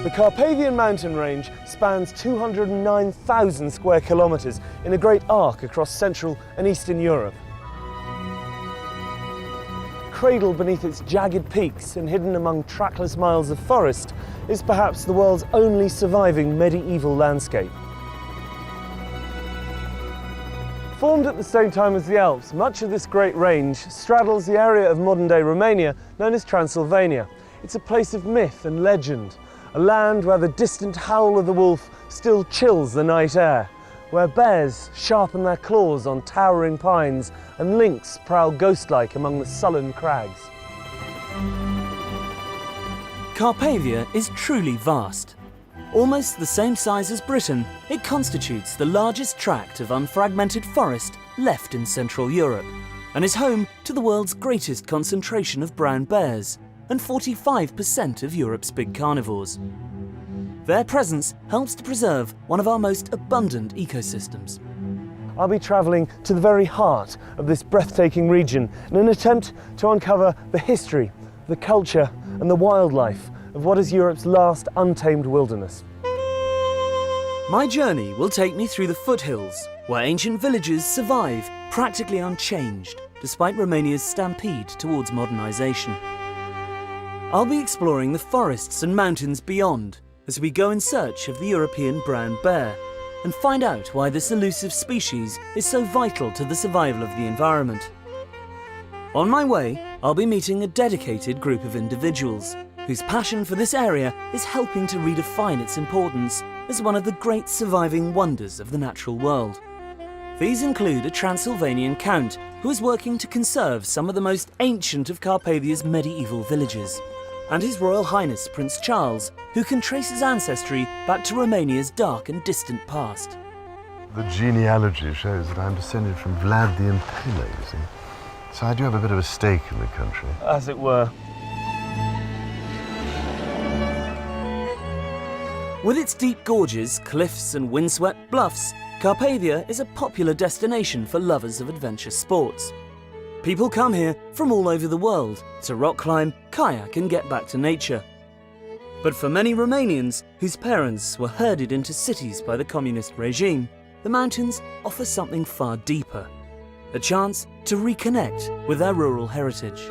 The Carpathian mountain range spans 209,000 square kilometres in a great arc across Central and Eastern Europe. Cradled beneath its jagged peaks and hidden among trackless miles of forest is perhaps the world's only surviving medieval landscape. Formed at the same time as the Alps, much of this great range straddles the area of modern-day Romania known as Transylvania. It's a place of myth and legend, a land where the distant howl of the wolf still chills the night air, where bears sharpen their claws on towering pines and lynx prowl ghost-like among the sullen crags. Carpathia is truly vast. Almost the same size as Britain, it constitutes the largest tract of unfragmented forest left in Central Europe and is home to the world's greatest concentration of brown bears and 45% of Europe's big carnivores. Their presence helps to preserve one of our most abundant ecosystems. I'll be travelling to the very heart of this breathtaking region in an attempt to uncover the history, the culture and the wildlife of what is Europe's last untamed wilderness. My journey will take me through the foothills, where ancient villages survive practically unchanged, despite Romania's stampede towards modernisation. I'll be exploring the forests and mountains beyond as we go in search of the European brown bear and find out why this elusive species is so vital to the survival of the environment. On my way, I'll be meeting a dedicated group of individuals whose passion for this area is helping to redefine its importance as one of the great surviving wonders of the natural world. These include a Transylvanian count who is working to conserve some of the most ancient of Carpathia's medieval villages, and His Royal Highness Prince Charles, who can trace his ancestry back to Romania's dark and distant past. The genealogy shows that I'm descended from Vlad the Impaler, you see. So I do have a bit of a stake in the country. As it were. With its deep gorges, cliffs and windswept bluffs, Carpathia is a popular destination for lovers of adventure sports. People come here from all over the world to rock climb, kayak and get back to nature. But for many Romanians whose parents were herded into cities by the communist regime, the mountains offer something far deeper, a chance to reconnect with their rural heritage.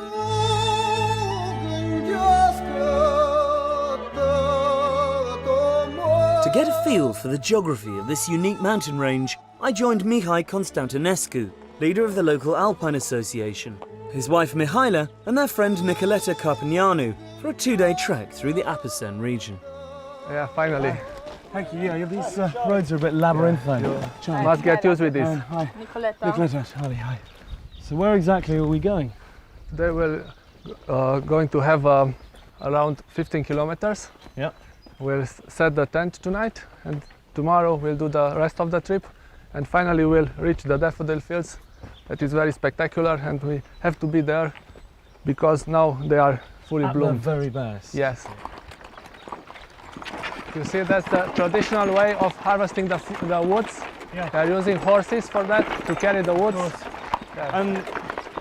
To get a feel for the geography of this unique mountain range, I joined Mihai Constantinescu, leader of the local Alpine Association, his wife Mihaela and their friend Nicoleta Carpinianu for a 2-day trek through the Apuseni region. Yeah, finally. Thank you. Yeah, these roads are a bit labyrinthine. You must get used with this. Hi. Nicoleta. Charlie, hi. So where exactly are we going? Today we're going to have around 15 kilometers. Yeah. We'll set the tent tonight and tomorrow we'll do the rest of the trip and finally we'll reach the daffodil fields. That is very spectacular and we have to be there because now they are fully bloomed. At the very best. Yes. You see, that's the traditional way of harvesting the woods. Yeah. They're using horses for that, to carry the woods. Yeah. And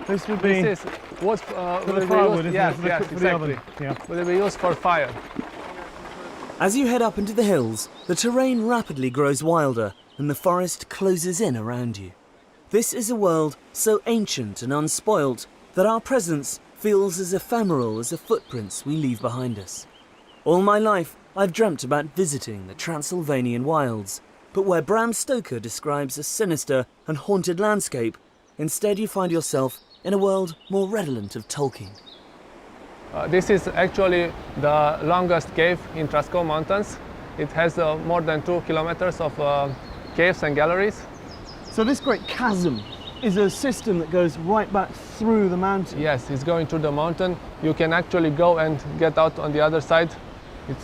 this would be... This is wood for the firewood, isn't it? yes, For the exactly. oven. Yeah. Will be used for fire. As you head up into the hills, the terrain rapidly grows wilder and the forest closes in around you. This is a world so ancient and unspoilt that our presence feels as ephemeral as the footprints we leave behind us. All my life, I've dreamt about visiting the Transylvanian wilds, but where Bram Stoker describes a sinister and haunted landscape, instead you find yourself in a world more redolent of Tolkien. This is actually the longest cave in Trascou Mountains. It has more than 2 kilometers of caves and galleries. So this great chasm is a system that goes right back through the mountain? Yes, it's going through the mountain. You can actually go and get out on the other side.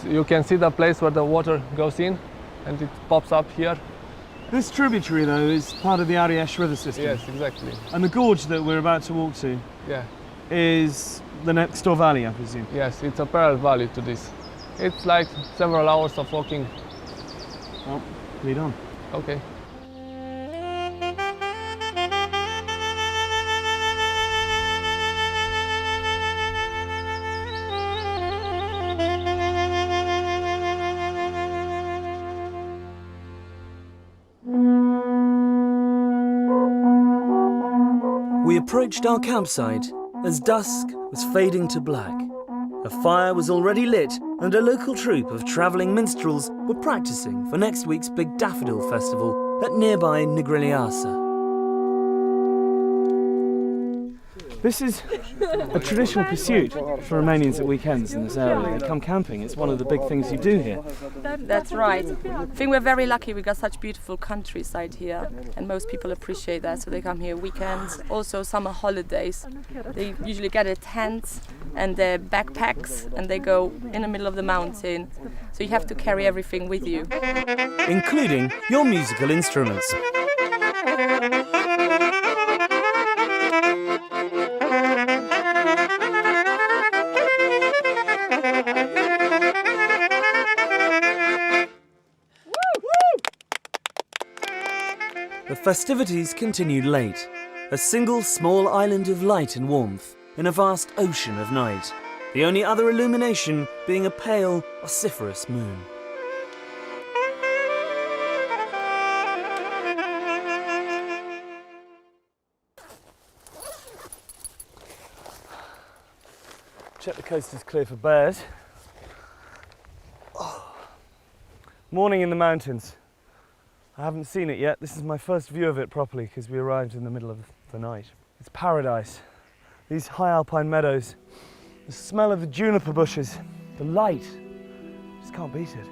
You can see the place where the water goes in and it pops up here. This tributary, though, is part of the Ariash river system. Yes, exactly. And the gorge that we're about to walk to is the next door valley, I presume? Yes, it's a parallel valley to this. It's like several hours of walking. Well, lead on. Okay. We approached our campsite as dusk was fading to black. A fire was already lit and a local troupe of travelling minstrels were practising for next week's big daffodil festival at nearby Negriljeasa. This is a traditional pursuit for Romanians at weekends in this area. They come camping. It's one of the big things you do here. That's right. I think we're very lucky. We got such beautiful countryside here, and most people appreciate that. So they come here weekends, also summer holidays. They usually get a tent and their backpacks, and they go in the middle of the mountain. So you have to carry everything with you, including your musical instruments. The festivities continued late, a single small island of light and warmth in a vast ocean of night, the only other illumination being a pale, vociferous moon. Check the coast is clear for bears. Oh. Morning in the mountains. I haven't seen it yet. This is my first view of it properly because we arrived in the middle of the night. It's paradise. These high alpine meadows, the smell of the juniper bushes, the light. Just can't beat it.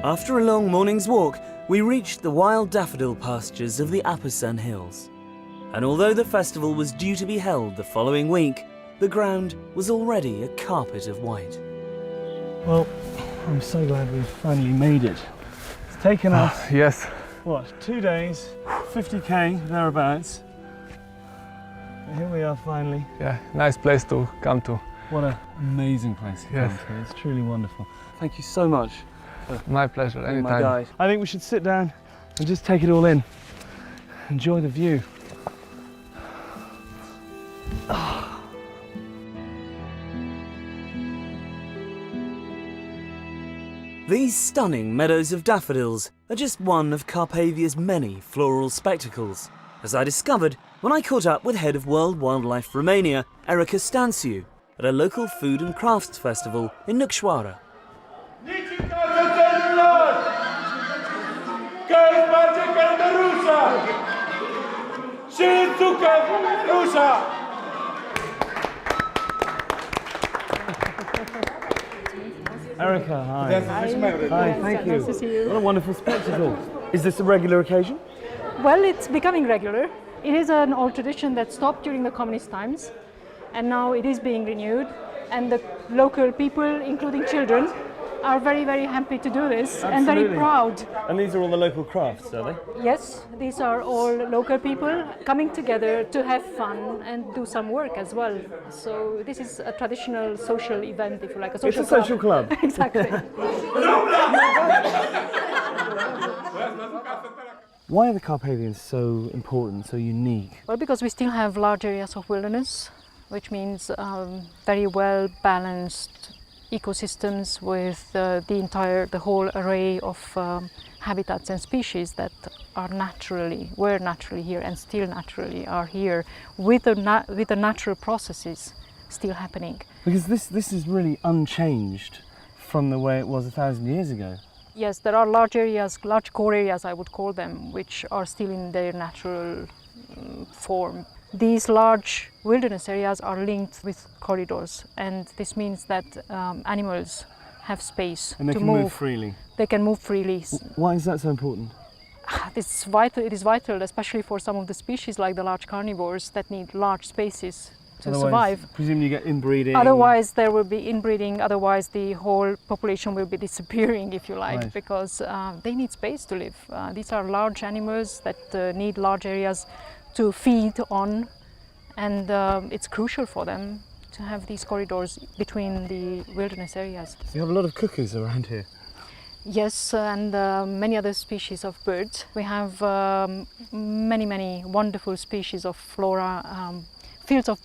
After a long morning's walk, we reached the wild daffodil pastures of the Apasan Hills. And although the festival was due to be held the following week, the ground was already a carpet of white. Well, I'm so glad we've finally made it. It's taken us, Yes. what, 2 days, 50k, thereabouts. And here we are finally. Yeah, nice place to come to. What an amazing place to Yes. come to. It's truly wonderful. Thank you so much. My pleasure, Being my anytime. guide. I think we should sit down and just take it all in. Enjoy the view. These stunning meadows of daffodils are just one of Carpathia's many floral spectacles, as I discovered when I caught up with head of World Wildlife Romania, Erica Stanciu, at a local food and crafts festival in Nucșoara. Erica, hi. Hi, thank you. Nice to see you. What a wonderful spectacle. Is this a regular occasion? Well, it's becoming regular. It is an old tradition that stopped during the communist times, and now it is being renewed. And the local people, including children, are very, very happy to do this and very Absolutely. proud. And these are all the local crafts, are they? Yes, these are all local people coming together to have fun and do some work as well. So this is a traditional social event, if you like, a social It's a social club. Exactly. Why are the Carpathians so important, so unique? Well, because we still have large areas of wilderness, which means very well balanced ecosystems with the whole array of habitats and species that were naturally here and still naturally are here, with the natural processes still happening. Because this is really unchanged from the way it was 1,000 years ago. Yes, there are large areas, large core areas I would call them, which are still in their natural form. These large wilderness areas are linked with corridors, and this means that animals have space And they to can move freely. They can move freely. Why is that so important? It's vital. It is vital, especially for some of the species like the large carnivores that need large spaces to Otherwise, survive. presumably you get inbreeding. Otherwise, there will be inbreeding. Otherwise, the whole population will be disappearing, if you like, Right. because they need space to live. These are large animals that need large areas to feed on, and it's crucial for them to have these corridors between the wilderness areas. You have a lot of cuckoos around here. Yes, and many other species of birds. We have many wonderful species of flora, fields of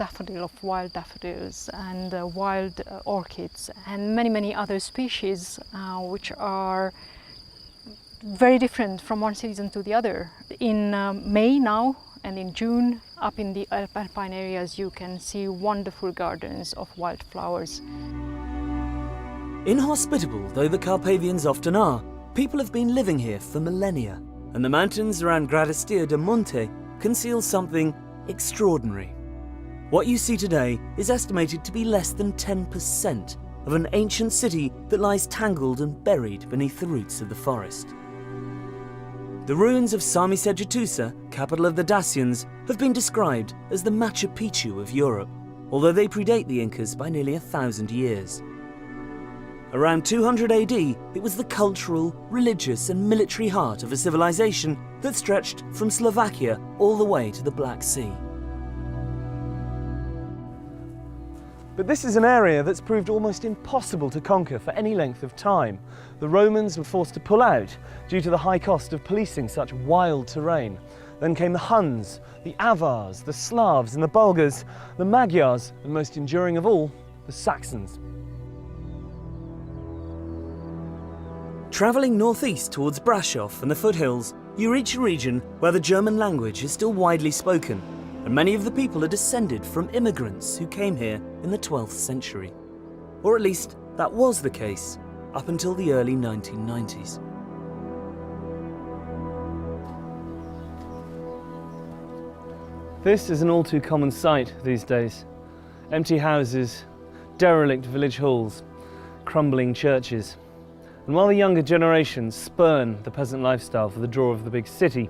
wild daffodils and wild orchids and many other species which are very different from one season to the other. In May now and in June, up in the alpine areas, you can see wonderful gardens of wildflowers. Inhospitable though the Carpathians often are, people have been living here for millennia, and the mountains around Gradistia de Monte conceal something extraordinary. What you see today is estimated to be less than 10% of an ancient city that lies tangled and buried beneath the roots of the forest. The ruins of Sami-Segetusa, capital of the Dacians, have been described as the Machu Picchu of Europe, although they predate the Incas by nearly 1,000 years. Around 200 AD, it was the cultural, religious and military heart of a civilization that stretched from Slovakia all the way to the Black Sea. But this is an area that's proved almost impossible to conquer for any length of time. The Romans were forced to pull out due to the high cost of policing such wild terrain. Then came the Huns, the Avars, the Slavs and the Bulgars, the Magyars, and most enduring of all, the Saxons. Travelling northeast towards Brasov and the foothills, you reach a region where the German language is still widely spoken, and many of the people are descended from immigrants who came here in the 12th century. Or at least that was the case up until the early 1990s. This is an all too common sight these days. Empty houses, derelict village halls, crumbling churches. And while the younger generations spurn the peasant lifestyle for the draw of the big city,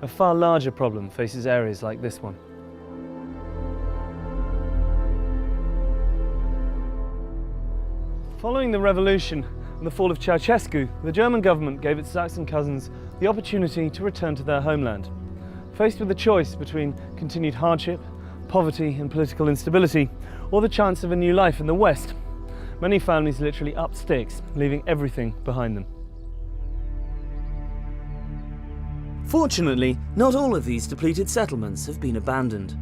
a far larger problem faces areas like this one. Following the revolution and the fall of Ceausescu, the German government gave its Saxon cousins the opportunity to return to their homeland. Faced with the choice between continued hardship, poverty and political instability, or the chance of a new life in the West, many families literally up sticks, leaving everything behind them. Fortunately, not all of these depleted settlements have been abandoned.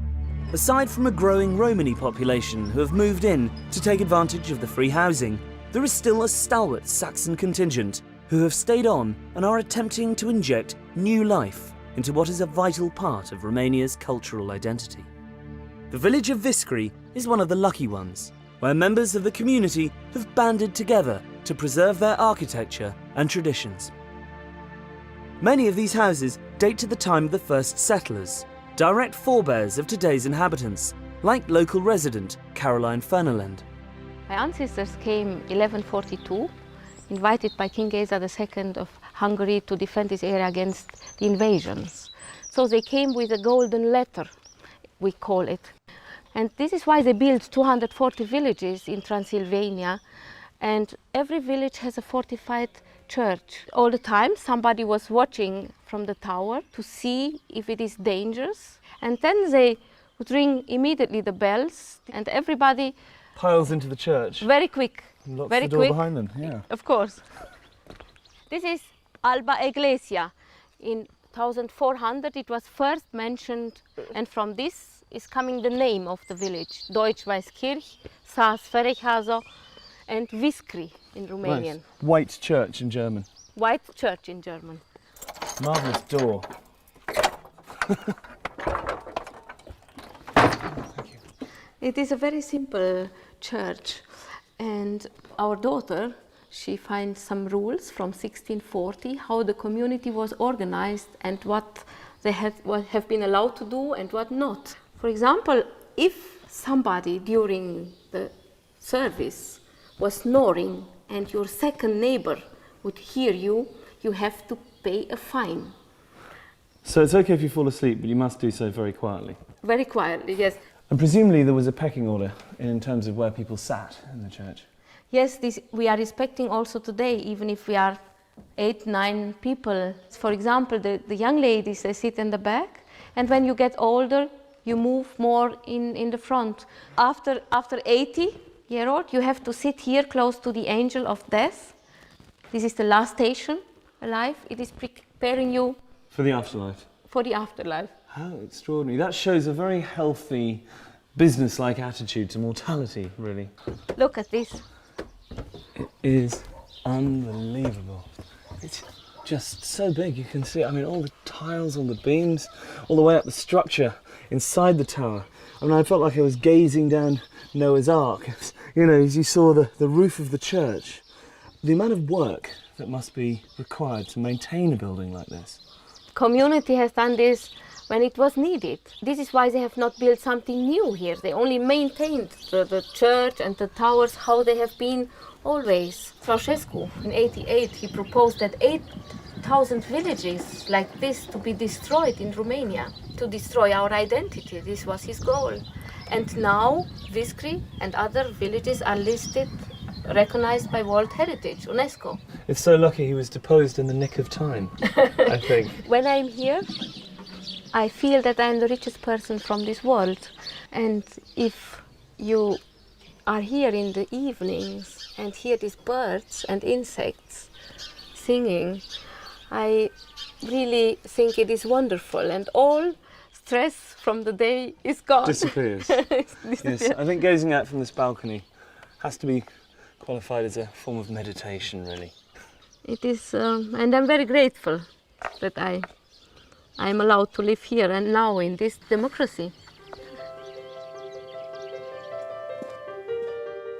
Aside from a growing Romani population who have moved in to take advantage of the free housing, there is still a stalwart Saxon contingent who have stayed on and are attempting to inject new life into what is a vital part of Romania's cultural identity. The village of Viscri is one of the lucky ones, where members of the community have banded together to preserve their architecture and traditions. Many of these houses date to the time of the first settlers, direct forebears of today's inhabitants, like local resident Caroline Fernelend. My ancestors came 1142, invited by King Geza II of Hungary to defend this area against the invasions. So they came with a golden letter, we call it. And this is why they built 240 villages in Transylvania, and every village has a fortified church. All the time somebody was watching from the tower to see if it is dangerous, and then they would ring immediately the bells, and everybody Piles into the church. very quick, And locks very the door quick. behind them, yeah. Of course. This is Alba Iglesia. In 1400 it was first mentioned, and from this is coming the name of the village. Deutsch-Weißkirch, Saas-Ferechhazo and Viscri in Romanian. Nice. White church in German. White church in German. Marvellous door. It is a very simple church, and our daughter, she finds some rules from 1640, how the community was organized and what they have been allowed to do and what not. For example, if somebody during the service was snoring and your second neighbor would hear you, you have to pay a fine. So it's okay if you fall asleep, but you must do so very quietly. Very quietly, yes. And presumably there was a pecking order in terms of where people sat in the church. Yes, this we are respecting also today, even if we are 8, 9 people. For example, the young ladies, they sit in the back, and when you get older, you move more in the front. After 80-year-old, you have to sit here close to the angel of death. This is the last station alive. It is preparing you For the afterlife. for the afterlife. How extraordinary. That shows a very healthy business-like attitude to mortality, really. Look at this. It is unbelievable. It's just so big, you can see, I mean, all the tiles on the beams, all the way up the structure inside the tower. I mean, I felt like I was gazing down Noah's Ark, you know, as you saw the roof of the church. The amount of work that must be required to maintain a building like this. Community has done this when it was needed. This is why they have not built something new here. They only maintained the church and the towers how they have been always. Ceausescu in '88, he proposed that 8,000 villages like this to be destroyed in Romania, to destroy our identity. This was his goal. And now Viskri and other villages are listed, recognized by World Heritage, UNESCO. It's so lucky he was deposed in the nick of time, I think. When I'm here, I feel that I'm the richest person from this world. And if you are here in the evenings and hear these birds and insects singing, I really think it is wonderful, and all stress from the day is gone. Disappears. Yes, I think gazing out from this balcony has to be qualified as a form of meditation, really. It is, and I'm very grateful that I'm allowed to live here and now in this democracy.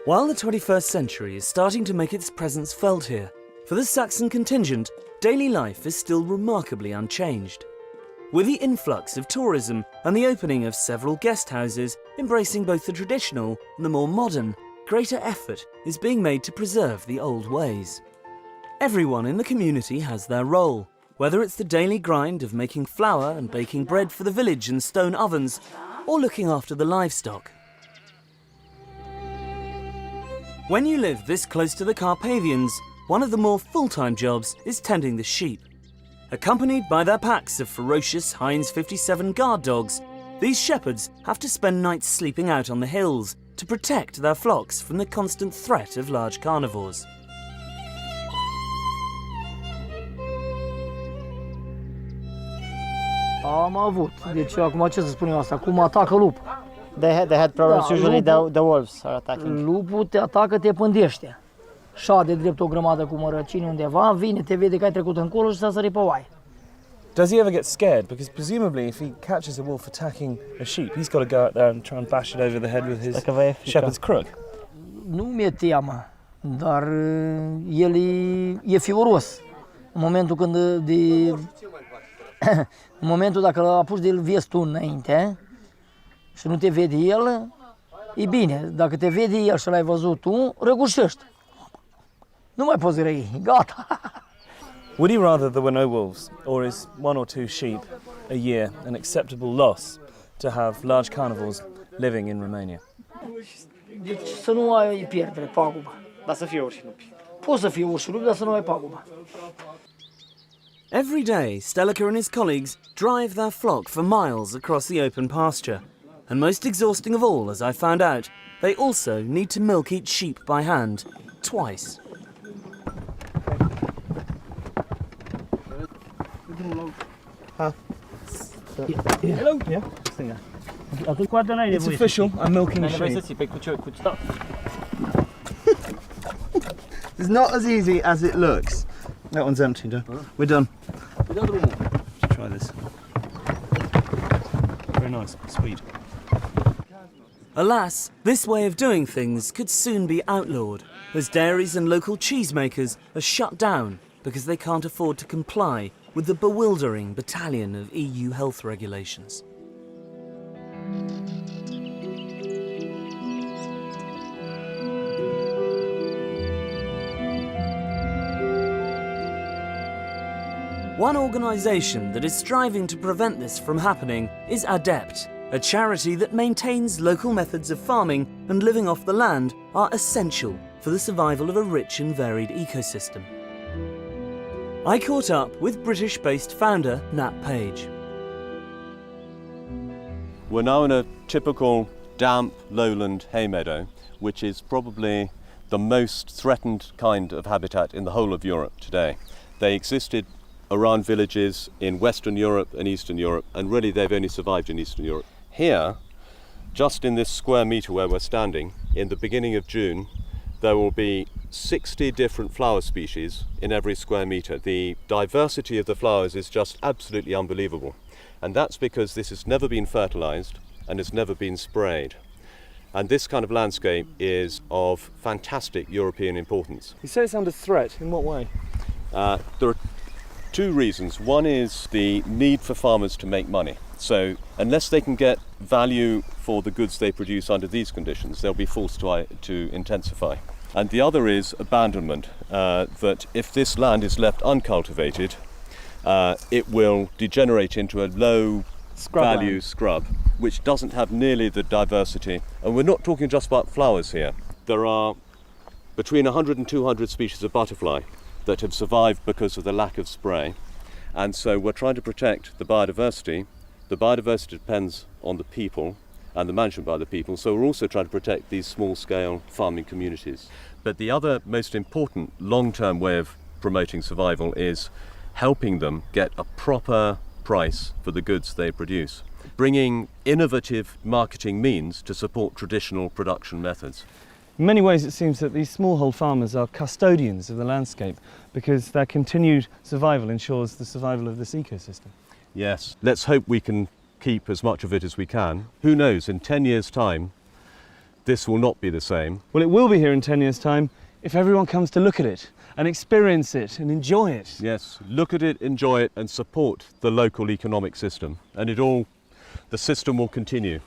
While the 21st century is starting to make its presence felt here, for the Saxon contingent, daily life is still remarkably unchanged. With the influx of tourism and the opening of several guest houses embracing both the traditional and the more modern, greater effort is being made to preserve the old ways. Everyone in the community has their role, whether it's the daily grind of making flour and baking bread for the village in stone ovens, or looking after the livestock. When you live this close to the Carpathians, one of the more full-time jobs is tending the sheep. Accompanied by their packs of ferocious Heinz 57 guard dogs, these shepherds have to spend nights sleeping out on the hills to protect their flocks from the constant threat of large carnivores. Am avut. Deci acum ce să spun eu asta? Cum atacă lupul. They had problems. Usually the wolves are attacking. Lupul te atacă, te pândește. Șade drept o grămadă cu mărăcini undeva, vine, te vede că ai trecut încolo și s-a sărit pe oaie. Does he ever get scared? Because presumably if he catches a wolf attacking a sheep, he's got to go out there and try and bash it over the head with his shepherd's crook. Nu mi-e teamă, dar el e fioros. În momentul când în momentul dacă îl apuci de el vezi tu înainte și nu te vede el, e bine. Dacă te vede el și l-ai văzut tu, răgușești. Nu mai poți răi, gata. Would he rather there were no wolves, or is 1 or 2 sheep a year an acceptable loss to have large carnivores living in Romania? Deci să nu ai pierdere, pagubă. Dar să fie urși lupi. Poți să fie urși lupi, dar să nu ai pagubă. Every day, Stelaka and his colleagues drive their flock for miles across the open pasture. And most exhausting of all, as I found out, they also need to milk each sheep by hand, twice. Hello? Yeah? It's official, I'm milking a sheep. It's not as easy as it looks. That one's empty, though. We're done. Let's try this. Very nice, sweet. Alas, this way of doing things could soon be outlawed, as dairies and local cheesemakers are shut down because they can't afford to comply with the bewildering battalion of EU health regulations. One organisation that is striving to prevent this from happening is ADEPT, a charity that maintains local methods of farming and living off the land are essential for the survival of a rich and varied ecosystem. I caught up with British-based founder Nat Page. We're now in a typical damp lowland hay meadow, which is probably the most threatened kind of habitat in the whole of Europe today. They existed around villages in Western Europe and Eastern Europe, and really they've only survived in Eastern Europe. Here, just in this square metre where we're standing, in the beginning of June, there will be 60 different flower species in every square metre. The diversity of the flowers is just absolutely unbelievable. And that's because this has never been fertilised and has never been sprayed. And this kind of landscape is of fantastic European importance. You say it's under threat. In what way? There are two reasons. One is the need for farmers to make money. So unless they can get value for the goods they produce under these conditions, they'll be forced to intensify. And the other is abandonment, that if this land is left uncultivated, it will degenerate into a low value scrub, which doesn't have nearly the diversity. And we're not talking just about flowers here. There are between 100 and 200 species of butterfly that have survived because of the lack of spray. And so we're trying to protect the biodiversity. The biodiversity depends on the people and the management by the people, so we're also trying to protect these small-scale farming communities. But the other most important long-term way of promoting survival is helping them get a proper price for the goods they produce, bringing innovative marketing means to support traditional production methods. In many ways it seems that these smallhold farmers are custodians of the landscape because their continued survival ensures the survival of this ecosystem. Yes, let's hope we can keep as much of it as we can. Who knows, in 10 years' time, this will not be the same. Well, it will be here in 10 years' time if everyone comes to look at it and experience it and enjoy it. Yes, look at it, enjoy it, and support the local economic system. And the system will continue.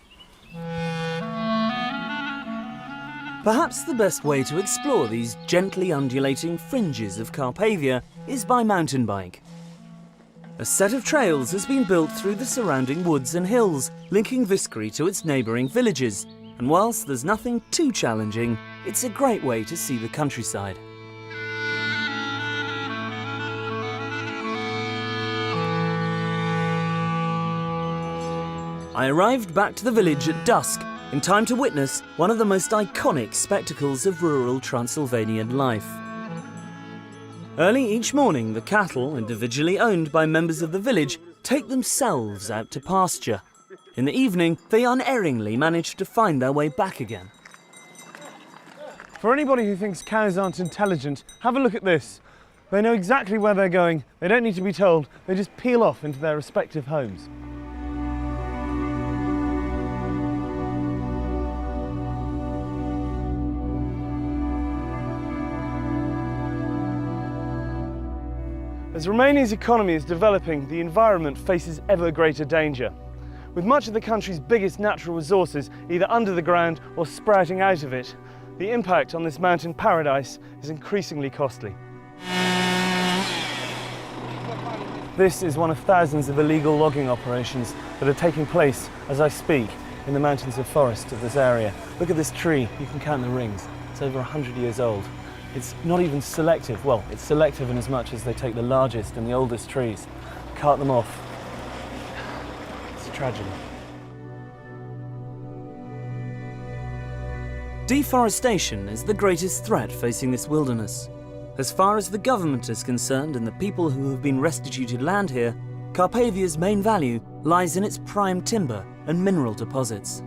Perhaps the best way to explore these gently undulating fringes of Carpathia is by mountain bike. A set of trails has been built through the surrounding woods and hills, linking Viskri to its neighbouring villages, and whilst there's nothing too challenging, it's a great way to see the countryside. I arrived back to the village at dusk, in time to witness one of the most iconic spectacles of rural Transylvanian life. Early each morning, the cattle, individually owned by members of the village, take themselves out to pasture. In the evening, they unerringly manage to find their way back again. For anybody who thinks cows aren't intelligent, have a look at this. They know exactly where they're going, they don't need to be told, they just peel off into their respective homes. As Romania's economy is developing, the environment faces ever greater danger. With much of the country's biggest natural resources either under the ground or sprouting out of it, the impact on this mountain paradise is increasingly costly. This is one of thousands of illegal logging operations that are taking place as I speak in the mountains of forest of this area. Look at this tree, you can count the rings. It's over 100 years old. It's not even selective. Well, it's selective in as much as they take the largest and the oldest trees, cart them off. It's a tragedy. Deforestation is the greatest threat facing this wilderness. As far as the government is concerned and the people who have been restituted land here, Carpathia's main value lies in its prime timber and mineral deposits.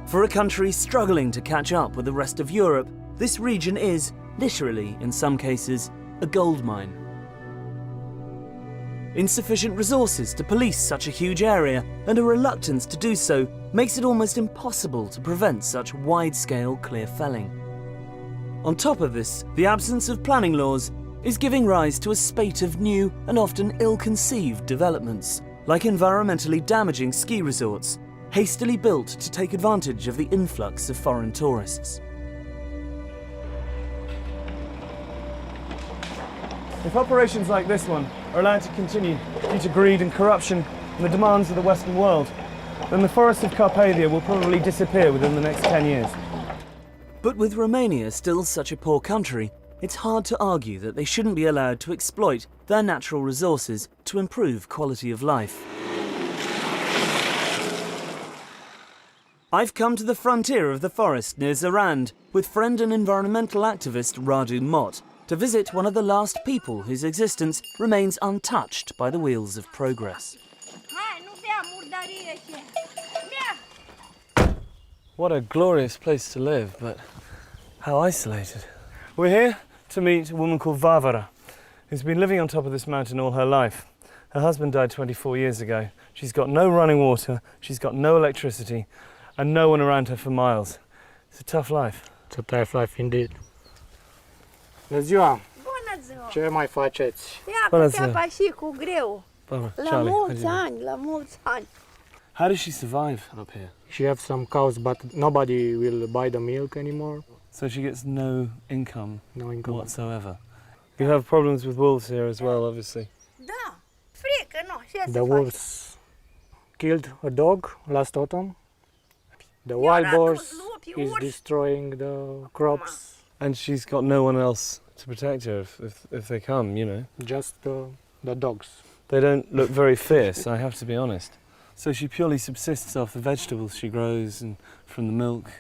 For a country struggling to catch up with the rest of Europe, this region is, literally in some cases, a gold mine. Insufficient resources to police such a huge area and a reluctance to do so makes it almost impossible to prevent such wide-scale clear felling. On top of this, the absence of planning laws is giving rise to a spate of new and often ill-conceived developments, like environmentally damaging ski resorts, hastily built to take advantage of the influx of foreign tourists. If operations like this one are allowed to continue due to greed and corruption and the demands of the Western world, then the forests of Carpathia will probably disappear within the next 10 years. But with Romania still such a poor country, it's hard to argue that they shouldn't be allowed to exploit their natural resources to improve quality of life. I've come to the frontier of the forest near Zarand with friend and environmental activist Radu Mot to visit one of the last people whose existence remains untouched by the wheels of progress. What a glorious place to live, but how isolated. We're here to meet a woman called Varvara, who's been living on top of this mountain all her life. Her husband died 24 years ago. She's got no running water, she's got no electricity, and no one around her for miles. It's a tough life. It's a tough life indeed. Bună ziua! Bună ziua! Ce mai faceți? Ia că te-a și cu greu. La Charlie, mulți ani, la mulți ani. How does she survive up here? She have some cows, but nobody will buy the milk anymore. So she gets no income, No income. whatsoever. You have problems with wolves here as well, obviously. Da, frică, nu, ce să The faci? wolves killed a dog last autumn. The Iar wild a boars dus lupi, is urși. destroying the crops. And she's got no one else to protect her if they come, you know. Just the dogs. They don't look very fierce, I have to be honest. So she purely subsists off the vegetables she grows and from the milk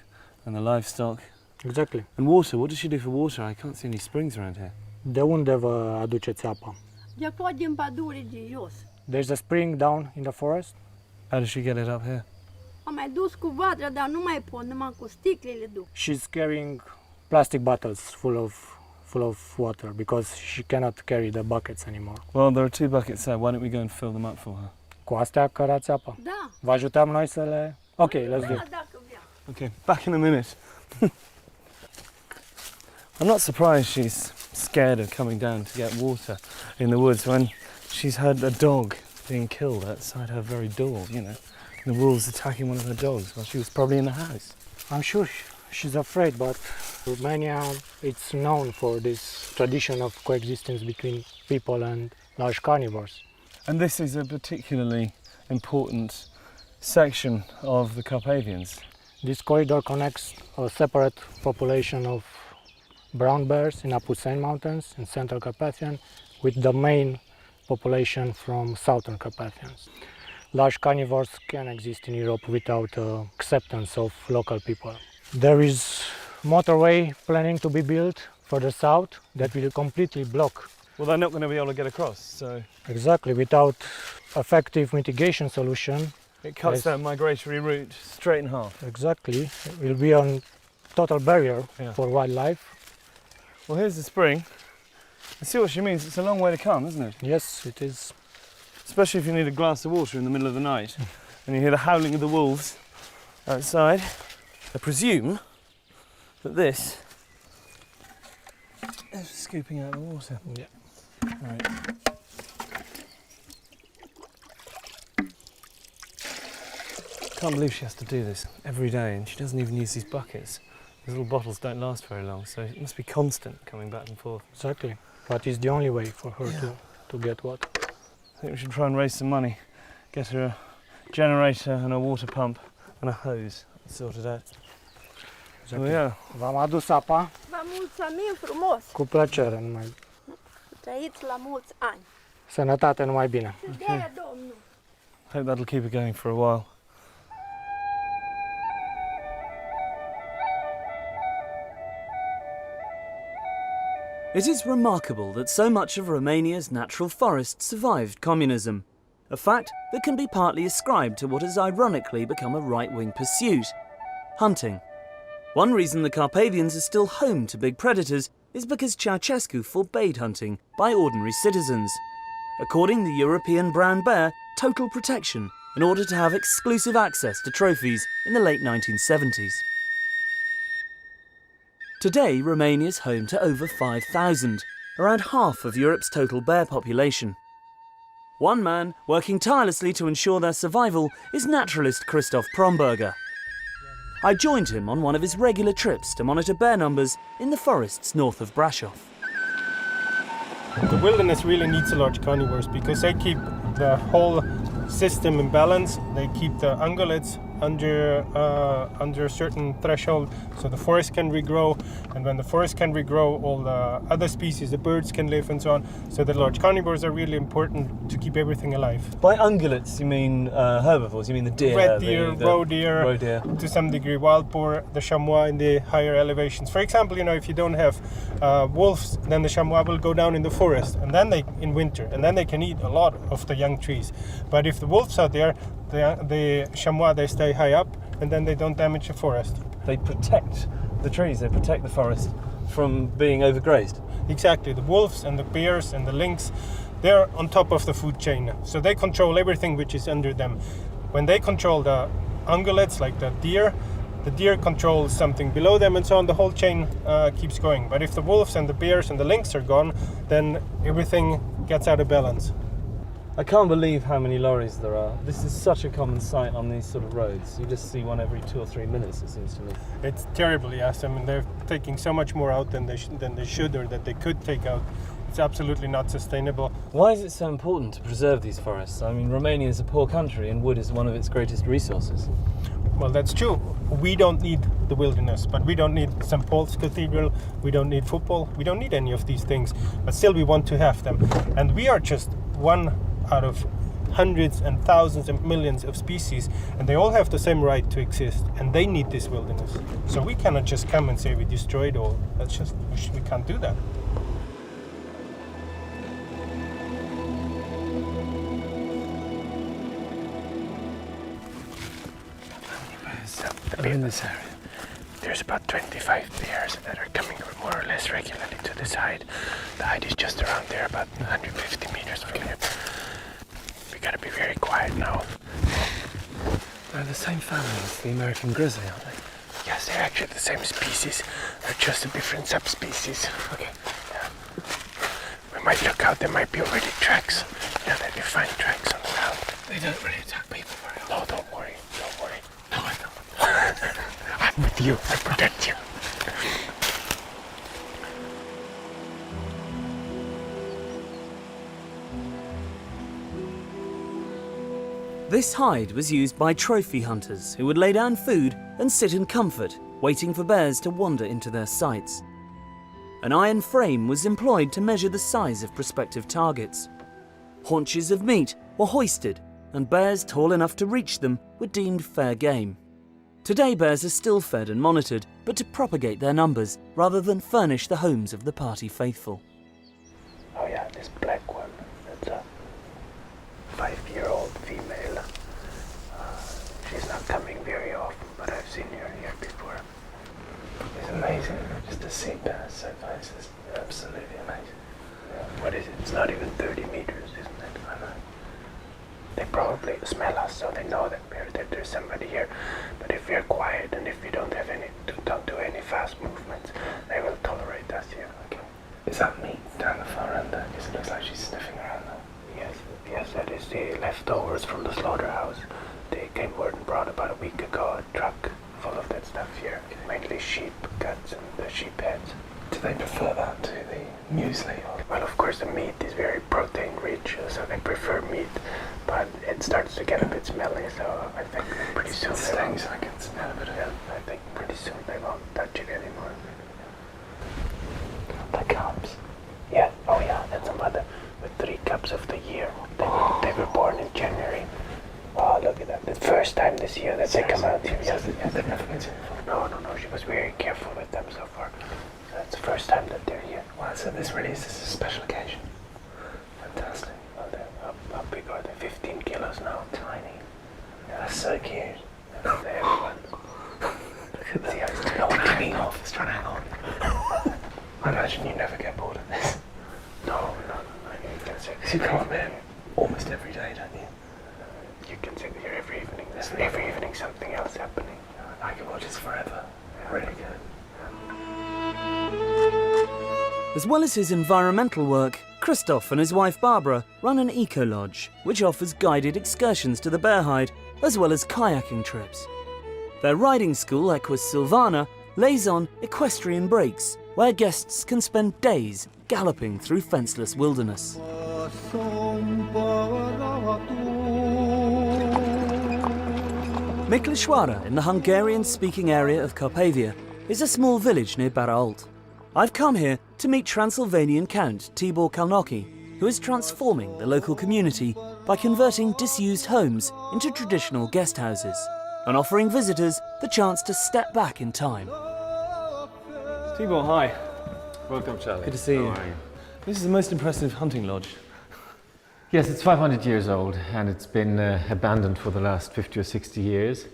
and the livestock. Exactly. And water, what does she do for water? I can't see any springs around here. De unde vă aduceți apa? De tot din pădure de jos. There's a spring down in the forest. How does she get it up here? Am mai dus cu vatra, dar nu mai pot, numai cu sticlele duc. She's carrying plastic bottles full of water because she cannot carry the buckets anymore. Well, there are 2 buckets there. Why don't we go and fill them up for her? Cu astea cărați apa. Da. Vă ajutăm noi să le... Ok, let's do it. Da, dacă vrea. Okay, back in a minute. I'm not surprised she's scared of coming down to get water in the woods when she's had a dog being killed outside her very door, you know. The wolves attacking one of her dogs while she was probably in the house. I'm sure she's afraid, but Romania, it's known for this tradition of coexistence between people and large carnivores. And this is a particularly important section of the Carpathians. This corridor connects a separate population of brown bears in Apuseni Mountains in central Carpathian with the main population from southern Carpathians. Large carnivores can exist in Europe without acceptance of local people. There is motorway planning to be built further south that will completely block. Well, they're not going to be able to get across, so... Exactly, without effective mitigation solution. It cuts that migratory route straight in half. Exactly, it will be a total barrier for wildlife. Well, here's the spring. I see what she means. It's a long way to come, isn't it? Yes, it is. Especially if you need a glass of water in the middle of the night and you hear the howling of the wolves outside. I presume that this is scooping out the water. Yeah. Right. Can't believe she has to do this every day, and she doesn't even use these buckets. These little bottles don't last very long, so it must be constant coming back and forth. Exactly, but it's the only way for her to get water. I think we should try and raise some money, get her a generator and a water pump and a hose sorted out. Exactly. Oh, yeah. V-am adus apa Vă mulțumim frumos. cu plăcere, numai Trăiți la mulți ani. sănătate, numai bine. De Domnul. Hope that'll keep her going for a while. It is remarkable that so much of Romania's natural forest survived communism, a fact that can be partly ascribed to what has ironically become a right-wing pursuit: hunting. One reason the Carpathians are still home to big predators is because Ceausescu forbade hunting by ordinary citizens, according the European brown bear total protection in order to have exclusive access to trophies in the late 1970s. Today, Romania is home to over 5,000, around half of Europe's total bear population. One man working tirelessly to ensure their survival is naturalist Christoph Promberger. I joined him on one of his regular trips to monitor bear numbers in the forests north of Brasov. The wilderness really needs the large carnivores because they keep the whole system in balance. They keep the ungulates under a certain threshold so the forest can regrow, and when the forest can regrow, all the other species, the birds, can live and so on. So the large carnivores are really important to keep everything alive. By ungulates you mean herbivores, you mean the deer? Red deer, the roe deer, to some degree wild boar, the chamois in the higher elevations. For example, if you don't have wolves, then the chamois will go down in the forest and then in winter, and then they can eat a lot of the young trees. But if the wolves are there, the chamois, they stay high up and then they don't damage the forest. They protect the trees, they protect the forest from being overgrazed. Exactly, the wolves and the bears and the lynx, they're on top of the food chain, so they control everything which is under them. When they control the ungulates, like the deer controls something below them, and so on. The whole chain keeps going. But if the wolves and the bears and the lynx are gone, then everything gets out of balance. I can't believe how many lorries there are. This is such a common sight on these sort of roads. You just see one every 2 or 3 minutes, it seems to me. It's terrible, yes. I mean, they're taking so much more out than they should, or that they could take out. It's absolutely not sustainable. Why is it so important to preserve these forests? I mean, Romania is a poor country and wood is one of its greatest resources. Well, that's true. We don't need the wilderness, but we don't need St. Paul's Cathedral, we don't need football, we don't need any of these things, but still we want to have them. And we are just one out of hundreds and thousands and millions of species, and they all have the same right to exist, and they need this wilderness. So we cannot just come and say we destroy it all. That's just, we can't do that. In this area, there's about 25 bears that are coming more or less regularly to the side. The height is just around there, about 150 meters from here. We gotta be very quiet now. They're the same family as the American grizzly, aren't they? Yes, they're actually the same species. They're just a different subspecies. Okay. Yeah. We might look out, there might be already tracks. You know, that you find tracks on the ground. They don't really attack people very often. No, don't worry, don't worry. No, I don't. I'm with you, I protect you. This hide was used by trophy hunters who would lay down food and sit in comfort, waiting for bears to wander into their sights. An iron frame was employed to measure the size of prospective targets. Haunches of meat were hoisted, and bears tall enough to reach them were deemed fair game. Today bears are still fed and monitored, but to propagate their numbers rather than furnish the homes of the party faithful. Oh yeah, this black one, that's a 5-year-old female. She's not coming very often, but I've seen her here before. It's amazing just to see bears so close. It's absolutely amazing. Yeah. What is it? It's not even 30 meters, isn't it? I know. They probably smell us, so they know that there's somebody here. But if we're quiet and if we don't do any fast movements, they will tolerate us here. Okay. Is that meat down the far end there? Because it looks like she's sniffing around there. Yes, that is the leftovers from the slaughterhouse. They came word and brought about a week ago a truck full of that stuff here. Okay. Mainly sheep guts and the sheep heads. Do they prefer that to the muesli? Well, of course, the meat is very protein rich, so they prefer meat. But it starts to get a bit smelly, so I think pretty soon it stings. I can smell a bit of it. I think pretty soon they won't touch it anymore. The cubs. Yeah, oh yeah, that's a mother with 3 cubs of the year. They were born in January. Oh, look at that. The first time this year that they come out here. Yes, they've never been here before. No, she was very careful with them so far. So that's the first time that they're here. Wow, so this is a special occasion. Fantastic. How big are they? 15 kilos now. Tiny. Yeah, that's so cute. That's everyone. Look at that. See, no one hanging off. It's trying to hang on. I imagine you never get bored of this. No. You come up here almost every day, don't you? You can sit here every evening. There's every evening something else happening. I can watch this forever. Really good. As well as his environmental work, Christoph and his wife Barbara run an eco-lodge, which offers guided excursions to the bear hide, as well as kayaking trips. Their riding school, Equus Silvana, lays on equestrian breaks, where guests can spend days galloping through fenceless wilderness. Miklișoara, in the Hungarian-speaking area of Carpathia, is a small village near Barault. I've come here to meet Transylvanian Count Tibor Kalnoki, who is transforming the local community by converting disused homes into traditional guest houses and offering visitors the chance to step back in time. Tibor, hi. Welcome, Charlie. Good to see you. How are you? This is the most impressive hunting lodge. Yes, it's 500 years old and it's been abandoned for the last 50 or 60 years.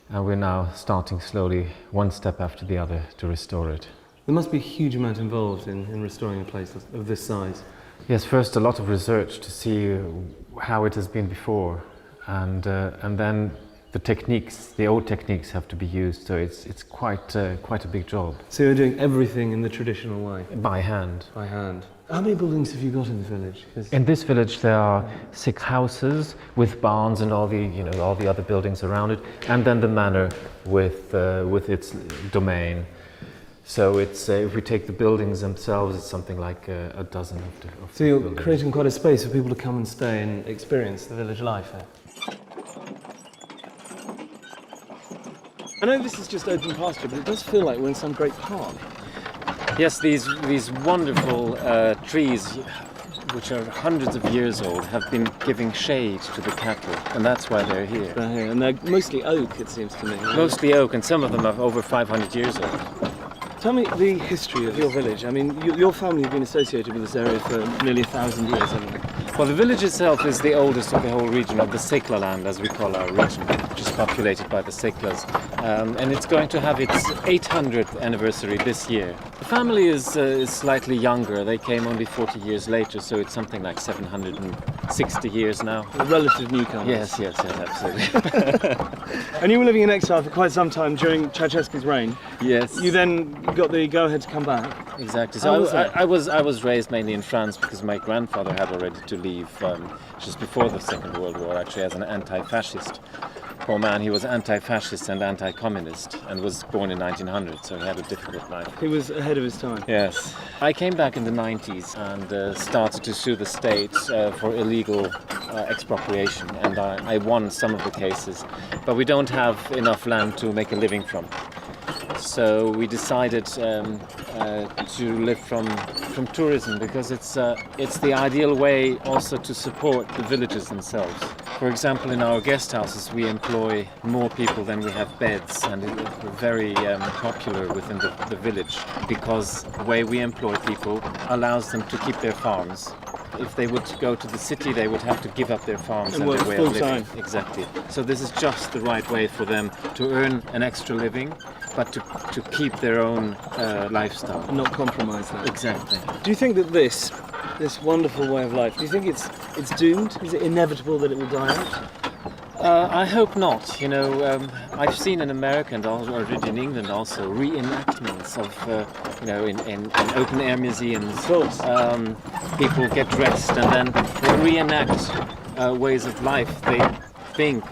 and we're now starting slowly, one step after the other, to restore it. There must be a huge amount involved in restoring a place of this size. Yes, first a lot of research to see how it has been before, and then the techniques, the old techniques, have to be used. So it's quite a big job. So you're doing everything in the traditional way? By hand. By hand. How many buildings have you got in the village? In this village there are 6 houses with barns and all the other buildings around it, and then the manor with its domain. So it's if we take the buildings themselves, it's something like a dozen of So you're buildings. creating quite a space for people to come and stay and experience the village life here. I know this is just open pasture, but it does feel like we're in some great park. Yes, these wonderful trees, which are hundreds of years old, have been giving shade to the cattle, and that's why they're here. They're here, and they're mostly oak, it seems to me. Mostly oak, and some of them are over 500 years old. Tell me the history of your village. I mean, your family have been associated with this area for nearly 1,000 years, haven't they? Well, the village itself is the oldest of the whole region, of the Sekla land, as we call our region, which is populated by the Seklas. And it's going to have its 800th anniversary this year. The family is slightly younger. They came only 40 years later, so it's something like 760 years now. A relative newcomer. Yes, absolutely. And you were living in exile for quite some time during Ceausescu's reign. Yes. You then got the go-ahead to come back. Exactly. How was So that? I was raised mainly in France because my grandfather had already to leave just before the Second World War, actually, as an anti-fascist. Poor man, he was anti-fascist and anti-communist and was born in 1900, so he had a difficult life. He was ahead of his time. Yes. I came back in the 90s and started to sue the state for illegal expropriation, and I won some of the cases, but we don't have enough land to make a living from. So we decided to live from tourism, because it's the ideal way also to support the villages themselves. For example, in our guest houses we employ more people than we have beds, and we're very popular within the village, because the way we employ people allows them to keep their farms. If they would go to the city, they would have to give up their farms And and work their way of living. full-time. Exactly. So this is just the right way for them to earn an extra living, but to keep their own lifestyle. And not compromise that. Exactly. Do you think that this wonderful way of life, do you think it's doomed? Is it inevitable that it will die out? I hope not. You know, I've seen in America and already in England also reenactments of, in open-air museums. People get dressed and then they reenact ways of life they think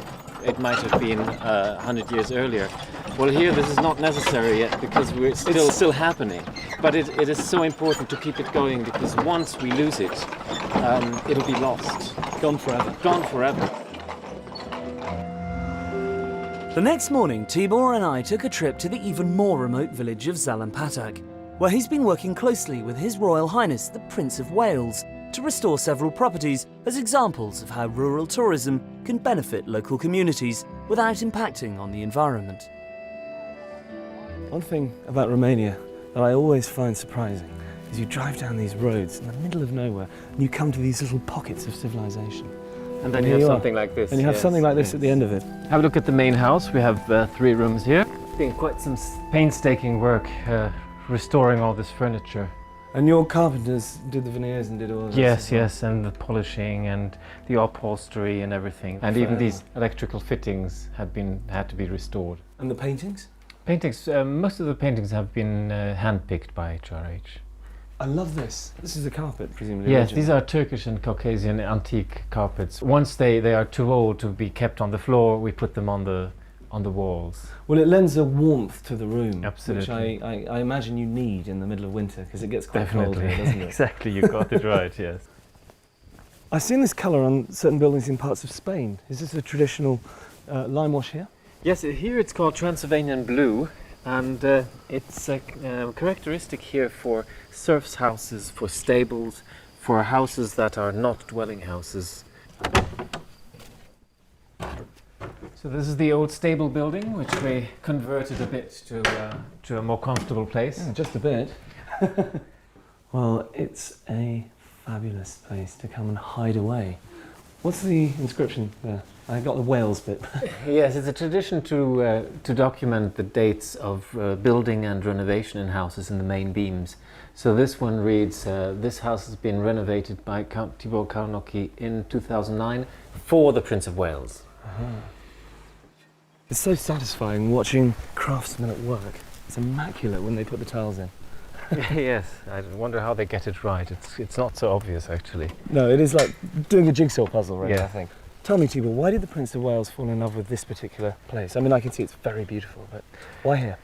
it might have been 100 years earlier. Well, here this is not necessary yet, because it's still happening. But it is so important to keep it going, because once we lose it, it'll be lost. Gone forever. Gone forever. The next morning, Tibor and I took a trip to the even more remote village of Zalampatak, where he's been working closely with His Royal Highness the Prince of Wales to restore several properties as examples of how rural tourism can benefit local communities without impacting on the environment. One thing about Romania that I always find surprising is you drive down these roads in the middle of nowhere and you come to these little pockets of civilization. And then here you have are. something like this. And you have yes, something like this yes. at the end of it. Have a look at the main house. We have 3 rooms here. It's been quite some painstaking work restoring all this furniture. And your carpenters did the veneers and did all of this? Yes, and the polishing and the upholstery and everything. And even these electrical fittings had to be restored. And the paintings? Paintings, most of the paintings have been hand-picked by HRH. I love this. This is a carpet, presumably. Yes, originally. these are Turkish and Caucasian antique carpets. Once they are too old to be kept on the floor, we put them on the walls. Well, it lends a warmth to the room, Absolutely. which I imagine you need in the middle of winter, because it gets quite cold Definitely. here, doesn't it? Exactly, you got it right, yes. I've seen this colour on certain buildings in parts of Spain. Is this a traditional lime wash here? Yes, here it's called Transylvanian blue, and it's a characteristic here for serfs' houses, for stables, for houses that are not dwelling houses. So this is the old stable building, which we converted a bit to a more comfortable place. Yeah, just a bit. Well, it's a fabulous place to come and hide away. What's the inscription there? I got the Wales bit. Yes, it's a tradition to document the dates of building and renovation in houses in the main beams. So this one reads, this house has been renovated by Count Thibaut Karnocki in 2009 for the Prince of Wales. It's so satisfying watching craftsmen at work. It's immaculate when they put the tiles in. Yes, I wonder how they get it right. It's not so obvious, actually. No, it is like doing a jigsaw puzzle, really, Yeah. I think. Tell me, Thibaut, why did the Prince of Wales fall in love with this particular place? I mean, I can see it's very beautiful, but why here?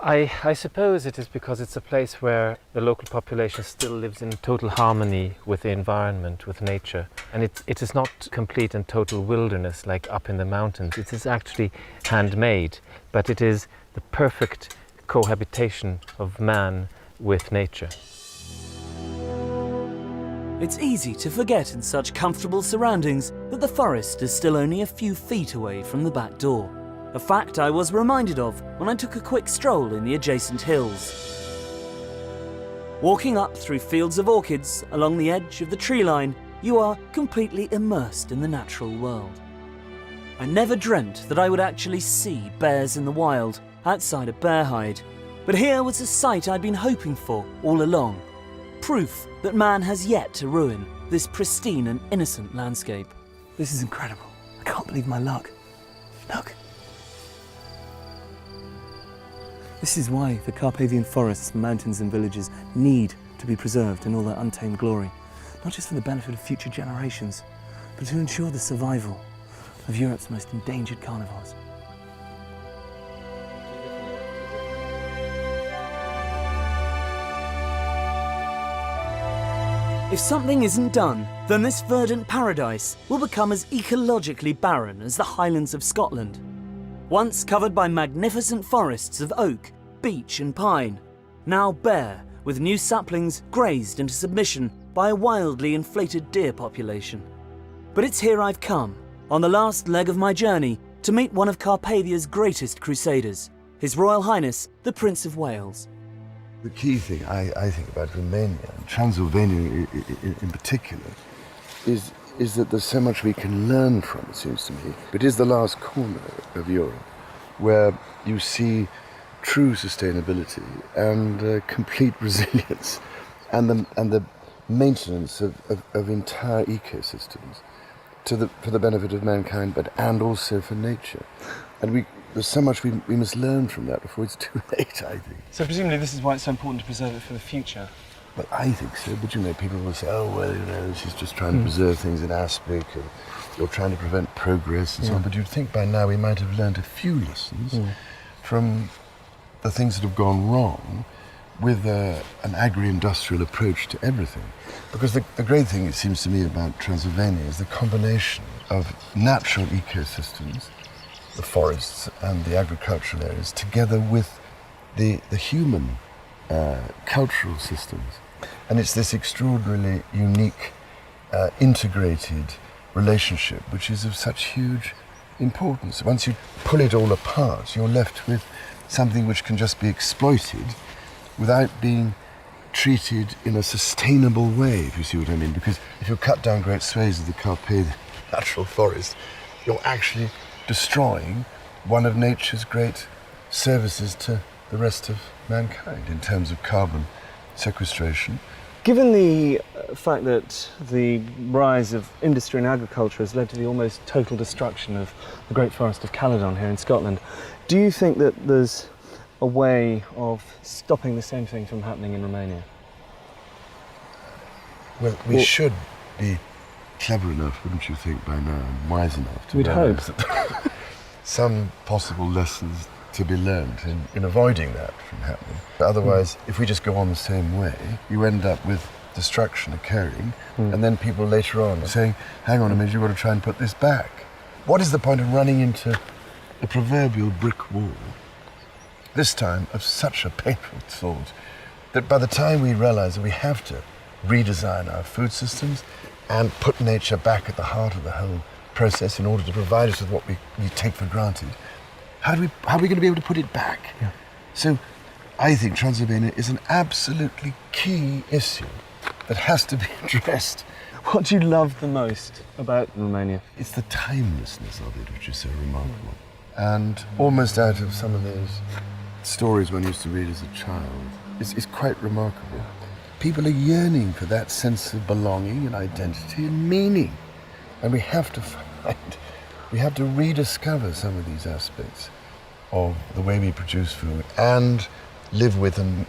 I suppose it is because it's a place where the local population still lives in total harmony with the environment, with nature. And it is not complete and total wilderness like up in the mountains. It is actually handmade, but it is the perfect cohabitation of man with nature. It's easy to forget in such comfortable surroundings that the forest is still only a few feet away from the back door. A fact I was reminded of when I took a quick stroll in the adjacent hills. Walking up through fields of orchids along the edge of the tree line, you are completely immersed in the natural world. I never dreamt that I would actually see bears in the wild outside a bear hide, but here was a sight I'd been hoping for all along. Proof that man has yet to ruin this pristine and innocent landscape. This is incredible. I can't believe my luck. Look. This is why the Carpathian forests, mountains and villages need to be preserved in all their untamed glory. Not just for the benefit of future generations, but to ensure the survival of Europe's most endangered carnivores. If something isn't done, then this verdant paradise will become as ecologically barren as the Highlands of Scotland. Once covered by magnificent forests of oak, beech and pine, now bare with new saplings grazed into submission by a wildly inflated deer population. But it's here I've come, on the last leg of my journey, to meet one of Carpathia's greatest crusaders, His Royal Highness, the Prince of Wales. The key thing I think about Romania, and Transylvania in particular, is that there's so much we can learn from, it seems to me. It is the last corner of Europe where you see true sustainability and complete resilience and the maintenance of entire ecosystems for the benefit of mankind, and also for nature. And there's so much we must learn from that before it's too late, I think. So presumably this is why it's so important to preserve it for the future. Well, I think so, but people will say, oh, well, she's just trying to preserve things in aspic, and you're trying to prevent progress and so on. But you'd think by now we might have learned a few lessons from the things that have gone wrong with an agri-industrial approach to everything. Because the great thing, it seems to me, about Transylvania is the combination of natural ecosystems, the forests and the agricultural areas, together with the human cultural systems. And it's this extraordinarily unique, integrated relationship which is of such huge importance. Once you pull it all apart, you're left with something which can just be exploited without being treated in a sustainable way, if you see what I mean. Because if you cut down great swathes of the Carpathian natural forest, you're actually destroying one of nature's great services to the rest of mankind in terms of carbon sequestration. Given the fact that the rise of industry and agriculture has led to the almost total destruction of the Great Forest of Caledon here in Scotland, do you think that there's a way of stopping the same thing from happening in Romania? Well, we should be clever enough, wouldn't you think, by now, and wise enough to We'd hope. that some possible lessons to be learned in avoiding that from happening. But otherwise, if we just go on the same way, you end up with destruction occurring, and then people later on saying, hang on a minute, you've got to try and put this back. What is the point of running into the proverbial brick wall, this time of such a painful sort, that by the time we realize that we have to redesign our food systems and put nature back at the heart of the whole process in order to provide us with what we take for granted, how are we going to be able to put it back? Yeah. So I think Transylvania is an absolutely key issue that has to be addressed. What do you love the most about Romania? It's the timelessness of it, which is so remarkable. And almost out of some of those stories one used to read as a child, it's quite remarkable. People are yearning for that sense of belonging and identity and meaning. And we have to rediscover some of these aspects of the way we produce food and live with and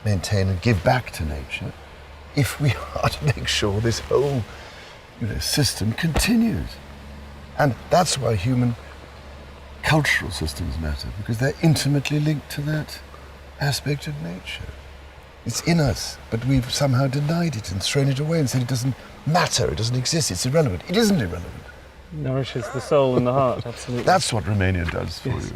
maintain and give back to nature if we are to make sure this whole system continues. And that's why human cultural systems matter, because they're intimately linked to that aspect of nature. It's in us, but we've somehow denied it and thrown it away and said it doesn't matter, it doesn't exist, it's irrelevant. It isn't irrelevant. Nourishes the soul and the heart, absolutely. That's what Romania does for you.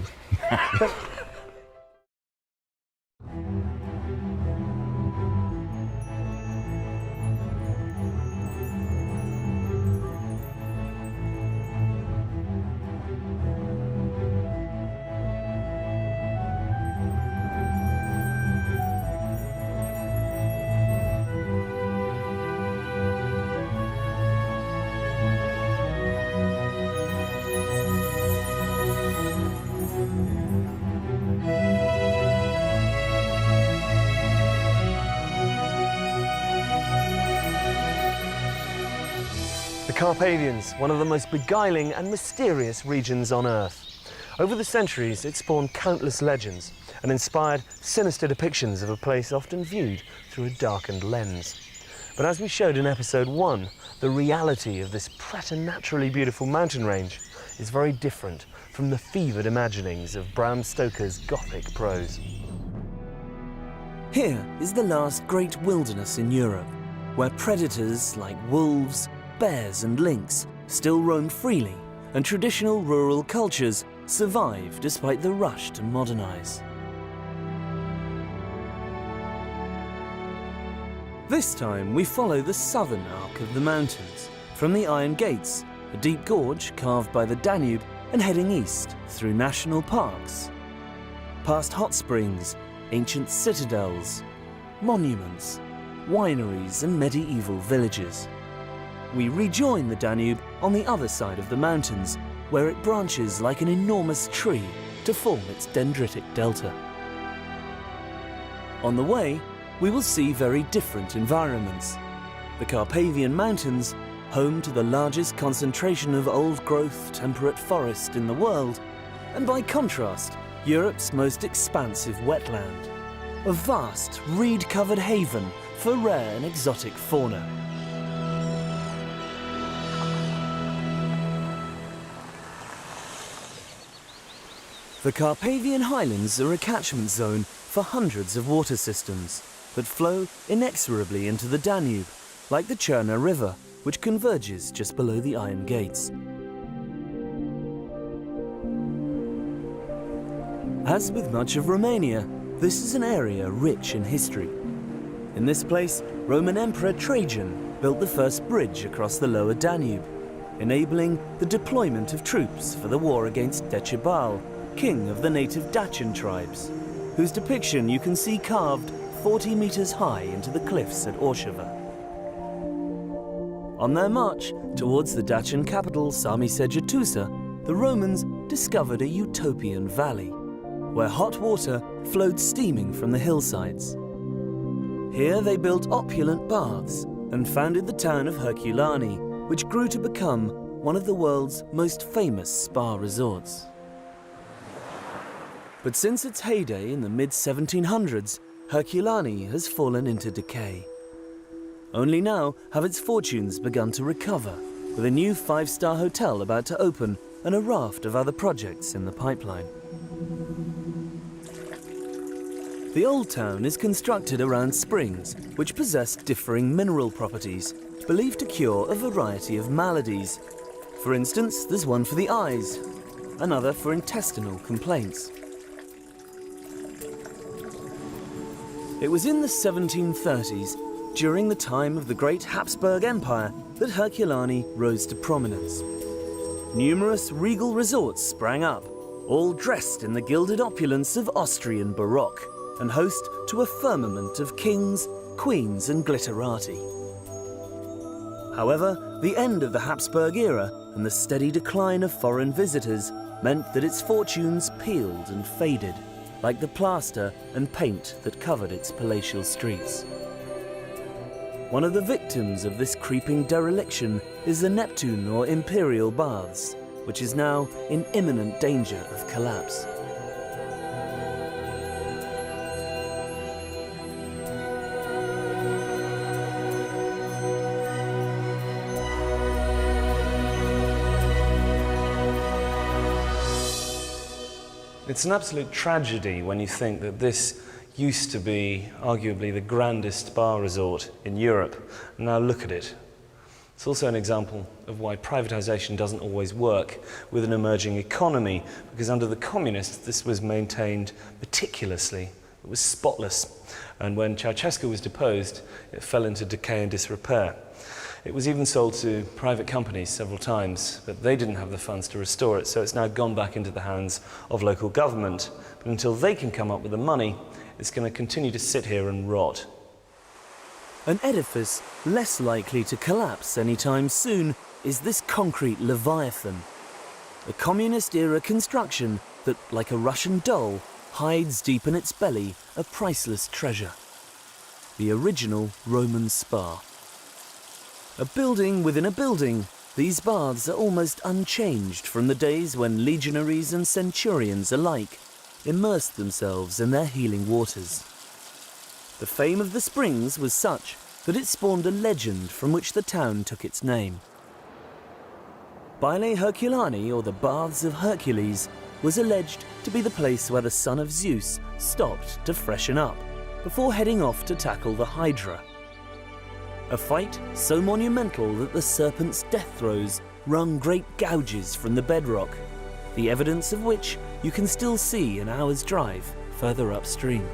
The Carpathians, one of the most beguiling and mysterious regions on Earth. Over the centuries, it spawned countless legends and inspired sinister depictions of a place often viewed through a darkened lens. But as we showed in episode 1, the reality of this preternaturally beautiful mountain range is very different from the fevered imaginings of Bram Stoker's Gothic prose. Here is the last great wilderness in Europe, where predators like wolves, bears and lynx still roam freely, and traditional rural cultures survive despite the rush to modernize. This time we follow the southern arc of the mountains, from the Iron Gates, a deep gorge carved by the Danube, and heading east through national parks, past hot springs, ancient citadels, monuments, wineries and medieval villages. We rejoin the Danube on the other side of the mountains, where it branches like an enormous tree to form its dendritic delta. On the way, we will see very different environments. The Carpathian Mountains, home to the largest concentration of old-growth temperate forest in the world, and by contrast, Europe's most expansive wetland. A vast, reed-covered haven for rare and exotic fauna. The Carpathian Highlands are a catchment zone for hundreds of water systems that flow inexorably into the Danube, like the Cherna River, which converges just below the Iron Gates. As with much of Romania, this is an area rich in history. In this place, Roman Emperor Trajan built the first bridge across the lower Danube, enabling the deployment of troops for the war against Decebal, king of the native Dacian tribes, whose depiction you can see carved 40 meters high into the cliffs at Orshava. On their march towards the Dacian capital Sami-Segetusa, the Romans discovered a utopian valley, where hot water flowed steaming from the hillsides. Here they built opulent baths and founded the town of Herculani, which grew to become one of the world's most famous spa resorts. But since its heyday in the mid-1700s, Herculani has fallen into decay. Only now have its fortunes begun to recover, with a new 5-star hotel about to open and a raft of other projects in the pipeline. The old town is constructed around springs, which possess differing mineral properties, believed to cure a variety of maladies. For instance, there's one for the eyes, another for intestinal complaints. It was in the 1730s, during the time of the Great Habsburg Empire, that Herculani rose to prominence. Numerous regal resorts sprang up, all dressed in the gilded opulence of Austrian Baroque, and host to a firmament of kings, queens and glitterati. However, the end of the Habsburg era and the steady decline of foreign visitors meant that its fortunes peeled and faded, like the plaster and paint that covered its palatial streets. One of the victims of this creeping dereliction is the Neptune or Imperial Baths, which is now in imminent danger of collapse. It's an absolute tragedy when you think that this used to be arguably the grandest spa resort in Europe. Now look at it. It's also an example of why privatization doesn't always work with an emerging economy, because under the communists this was maintained meticulously. It was spotless, and when Ceausescu was deposed it fell into decay and disrepair. It was even sold to private companies several times, but they didn't have the funds to restore it, so it's now gone back into the hands of local government. But until they can come up with the money, it's going to continue to sit here and rot. An edifice less likely to collapse anytime soon is this concrete leviathan. A communist-era construction that, like a Russian doll, hides deep in its belly a priceless treasure. The original Roman spa. A building within a building, these baths are almost unchanged from the days when legionaries and centurions alike immersed themselves in their healing waters. The fame of the springs was such that it spawned a legend from which the town took its name. Baile Herculani, or the Baths of Hercules, was alleged to be the place where the son of Zeus stopped to freshen up before heading off to tackle the Hydra. A fight so monumental that the serpent's death throes wrung great gouges from the bedrock, the evidence of which you can still see an hour's drive further upstream.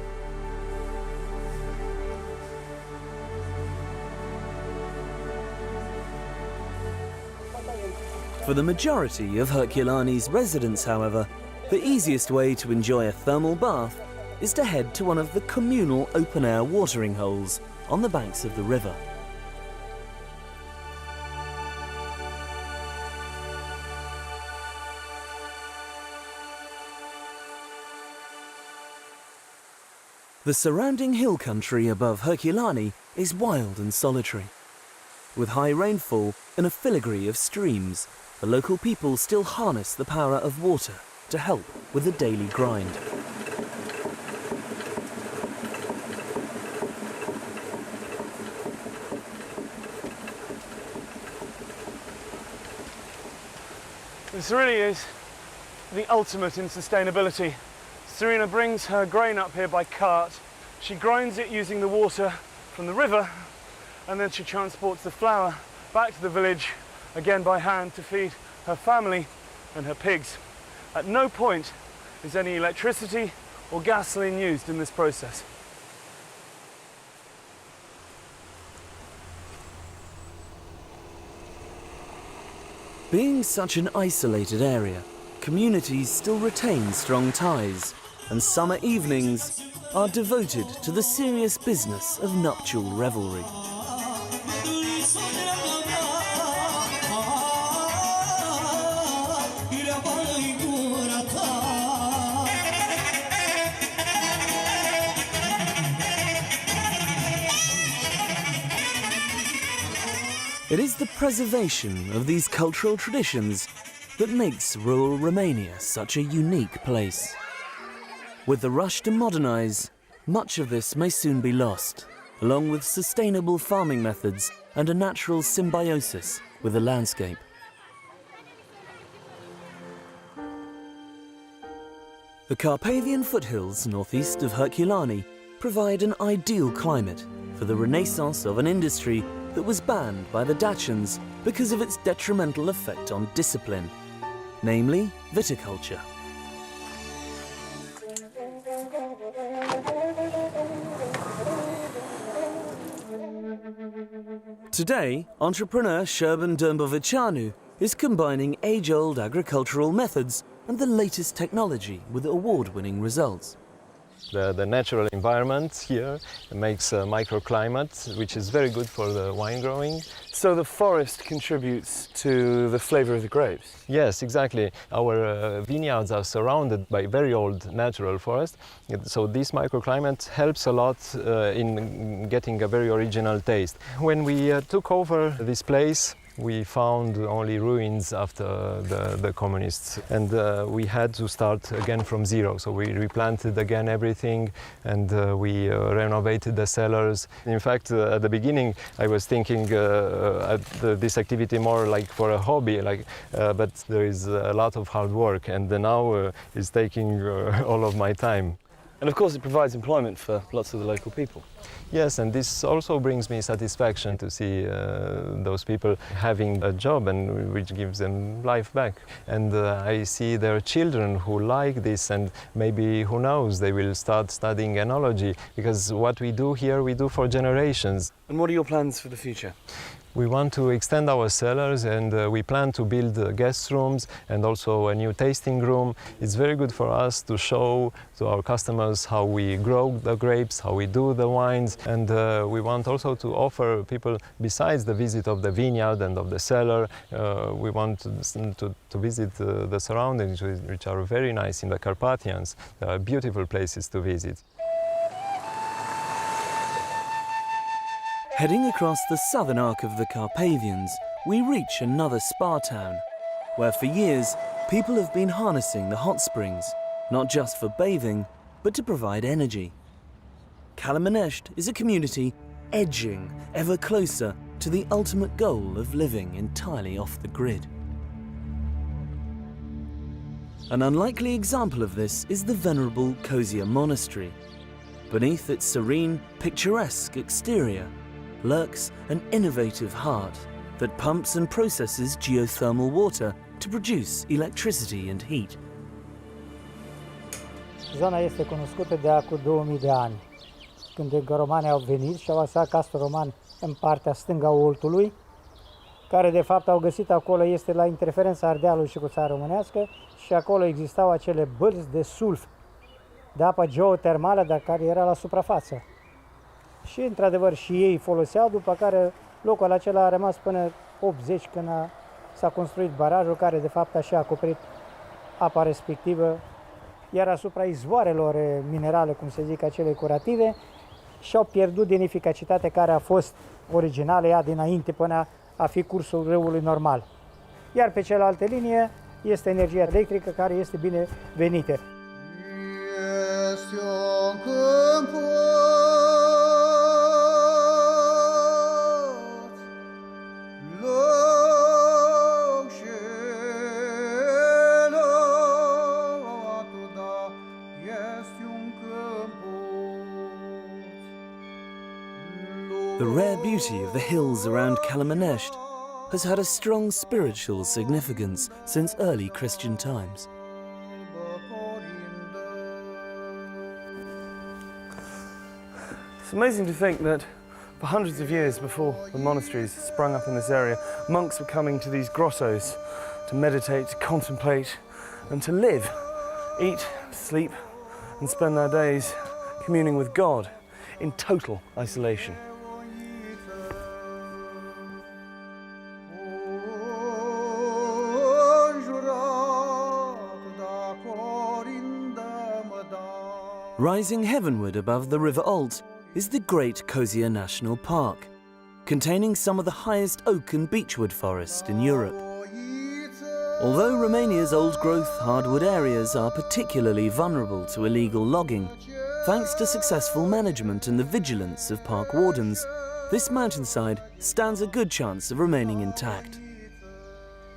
For the majority of Herculani's residents, however, the easiest way to enjoy a thermal bath is to head to one of the communal open-air watering holes on the banks of the river. The surrounding hill country above Herculani is wild and solitary. With high rainfall and a filigree of streams, the local people still harness the power of water to help with the daily grind. This really is the ultimate in sustainability. Serena brings her grain up here by cart. She grinds it using the water from the river, and then she transports the flour back to the village, again by hand, to feed her family and her pigs. At no point is any electricity or gasoline used in this process. Being such an isolated area, communities still retain strong ties, and summer evenings are devoted to the serious business of nuptial revelry. It is the preservation of these cultural traditions that makes rural Romania such a unique place. With the rush to modernize, much of this may soon be lost, along with sustainable farming methods and a natural symbiosis with the landscape. The Carpathian foothills northeast of Herculani provide an ideal climate for the renaissance of an industry that was banned by the Dacians because of its detrimental effect on discipline, namely viticulture. Today, entrepreneur Serbian Border is combining age-old agricultural methods and the latest technology with award-winning results. The natural environment here makes a microclimate, which is very good for the wine growing. So the forest contributes to the flavour of the grapes? Yes, exactly. Our vineyards are surrounded by very old natural forest, so this microclimate helps a lot in getting a very original taste. When we took over this place, we found only ruins after the communists, and we had to start again from zero. So we replanted again everything, and we renovated the cellars. In fact, at the beginning I was thinking this activity more like for a hobby, but there is a lot of hard work, and now it's taking all of my time. And of course it provides employment for lots of the local people. Yes, and this also brings me satisfaction to see those people having a job, and which gives them life back. And I see their children who like this, and maybe, who knows, they will start studying enology, because what we do here, we do for generations. And what are your plans for the future? We want to extend our cellars, and we plan to build guest rooms and also a new tasting room. It's very good for us to show to our customers how we grow the grapes, how we do the wines, and we want also to offer people, besides the visit of the vineyard and of the cellar, we want to visit the surroundings, which are very nice in the Carpathians. There are beautiful places to visit. Heading across the southern arc of the Carpathians, we reach another spa town, where for years people have been harnessing the hot springs, not just for bathing, but to provide energy. Kalimanest is a community edging ever closer to the ultimate goal of living entirely off the grid. An unlikely example of this is the venerable Kozia monastery. Beneath its serene, picturesque exterior lurks an innovative heart that pumps and processes geothermal water to produce electricity and heat. Zona este cunoscută de acum 2000 de ani, când romanii au venit și au lăsat castul roman în partea stângă a Oltului, care de fapt au găsit acolo, este la interferența Ardealului și cu țara românească, și acolo existau acele bălți de sulf, de apă geotermală, dar care era la suprafață. Și într-adevăr și ei foloseau, după care locul acela a rămas până 80, când s-a construit barajul, care de fapt a și acoperit apa respectivă, iar asupra izvoarelor minerale, cum se zic, acele curative, și-au pierdut din eficacitatea care a fost originală, ea dinainte, până a fi cursul râului normal. Iar pe cealaltă linie este energia electrică, care este binevenită. The rare beauty of the hills around Kalimanest has had a strong spiritual significance since early Christian times. It's amazing to think that for hundreds of years before the monasteries sprung up in this area, monks were coming to these grottos to meditate, to contemplate, and to live, eat, sleep, and spend their days communing with God in total isolation. Rising heavenward above the River Olt is the Great Kozia National Park, containing some of the highest oak and beechwood forests in Europe. Although Romania's old-growth hardwood areas are particularly vulnerable to illegal logging, thanks to successful management and the vigilance of park wardens, this mountainside stands a good chance of remaining intact.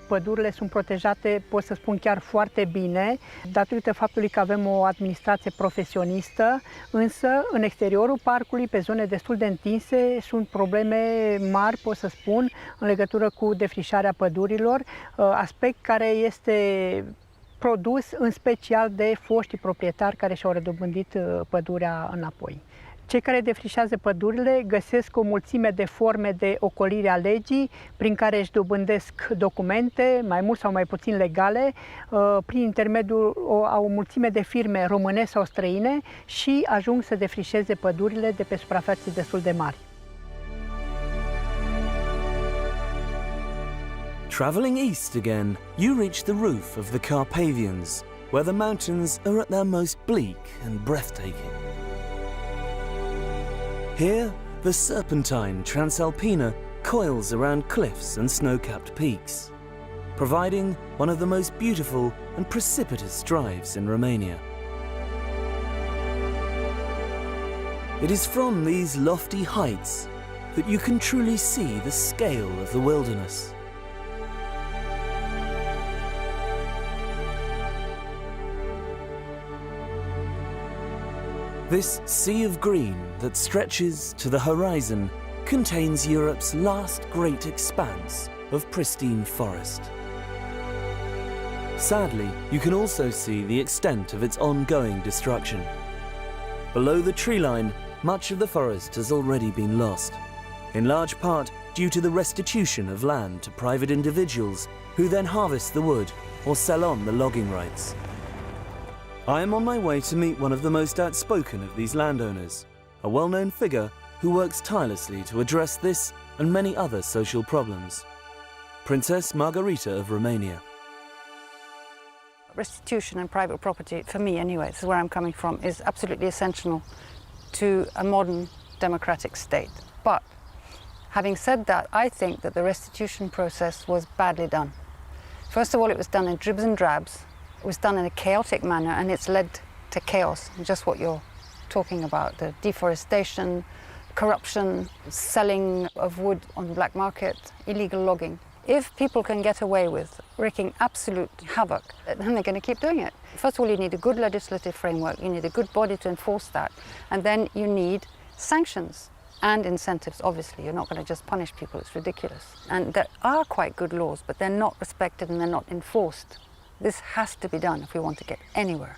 Pădurile sunt protejate, pot să spun chiar foarte bine, datorită faptului că avem o administrație profesionistă, însă în exteriorul parcului, pe zone destul de întinse, sunt probleme mari, pot să spun, în legătură cu defrișarea pădurilor, aspect care este produs în special de foștii proprietari care și-au redobândit pădurea înapoi. Cei care defrișează pădurile găsesc o mulțime de forme de ocolire a legii prin care își dobândesc documente, mai mult sau mai puțin legale, prin intermediul a o mulțime de firme românești sau străine și ajung să defrișeze pădurile de pe suprafețe destul de mari. Travelling east again, you reach the roof of the Carpathians, where the mountains are at their most bleak and breathtaking. Here, the serpentine Transalpina coils around cliffs and snow-capped peaks, providing one of the most beautiful and precipitous drives in Romania. It is from these lofty heights that you can truly see the scale of the wilderness. This sea of green that stretches to the horizon contains Europe's last great expanse of pristine forest. Sadly, you can also see the extent of its ongoing destruction. Below the tree line, much of the forest has already been lost, in large part due to the restitution of land to private individuals who then harvest the wood or sell on the logging rights. I am on my way to meet one of the most outspoken of these landowners, a well-known figure who works tirelessly to address this and many other social problems. Princess Margarita of Romania. Restitution and private property, for me anyway, this is where I'm coming from, is absolutely essential to a modern democratic state. But having said that, I think that the restitution process was badly done. First of all, it was done in dribs and drabs. It was done in a chaotic manner, and it's led to chaos, just what you're talking about, the deforestation, corruption, selling of wood on the black market, illegal logging. If people can get away with wreaking absolute havoc, then they're going to keep doing it. First of all, you need a good legislative framework, you need a good body to enforce that, and then you need sanctions and incentives, obviously. You're not going to just punish people, it's ridiculous. And there are quite good laws, but they're not respected and they're not enforced. This has to be done if we want to get anywhere.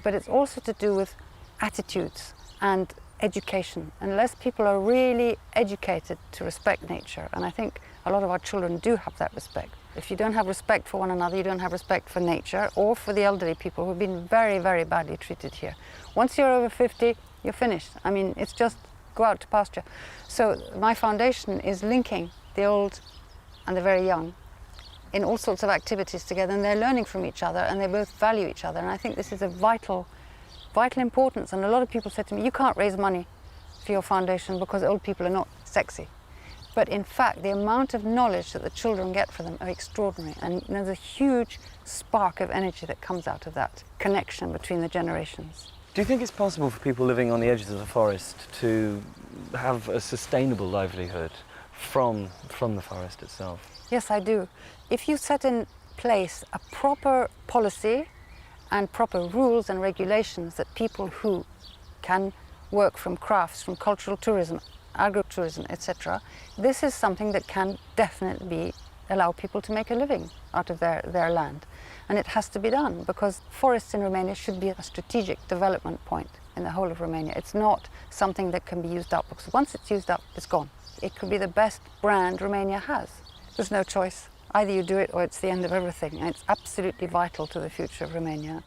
But it's also to do with attitudes and education. Unless people are really educated to respect nature, and I think a lot of our children do have that respect. If you don't have respect for one another, you don't have respect for nature or for the elderly people who've been very, very badly treated here. Once you're over 50, you're finished. I mean, it's just go out to pasture. So my foundation is linking the old and the very young in all sorts of activities together, and they're learning from each other and they both value each other. And I think this is a vital importance. And a lot of people said to me, you can't raise money for your foundation because old people are not sexy. But in fact, the amount of knowledge that the children get from them are extraordinary. And there's a huge spark of energy that comes out of that connection between the generations. Do you think it's possible for people living on the edges of the forest to have a sustainable livelihood from the forest itself? Yes, I do. If you set in place a proper policy and proper rules and regulations that people who can work from crafts, from cultural tourism, agritourism, etc., this is something that can definitely allow people to make a living out of their land. And it has to be done because forests in Romania should be a strategic development point in the whole of Romania. It's not something that can be used up, because once it's used up, it's gone. It could be the best brand Romania has. There's no choice. Either you do it or it's the end of everything. And it's absolutely vital to the future of Romania.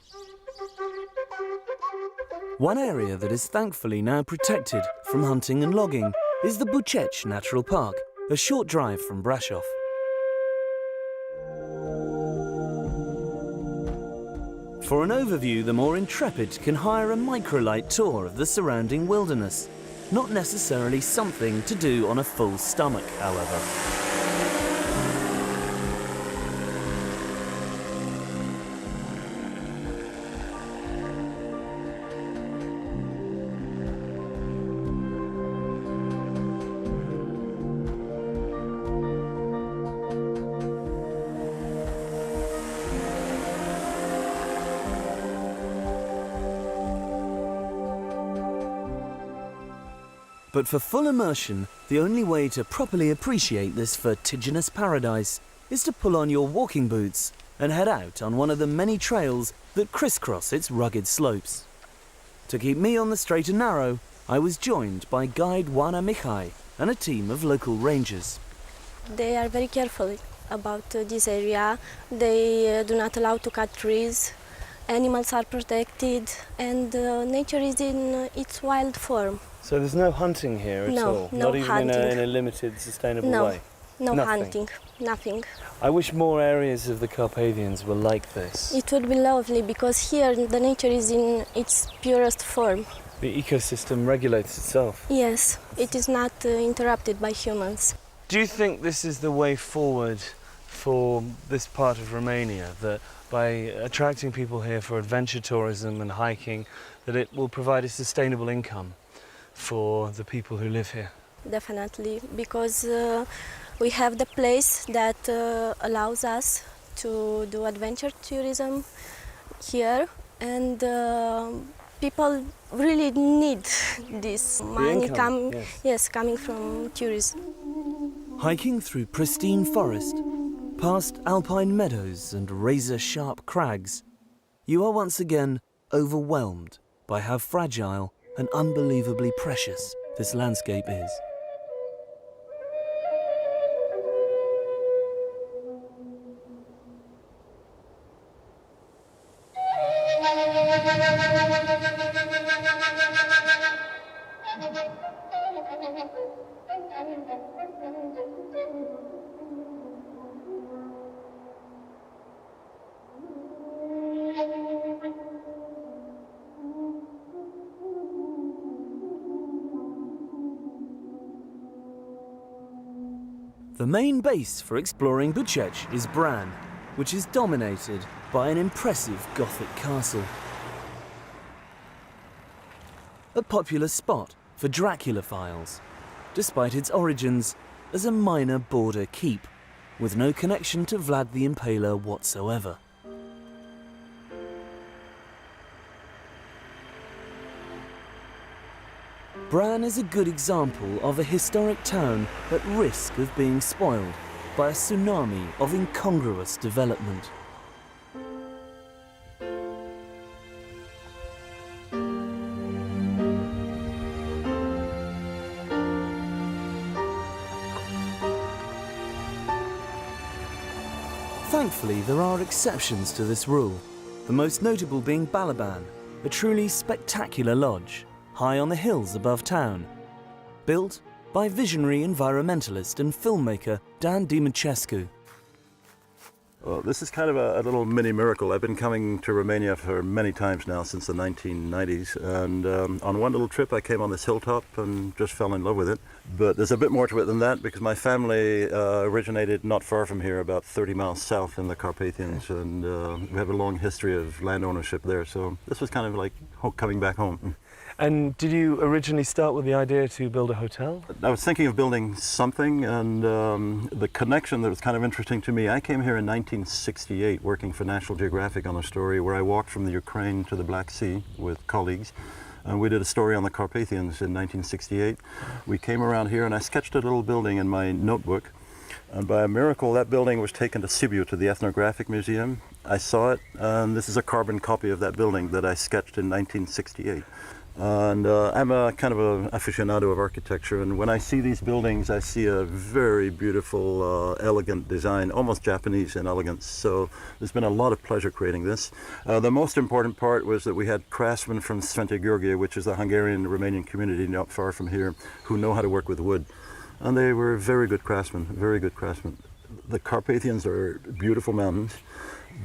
One area that is thankfully now protected from hunting and logging is the Buceci Natural Park, a short drive from Brașov. For an overview, the more intrepid can hire a microlight tour of the surrounding wilderness. Not necessarily something to do on a full stomach, however. But for full immersion, the only way to properly appreciate this vertiginous paradise is to pull on your walking boots and head out on one of the many trails that crisscross its rugged slopes. To keep me on the straight and narrow, I was joined by guide Oana Mihai and a team of local rangers. They are very careful about this area. They do not allow to cut trees. Animals are protected, and nature is in its wild form. So there's no hunting here at all? No Not even hunting. in a limited, sustainable No, way? no Nothing. hunting, nothing. I wish more areas of the Carpathians were like this. It would be lovely, because here the nature is in its purest form. The ecosystem regulates itself. Yes, it is not interrupted by humans. Do you think this is the way forward for this part of Romania, that by attracting people here for adventure tourism and hiking, that it will provide a sustainable income for the people who live here? Definitely, because we have the place that allows us to do adventure tourism here, and people really need this money coming from tourism. Hiking through pristine forest, past alpine meadows and razor-sharp crags, you are once again overwhelmed by how fragile and unbelievably precious this landscape is. The main base for exploring Buceci is Bran, which is dominated by an impressive Gothic castle. A popular spot for Draculophiles, despite its origins as a minor border keep, with no connection to Vlad the Impaler whatsoever. Bran is a good example of a historic town at risk of being spoiled by a tsunami of incongruous development. Thankfully, there are exceptions to this rule, the most notable being Balaban, a truly spectacular lodge, high on the hills above town, built by visionary environmentalist and filmmaker Dan Dimitrescu. Well, this is kind of a little mini miracle. I've been coming to Romania for many times now since the 1990s, and on one little trip I came on this hilltop and just fell in love with it. But there's a bit more to it than that, because my family originated not far from here, about 30 miles south in the Carpathians, and we have a long history of land ownership there, so this was kind of like coming back home. And did you originally start with the idea to build a hotel? I was thinking of building something, and the connection that was kind of interesting to me, I came here in 1968 working for National Geographic on a story where I walked from the Ukraine to the Black Sea with colleagues, and we did a story on the Carpathians in 1968. We came around here and I sketched a little building in my notebook, and by a miracle that building was taken to Sibiu, to the Ethnographic Museum. I saw it, and this is a carbon copy of that building that I sketched in 1968. And I'm a kind of an aficionado of architecture, and when I see these buildings I see a very beautiful, elegant design, almost Japanese in elegance. So there's been a lot of pleasure creating this. The most important part was that we had craftsmen from Svente Gheorghe, which is the Hungarian-Romanian community not far from here, who know how to work with wood. And they were very good craftsmen, very good craftsmen. The Carpathians are beautiful mountains.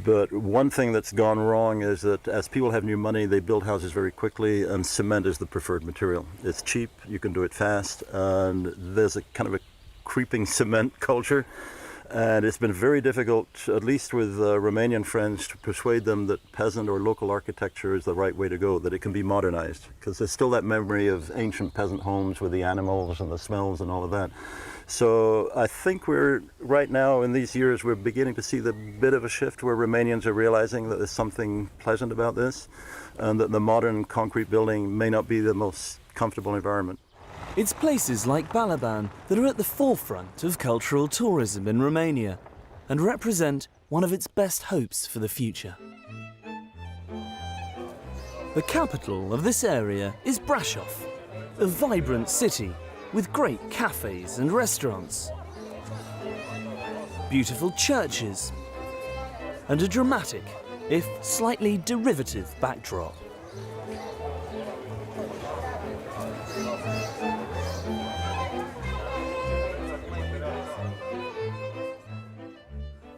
But one thing that's gone wrong is that as people have new money, they build houses very quickly, and cement is the preferred material. It's cheap, you can do it fast, and there's a kind of a creeping cement culture. And it's been very difficult, at least with Romanian friends, to persuade them that peasant or local architecture is the right way to go, that it can be modernized. Because there's still that memory of ancient peasant homes with the animals and the smells and all of that. So I think we're, right now in these years, we're beginning to see the bit of a shift where Romanians are realizing that there's something pleasant about this, and that the modern concrete building may not be the most comfortable environment. It's places like Balaban that are at the forefront of cultural tourism in Romania and represent one of its best hopes for the future. The capital of this area is Brașov, A vibrant city with great cafes and restaurants, beautiful churches, and a dramatic, if slightly derivative, backdrop.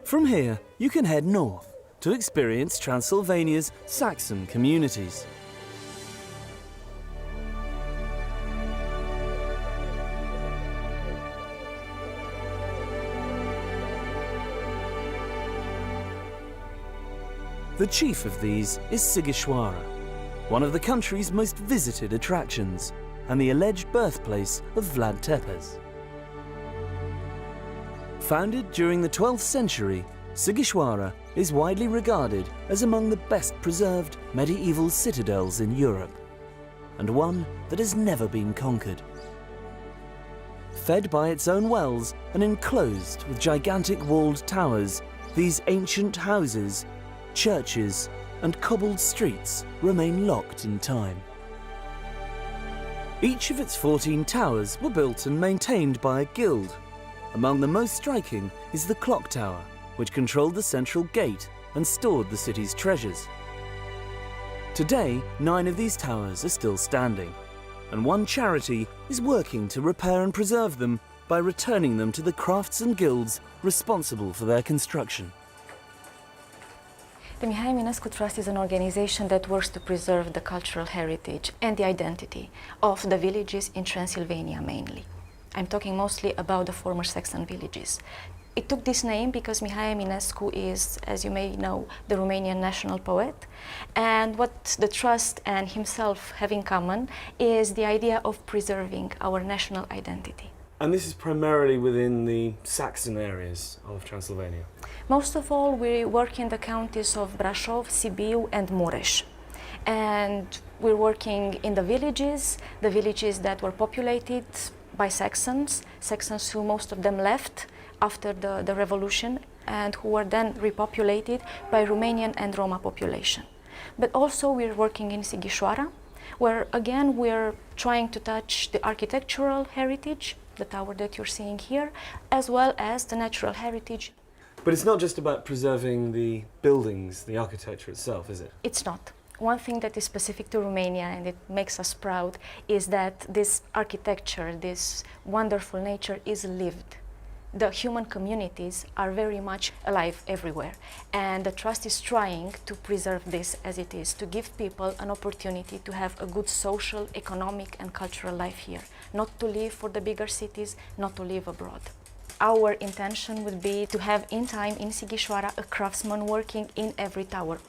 From here, you can head north to experience Transylvania's Saxon communities. The chief of these is Sighișoara, one of the country's most visited attractions and the alleged birthplace of Vlad Tepes. Founded during the 12th century, Sighișoara is widely regarded as among the best preserved medieval citadels in Europe, and one that has never been conquered. Fed by its own wells and enclosed with gigantic walled towers, these ancient houses, churches and cobbled streets remain locked in time. Each of its 14 towers were built and maintained by a guild. Among the most striking is the clock tower, which controlled the central gate and stored the city's treasures. Today, 9 of these towers are still standing, and one charity is working to repair and preserve them by returning them to the crafts and guilds responsible for their construction. The Mihai Eminescu Trust is an organization that works to preserve the cultural heritage and the identity of the villages in Transylvania mainly. I'm talking mostly about the former Saxon villages. It took this name because Mihai Eminescu is, as you may know, the Romanian national poet. And what the Trust and himself have in common is the idea of preserving our national identity. And this is primarily within the Saxon areas of Transylvania? Most of all, we work in the counties of Brașov, Sibiu and Mureș. And we're working in the villages that were populated by Saxons who most of them left after the revolution and who were then repopulated by Romanian and Roma population. But also we're working in Sighișoara, where again we're trying to touch the architectural heritage, the tower that you're seeing here, as well as the natural heritage. But it's not just about preserving the buildings, the architecture itself, is it? It's not. One thing that is specific to Romania and it makes us proud is that this architecture, this wonderful nature is lived. The human communities are very much alive everywhere, and the Trust is trying to preserve this as it is, to give people an opportunity to have a good social, economic and cultural life here, not to live for the bigger cities, not to live abroad. Our intention would be to have in time in Sighișoara a craftsman working in every tower.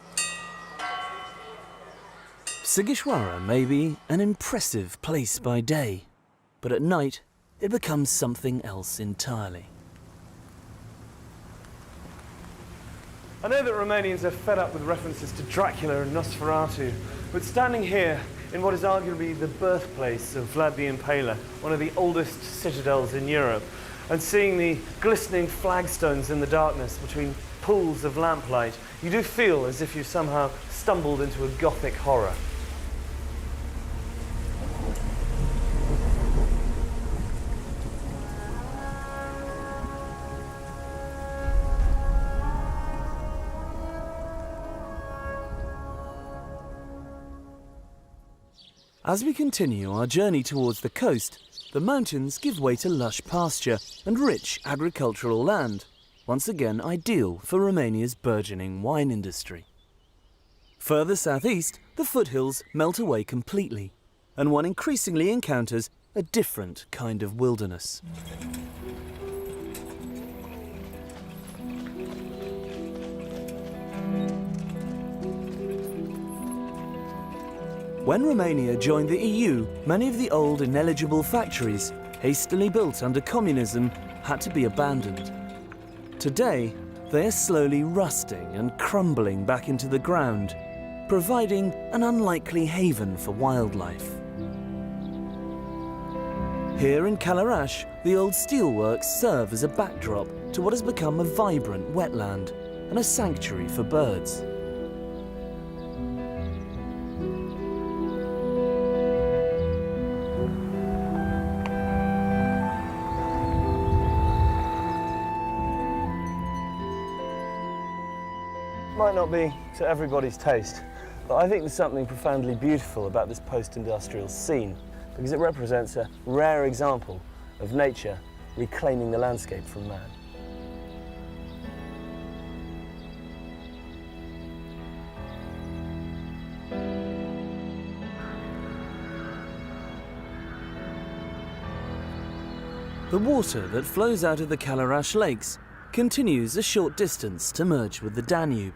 Sighișoara may be an impressive place by day, but at night it becomes something else entirely. I know that Romanians are fed up with references to Dracula and Nosferatu, but standing here in what is arguably the birthplace of Vlad the Impaler, one of the oldest citadels in Europe, and seeing the glistening flagstones in the darkness between pools of lamplight, you do feel as if you've somehow stumbled into a Gothic horror. As we continue our journey towards the coast, the mountains give way to lush pasture and rich agricultural land, once again ideal for Romania's burgeoning wine industry. Further southeast, the foothills melt away completely, and one increasingly encounters a different kind of wilderness. When Romania joined the EU, many of the old ineligible factories, hastily built under communism, had to be abandoned. Today, they are slowly rusting and crumbling back into the ground, providing an unlikely haven for wildlife. Here in Călăraș, the old steelworks serve as a backdrop to what has become a vibrant wetland and a sanctuary for birds. might not be to everybody's taste, but I think there's something profoundly beautiful about this post-industrial scene because it represents a rare example of nature reclaiming the landscape from man. The water that flows out of the Kalarash Lakes continues a short distance to merge with the Danube.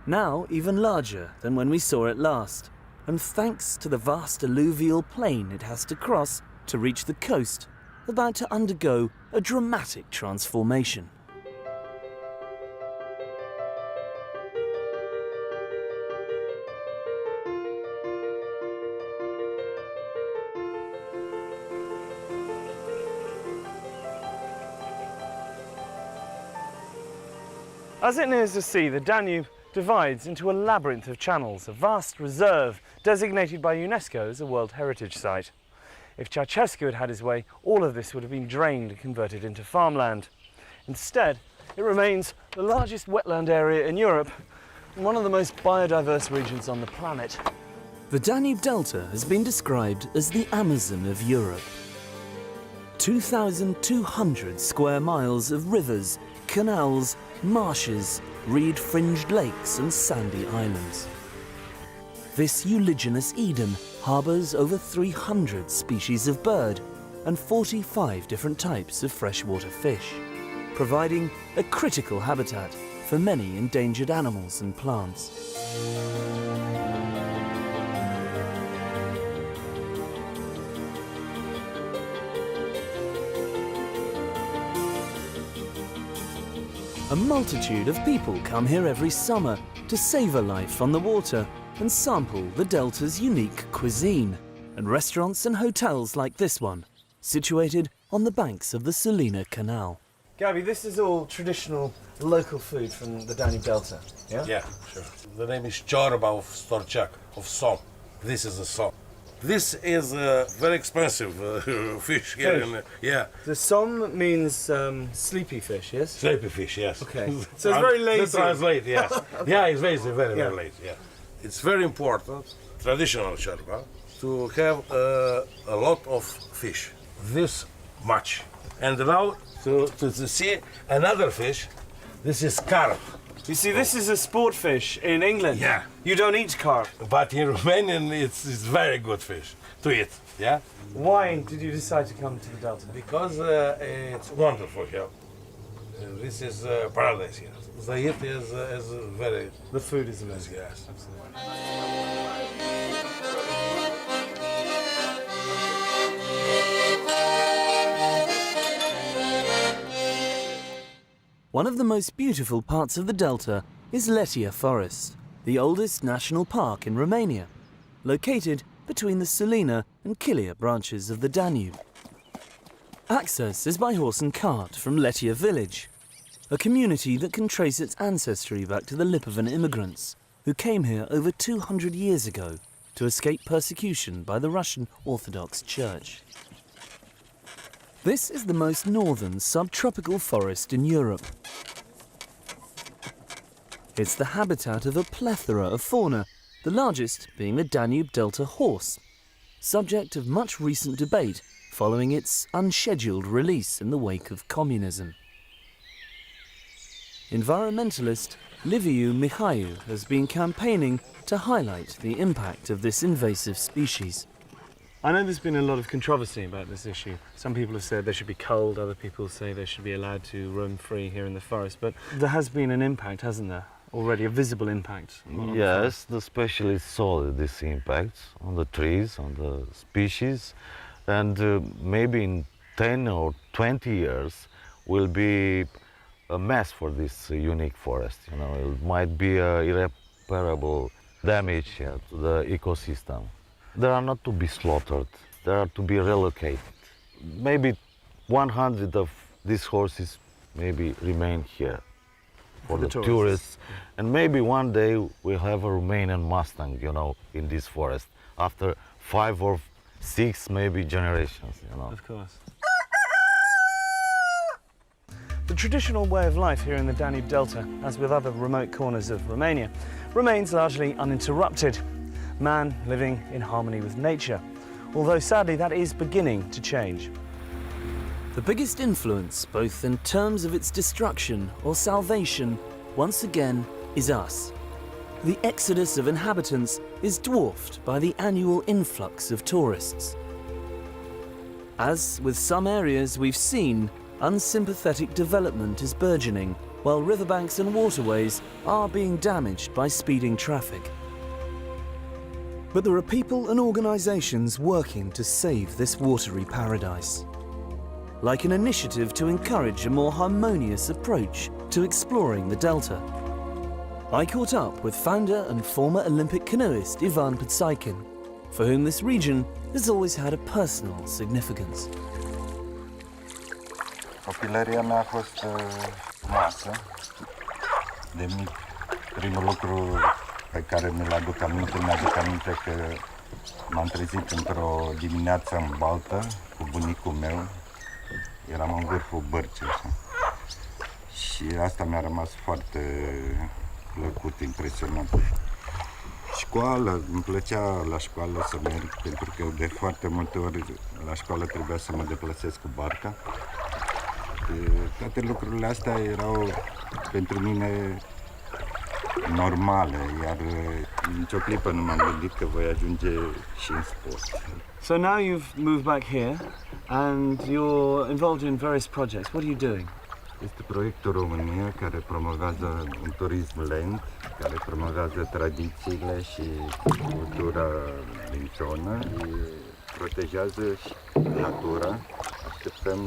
Now even larger than when we saw it last, and thanks to the vast alluvial plain it has to cross to reach the coast, about to undergo a dramatic transformation. As it nears the sea, the Danube divides into a labyrinth of channels, a vast reserve designated by UNESCO as a World Heritage Site. If Ceausescu had had his way, all of this would have been drained and converted into farmland. Instead, it remains the largest wetland area in Europe and one of the most biodiverse regions on the planet. The Danube Delta has been described as the Amazon of Europe. 2,200 square miles of rivers, canals, marshes, reed-fringed lakes and sandy islands. This euliginous Eden harbours over 300 species of bird and 45 different types of freshwater fish, providing a critical habitat for many endangered animals and plants. A multitude of people come here every summer to savour life on the water and sample the Delta's unique cuisine, and restaurants and hotels like this one, situated on the banks of the Salina Canal. Gabby, this is all traditional local food from the Danube Delta, yeah? Yeah, sure. The name is Chorba of Storchak, of som. This is a som. This is very expensive fish here. Fish? Yeah. The som means sleepy fish, yes? Sleepy fish, yes. Okay. So it's very lazy. To translate, yes. Okay. Yeah, it's very, very, Yeah. very lazy, yeah. It's very important, traditional chorba, to have a lot of fish. This much. And now to see another fish, this is carp. You see, this is a sport fish in England. Yeah. You don't eat carp. But in Romanian, it's very good fish to eat, yeah? Why did you decide to come to the Delta? Because it's wonderful here. This is paradise here. The heat is very... The food is amazing. Yes, absolutely. One of the most beautiful parts of the Delta is Letia Forest, the oldest national park in Romania, located between the Salina and Chilia branches of the Danube. Access is by horse and cart from Letia village, a community that can trace its ancestry back to the Lipovan immigrants who came here over 200 years ago to escape persecution by the Russian Orthodox Church. This is the most northern subtropical forest in Europe. It's the habitat of a plethora of fauna, the largest being the Danube Delta horse, subject of much recent debate following its unscheduled release in the wake of communism. Environmentalist Liviu Mihaiu has been campaigning to highlight the impact of this invasive species. I know there's been a lot of controversy about this issue. Some people have said they should be culled, other people say they should be allowed to roam free here in the forest, but there has been an impact, hasn't there? Already a visible impact. Yes, the specialists saw this impact on the trees, on the species, and maybe in 10 or 20 years will be a mess for this unique forest. You know, it might be irreparable damage to the ecosystem. They are not to be slaughtered, they are to be relocated. Maybe 100 of these horses maybe remain here for the tourists. And maybe one day we'll have a Romanian Mustang, you know, in this forest, after 5 or 6 maybe generations, you know. Of course. The traditional way of life here in the Danube Delta, as with other remote corners of Romania, remains largely uninterrupted. Man living in harmony with nature, although sadly that is beginning to change. The biggest influence, both in terms of its destruction or salvation, once again is us. The exodus of inhabitants is dwarfed by the annual influx of tourists. As with some areas we've seen, unsympathetic development is burgeoning, while riverbanks and waterways are being damaged by speeding traffic. But there are people and organisations working to save this watery paradise. Like an initiative to encourage a more harmonious approach to exploring the Delta. I caught up with founder and former Olympic canoeist Ivan Pitsaikin, for whom this region has always had a personal significance. Copilăria mea a fost frumoasă. De mic, primul lucru pe care mi-l aduc aminte, mi-aduc aminte că m-am trezit într-o dimineață în baltă cu bunicul meu. Eram în vârful bărcii, așa. Și asta mi-a rămas foarte plăcut, impresionant. Școala, îmi plăcea la școală să merg, pentru că de foarte multe ori la școală trebuia să mă deplasez cu barca. Toate lucrurile astea erau pentru mine normale, iar nicio clipă nu m-am gândit că voi ajunge și în sport. So now you've moved back here and you're involved in various projects. What are you doing? Este proiectul România care promovează un turism lent, care promovează tradițiile și cultura din zonă, protejează și natura. Așteptăm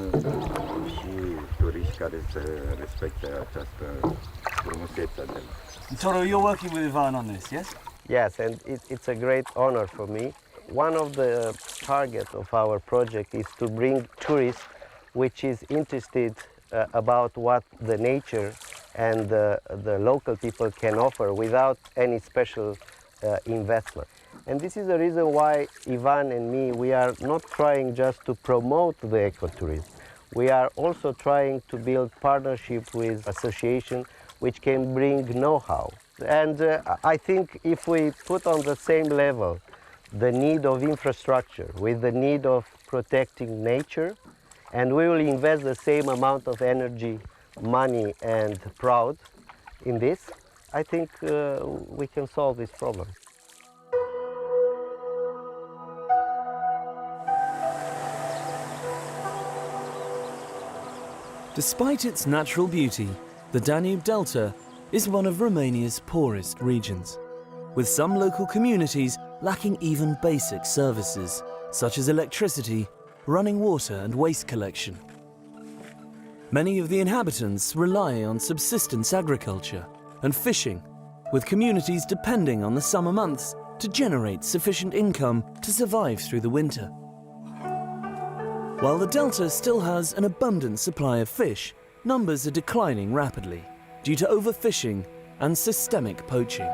și turiști care să respecte această frumusețe de Toro, you're working with Ivan on this, yes? Yes, and it's a great honor for me. One of the targets of our project is to bring tourists which is interested about what the nature and the local people can offer without any special investment. And this is the reason why Ivan and me, we are not trying just to promote the ecotourism. We are also trying to build partnership with associations which can bring know-how. And I think if we put on the same level the need of infrastructure with the need of protecting nature, and we will invest the same amount of energy, money and pride in this, I think we can solve this problem. Despite its natural beauty, the Danube Delta is one of Romania's poorest regions, with some local communities lacking even basic services, such as electricity, running water and waste collection. Many of the inhabitants rely on subsistence agriculture and fishing, with communities depending on the summer months to generate sufficient income to survive through the winter. While the Delta still has an abundant supply of fish, numbers are declining rapidly due to overfishing and systemic poaching.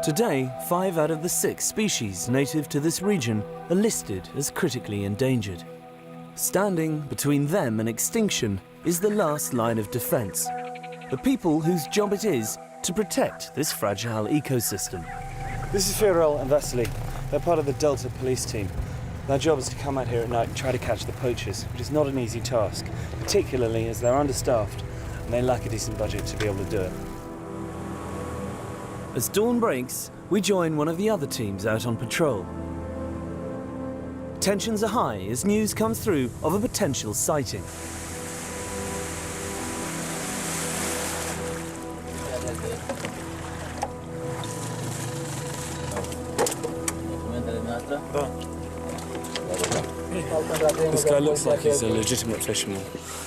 Today, 5 out of the 6 species native to this region are listed as critically endangered. Standing between them and extinction is the last line of defense, the people whose job it is to protect this fragile ecosystem. This is Firel and Vasily. They're part of the Delta police team. Their job is to come out here at night and try to catch the poachers, which is not an easy task, particularly as they're understaffed and they lack a decent budget to be able to do it. As dawn breaks, we join one of the other teams out on patrol. Tensions are high as news comes through of a potential sighting. This guy looks like he's a legitimate fisherman.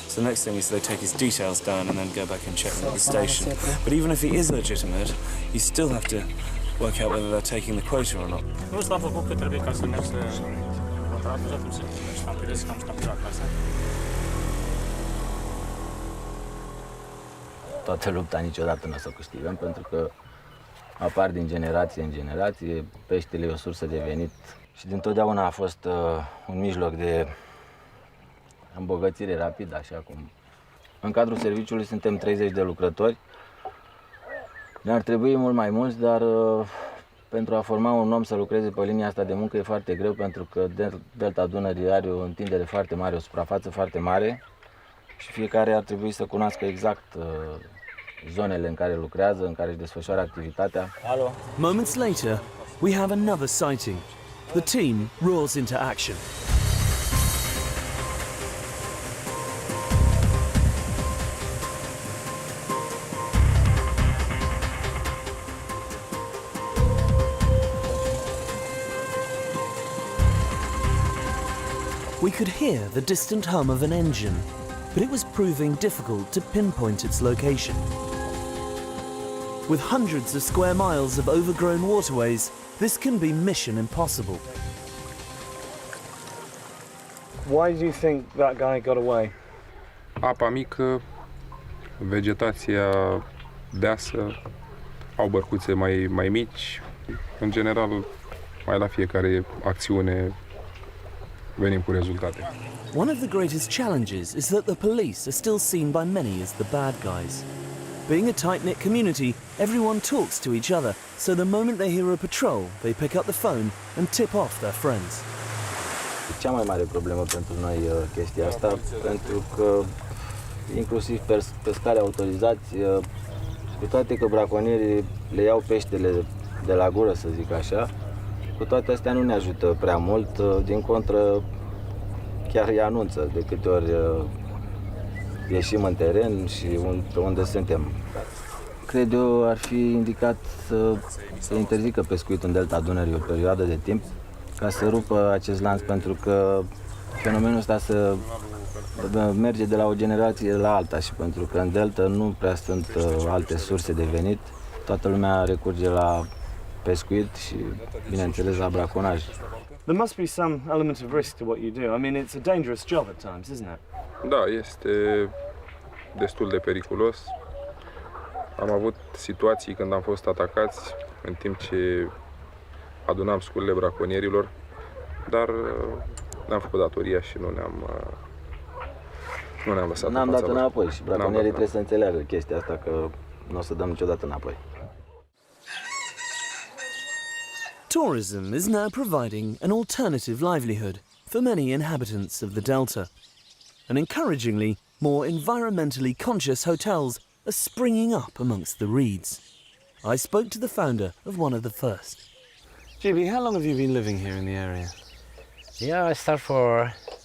So the next thing is they take his details down and then go back and check them at the station. But even if he is legitimate, you still have to work out whether they're taking the quota or not. Toată lupta niciodată nu o să câștigăm, pentru că apar din generație în generație, peștele e o sursă de venit și dintotdeauna a fost un mijloc de îmbogățire rapidă, așa cum În cadrul serviciului suntem 30 de lucrători. Ne-ar trebui mult mai mulți, dar pentru a forma un om să lucreze pe linia asta de muncă e foarte greu, pentru că delta Dunării are o întindere foarte mare, o suprafață foarte mare și fiecare ar trebui să cunoască exact zonele în care lucrează, în care își desfășoară activitatea. Alo. Moments later, we have another sighting. The team roars into action. We could hear the distant hum of an engine, but it was proving difficult to pinpoint its location. With hundreds of square miles of overgrown waterways, this can be mission impossible. Why do you think that guy got away? Apa mică, vegetația deasă, au bărcuțe mai mici. În general, mai la fiecare acțiune venim cu rezultate. One of the greatest challenges is that the police are still seen by many as the bad guys. Being a tight-knit community, everyone talks to each other, so the moment they hear a patrol, they pick up the phone and tip off their friends. Cea mai mare problemă pentru noi chestia asta, pentru că inclusiv pescari autorizați, cu toate că braconierii le iau peștele de la gură, să zic așa, cu toate astea nu ne ajută prea mult, din contră chiar îi anunță de câte ori ieșim în teren și unde suntem. Cred eu ar fi indicat să interzică pescuitul în delta Dunării o perioadă de timp ca să rupă acest lanț, pentru că fenomenul ăsta să merge de la o generație la alta și pentru că în delta nu prea sunt alte surse de venit, toată lumea recurge la pescuit și, bineînțeles, la braconaj. There must be some element of risk to what you do. I mean, it's a dangerous job at times, isn't it? Da, este destul de periculos. Am avut situații când am fost atacați în timp ce adunam sculele braconierilor, dar ne-am făcut datoria și nu ne-am lăsat. N-am dat înapoi și braconierii trebuie să înțeleagă chestia asta, că nu o să dăm niciodată înapoi. Tourism is now providing an alternative livelihood for many inhabitants of the Delta. And encouragingly, more environmentally conscious hotels are springing up amongst the reeds. I spoke to the founder of one of the first. GB, how long have you been living here in the area? Yeah, I started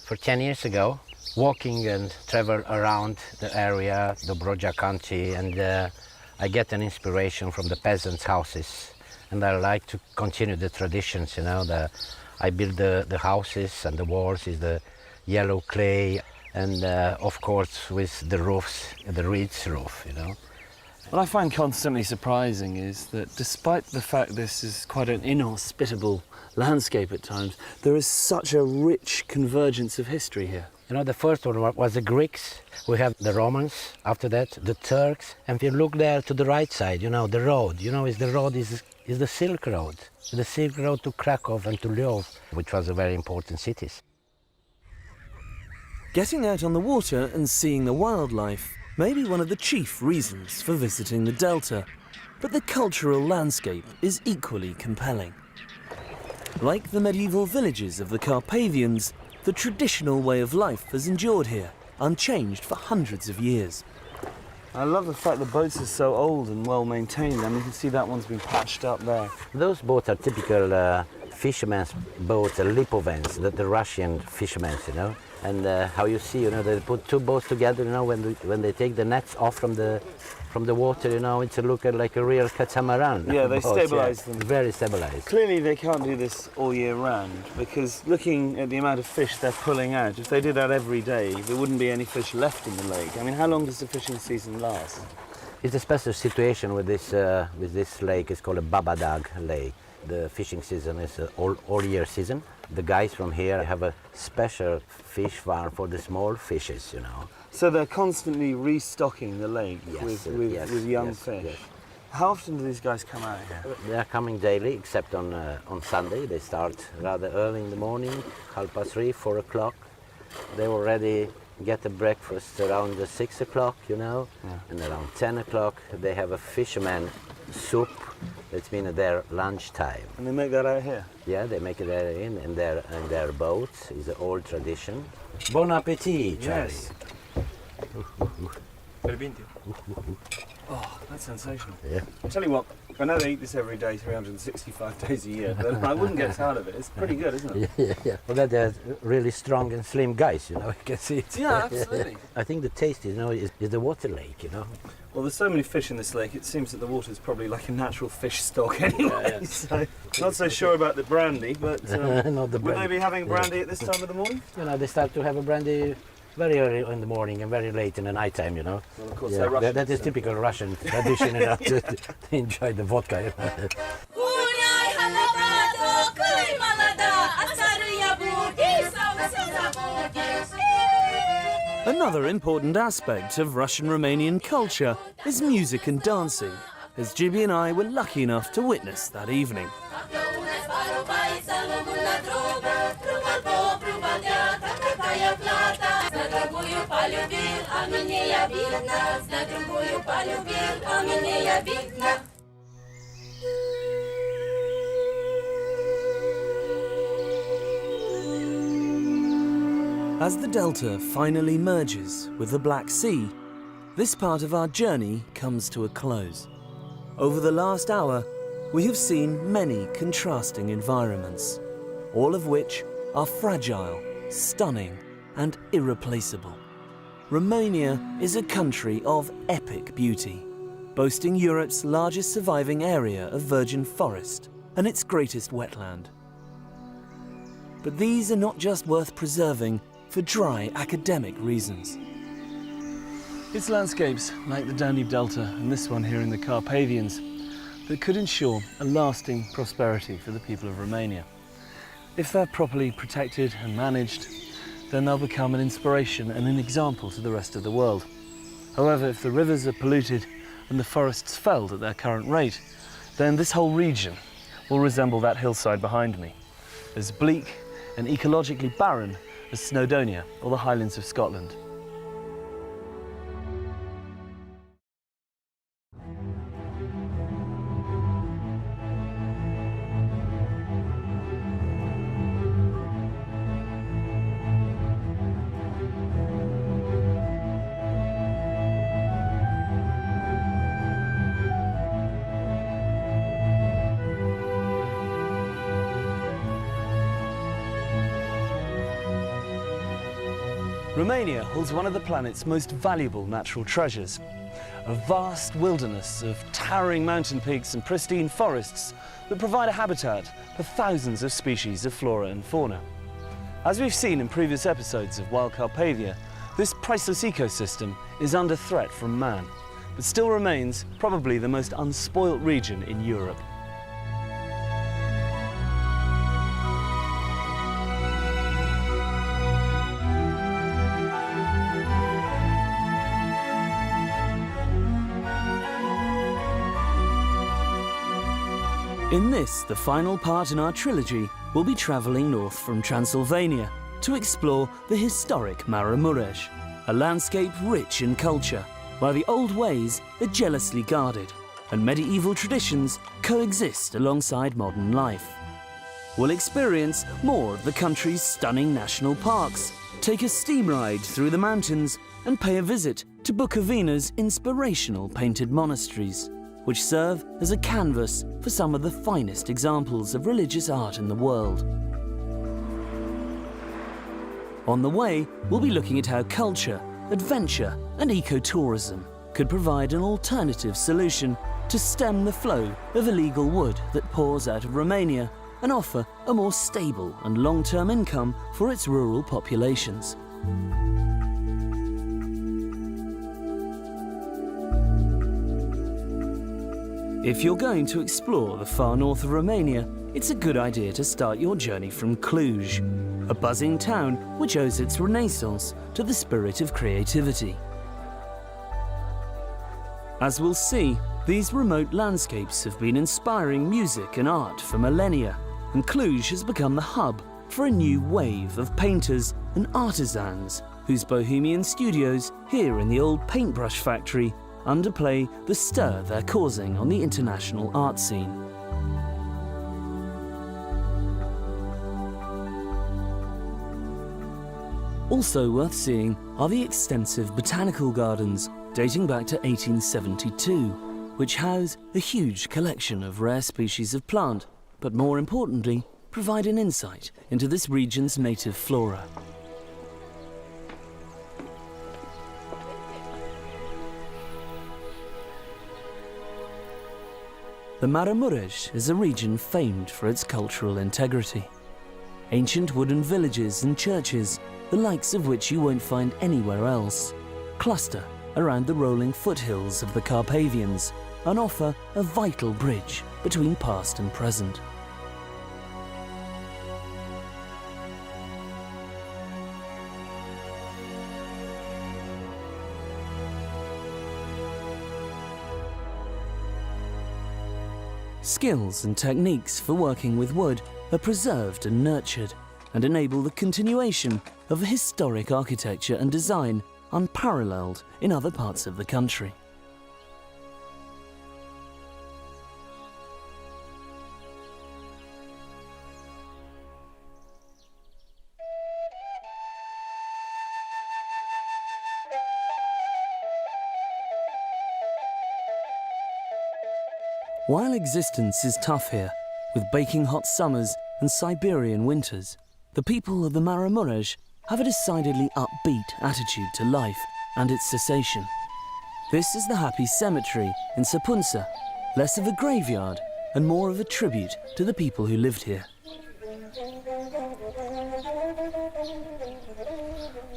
for 10 years ago, walking and travel around the area, the Dobroja country, and I get an inspiration from the peasants' houses. And I like to continue the traditions, you know. I build the houses and the walls is the yellow clay, and of course with the roofs, the reeds roof, you know. What I find constantly surprising is that despite the fact this is quite an inhospitable landscape at times, there is such a rich convergence of history here. You know, the first one was the Greeks, we have the Romans, after that the Turks, and if you look there to the right side, you know, the road, you know, is the Silk Road. The Silk Road to Krakow and to Lviv, which was a very important cities. Getting out on the water and seeing the wildlife may be one of the chief reasons for visiting the Delta, but the cultural landscape is equally compelling. Like the medieval villages of the Carpathians, the traditional way of life has endured here, unchanged for hundreds of years. I love the fact the boats are so old and well maintained. I mean, you can see that one's been patched up there. Those boats are typical fishermen's boats, lipovans, the Russian fishermen, you know. And how you see, you know, they put two boats together, you know, when they take the nets off from the water, you know, it's like a real catamaran. Yeah, they stabilise them. Very stabilised. Clearly they can't do this all year round, because looking at the amount of fish they're pulling out, if they did that every day, there wouldn't be any fish left in the lake. I mean, how long does the fishing season last? It's a special situation with this lake. It's called a Babadag lake. The fishing season is an all year season. The guys from here have a special fish farm for the small fishes, you know. So they're constantly restocking the lake with young fish. Yes. How often do these guys come out here? They are coming daily, except on Sunday. They start rather early in the morning, 3:30, 4 o'clock. They're already get a breakfast around 6 o'clock, you know, and around 10 o'clock they have a fisherman soup. That's mean their lunchtime. And they make that out here? Yeah, they make it in their boats. It's an old tradition. Bon appetit, Charlie. Yes. Oh, that's sensational. Yeah. I tell you what, I know they eat this every day, 365 days a year, but I wouldn't get tired of it. It's pretty good, isn't it? Yeah. Well, they're really strong and slim guys, you know. You can see it. Yeah, absolutely. I think the taste, you know, is the water lake, you know. Well, there's so many fish in this lake, it seems that the water's probably like a natural fish stock anyway. So, not so sure about the brandy, but Not the would they brandy. be having brandy at this time of the morning? You know, they start to have a brandy very early in the morning and very late in the night time, you know. Well, of course, they're Russians, that is typical Russian tradition, you know, to enjoy the vodka. You know. Another important aspect of Russian-Romanian culture is music and dancing, as Gibi and I were lucky enough to witness that evening. As the delta finally merges with the Black Sea, this part of our journey comes to a close. Over the last hour, we have seen many contrasting environments, all of which are fragile, stunning, and irreplaceable. Romania is a country of epic beauty, boasting Europe's largest surviving area of virgin forest and its greatest wetland. But these are not just worth preserving for dry academic reasons. It's landscapes like the Danube Delta and this one here in the Carpathians that could ensure a lasting prosperity for the people of Romania. If they're properly protected and managed, then they'll become an inspiration and an example to the rest of the world. However, if the rivers are polluted and the forests felled at their current rate, then this whole region will resemble that hillside behind me, as bleak and ecologically barren as Snowdonia or the Highlands of Scotland. Romania holds one of the planet's most valuable natural treasures, a vast wilderness of towering mountain peaks and pristine forests that provide a habitat for thousands of species of flora and fauna. As we've seen in previous episodes of Wild Carpathia, this priceless ecosystem is under threat from man, but still remains probably the most unspoilt region in Europe. In this, the final part in our trilogy, we'll be travelling north from Transylvania to explore the historic Mare Mureș, a landscape rich in culture, where the old ways are jealously guarded and medieval traditions coexist alongside modern life. We'll experience more of the country's stunning national parks, take a steam ride through the mountains and pay a visit to Bukovina's inspirational painted monasteries, which serve as a canvas for some of the finest examples of religious art in the world. On the way, we'll be looking at how culture, adventure, and ecotourism could provide an alternative solution to stem the flow of illegal wood that pours out of Romania and offer a more stable and long-term income for its rural populations. If you're going to explore the far north of Romania, it's a good idea to start your journey from Cluj, a buzzing town which owes its renaissance to the spirit of creativity. As we'll see, these remote landscapes have been inspiring music and art for millennia, and Cluj has become the hub for a new wave of painters and artisans whose bohemian studios here in the old paintbrush factory underplay the stir they're causing on the international art scene. Also worth seeing are the extensive botanical gardens dating back to 1872, which house a huge collection of rare species of plant, but more importantly, provide an insight into this region's native flora. The Maramureș is a region famed for its cultural integrity. Ancient wooden villages and churches, the likes of which you won't find anywhere else, cluster around the rolling foothills of the Carpathians and offer a vital bridge between past and present. Skills and techniques for working with wood are preserved and nurtured and enable the continuation of a historic architecture and design unparalleled in other parts of the country. While existence is tough here, with baking hot summers and Siberian winters, the people of the Maramureș have a decidedly upbeat attitude to life and its cessation. This is the Happy Cemetery in Săpunța, less of a graveyard and more of a tribute to the people who lived here.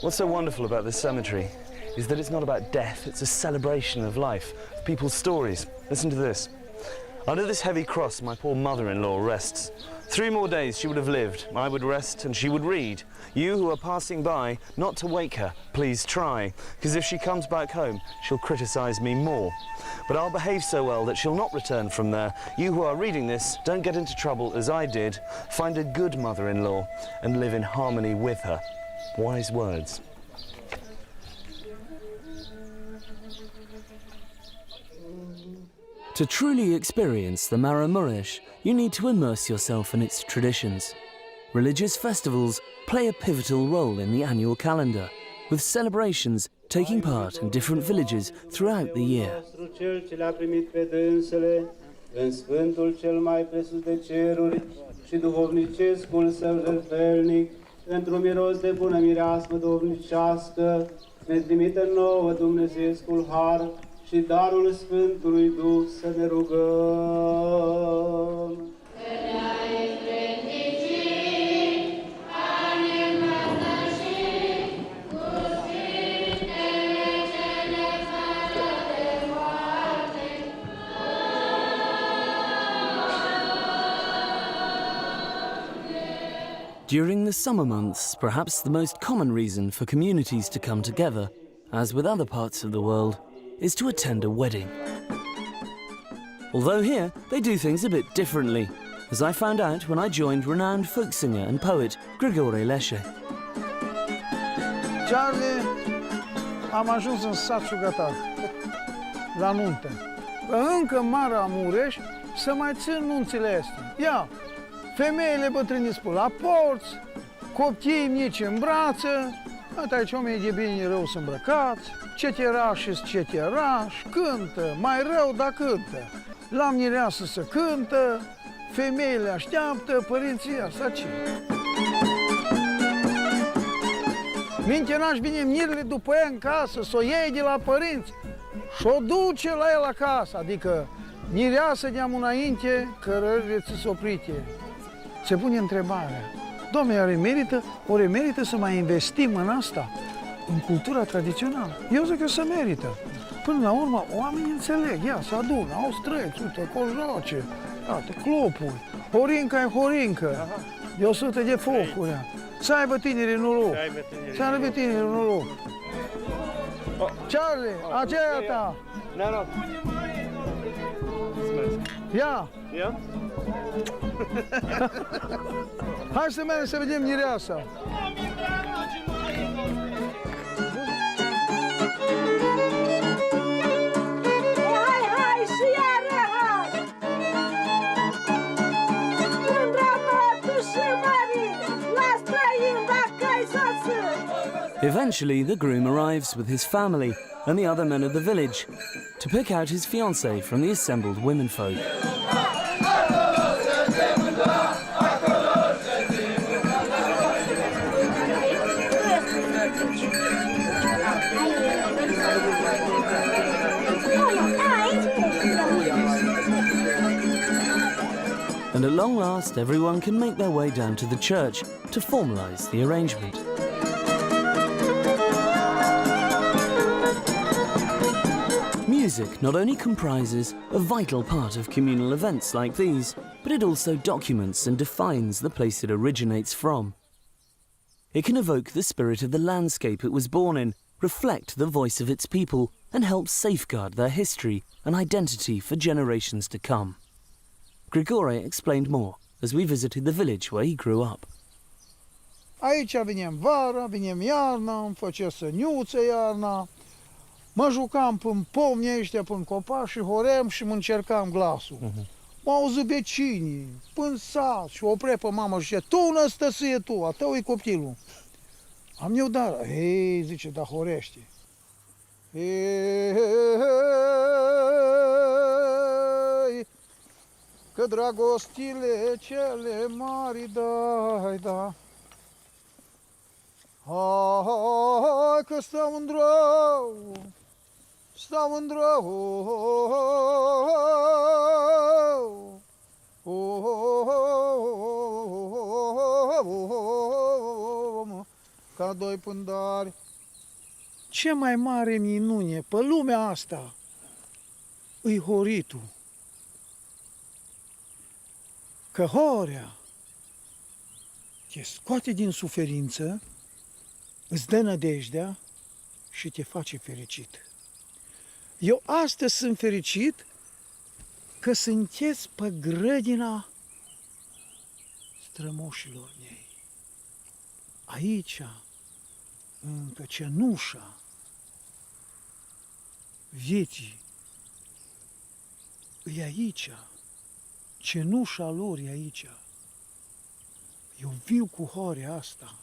What's so wonderful about this cemetery is that it's not about death, it's a celebration of life, of people's stories. Listen to this. Under this heavy cross, my poor mother-in-law rests. 3 more days she would have lived. I would rest and she would read. You who are passing by, not to wake her, please try, because if she comes back home, she'll criticize me more. But I'll behave so well that she'll not return from there. You who are reading this, don't get into trouble as I did. Find a good mother-in-law and live in harmony with her. Wise words. To truly experience the Maramureș, you need to immerse yourself in its traditions. Religious festivals play a pivotal role in the annual calendar, with celebrations taking part in different villages throughout the year. În Sfântul cel mai presus de ceruri și duhovnicescul său jertfelnic, într-un miros de bună mireasmă duhovnicească, ne trimite nouă Dumnezeescul har și darul Sfântului Duh să ne rugăm. During the summer months, perhaps the most common reason for communities to come together, as with other parts of the world, is to attend a wedding. Although here, they do things a bit differently, as I found out when I joined renowned folk singer and poet Grigore Leșe. Charlie, am ajuns în sat Șugătar, la nuntă. Încă Maramureș să mai țin nunțile astea. Ia, femeile bătrâni spun la porți, copiii mici în brață, aici oamenii de bine rău sunt îmbrăcați, ceterașii sunt ceterași, cântă, mai rău, dar cântă. La mireasă să cântă, femeile așteaptă, părinții asta ce? Minte n-aș vine mirile după ea în casă, să o iei de la părinți și o duce la el acasă, adică mireasă de-am înainte, cărările ți-s oprite. Se pune întrebarea, Doamne, ori merită să mai investim în asta, în cultura tradițională? Eu zic că se merită. Până la urmă, oamenii înțeleg, ia, se adună, au străiți, uite, cojoace, iată, clopuri, horinca e horincă, de 100 de focuri. Să aibă tinerii noroc, să aibă tinerii noroc. Charlie, aceea ta! Noroc! Ia! Ia? Hai să mergem să vedem mireasa. Eventually, the groom arrives with his family and the other men of the village to pick out his fiancée from the assembled womenfolk. And at long last, everyone can make their way down to the church to formalise the arrangement. Music not only comprises a vital part of communal events like these, but it also documents and defines the place it originates from. It can evoke the spirit of the landscape it was born in, reflect the voice of its people, and help safeguard their history and identity for generations to come. Grigore explained more as we visited the village where he grew up. Aici venim vara, venim iarna, îmi făcea săniuțe iarna, mă jucam până pomni ăștia, până copaci și hoream și mă încercam glasul. M-au auzit vecinii, până sat și opre pe mama și zicea, tu Năstăsie, tu, a tău e copilul. Am eu dar, hei, zice, da horește. Hei, că dragostile cele mari dai, da. Hai că stau în drău, stau în drău, ca doi pândari. Ce mai mare minune pe lumea asta îi horitul. Că horea te scoate din suferință, îți dă nădejdea și te face fericit. Eu astăzi sunt fericit că sunteți pe grădina strămoșilor mei. Aici, încă cenușa vieții e aici. Cenușa lor e aici. Eu viu cu horea asta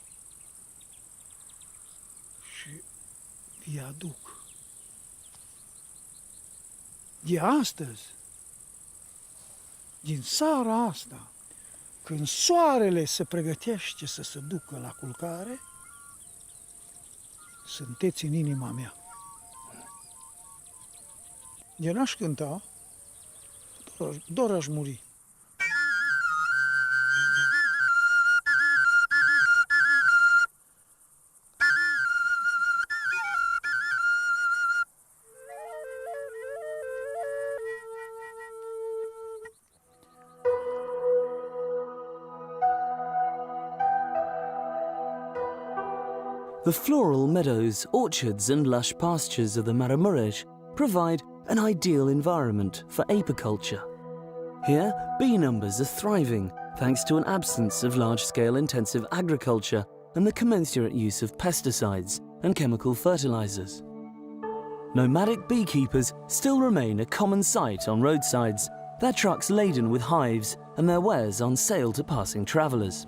și vi aduc. De astăzi, din seara asta, când soarele se pregătește să se ducă la culcare, sunteți în inima mea. De n-aș cânta, doar aș muri. The floral meadows, orchards and lush pastures of the Maramureș provide an ideal environment for apiculture. Here, bee numbers are thriving thanks to an absence of large-scale intensive agriculture and the commensurate use of pesticides and chemical fertilizers. Nomadic beekeepers still remain a common sight on roadsides, their trucks laden with hives and their wares on sale to passing travelers.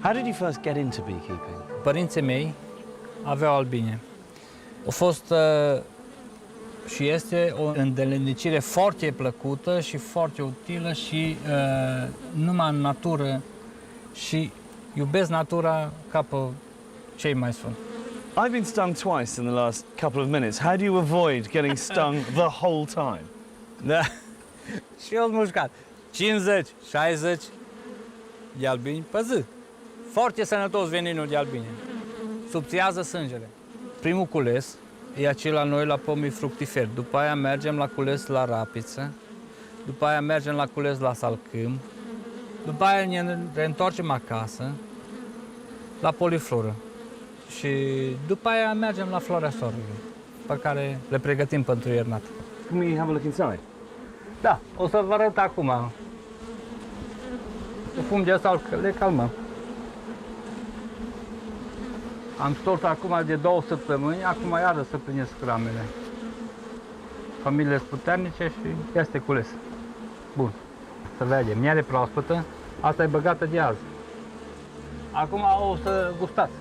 How did you first get into beekeeping? Părinții mei aveau albine. A fost și este o îndeletnicire foarte plăcută și foarte utilă și numai în natură și iubesc natura ca pe cei mai sfânt. I've been stung twice in the last couple of minutes. How do you avoid getting stung the whole time? Da. Și eu am mușcat 50-60 de albini pe zi. Foarte sănătos veninul de albine. Subțiază sângele. Primul cules e acela noi la pomii fructiferi. După aia mergem la cules la rapiță. După aia mergem la cules la salcâm. După aia ne reîntoarcem acasă la polifloră. Și după aia mergem la floarea soarelui, pe care le pregătim pentru iernat. Can we have a look inside? Da, o să vă arăt acum. Cu fum de ăsta le calmăm. Am stors acum de 2 săptămâni, acum iară să plinesc ramele. Familiile sunt puternice și este cules. Bun, să vedem, miere proaspătă, asta e băgată de azi. Acum o să gustați.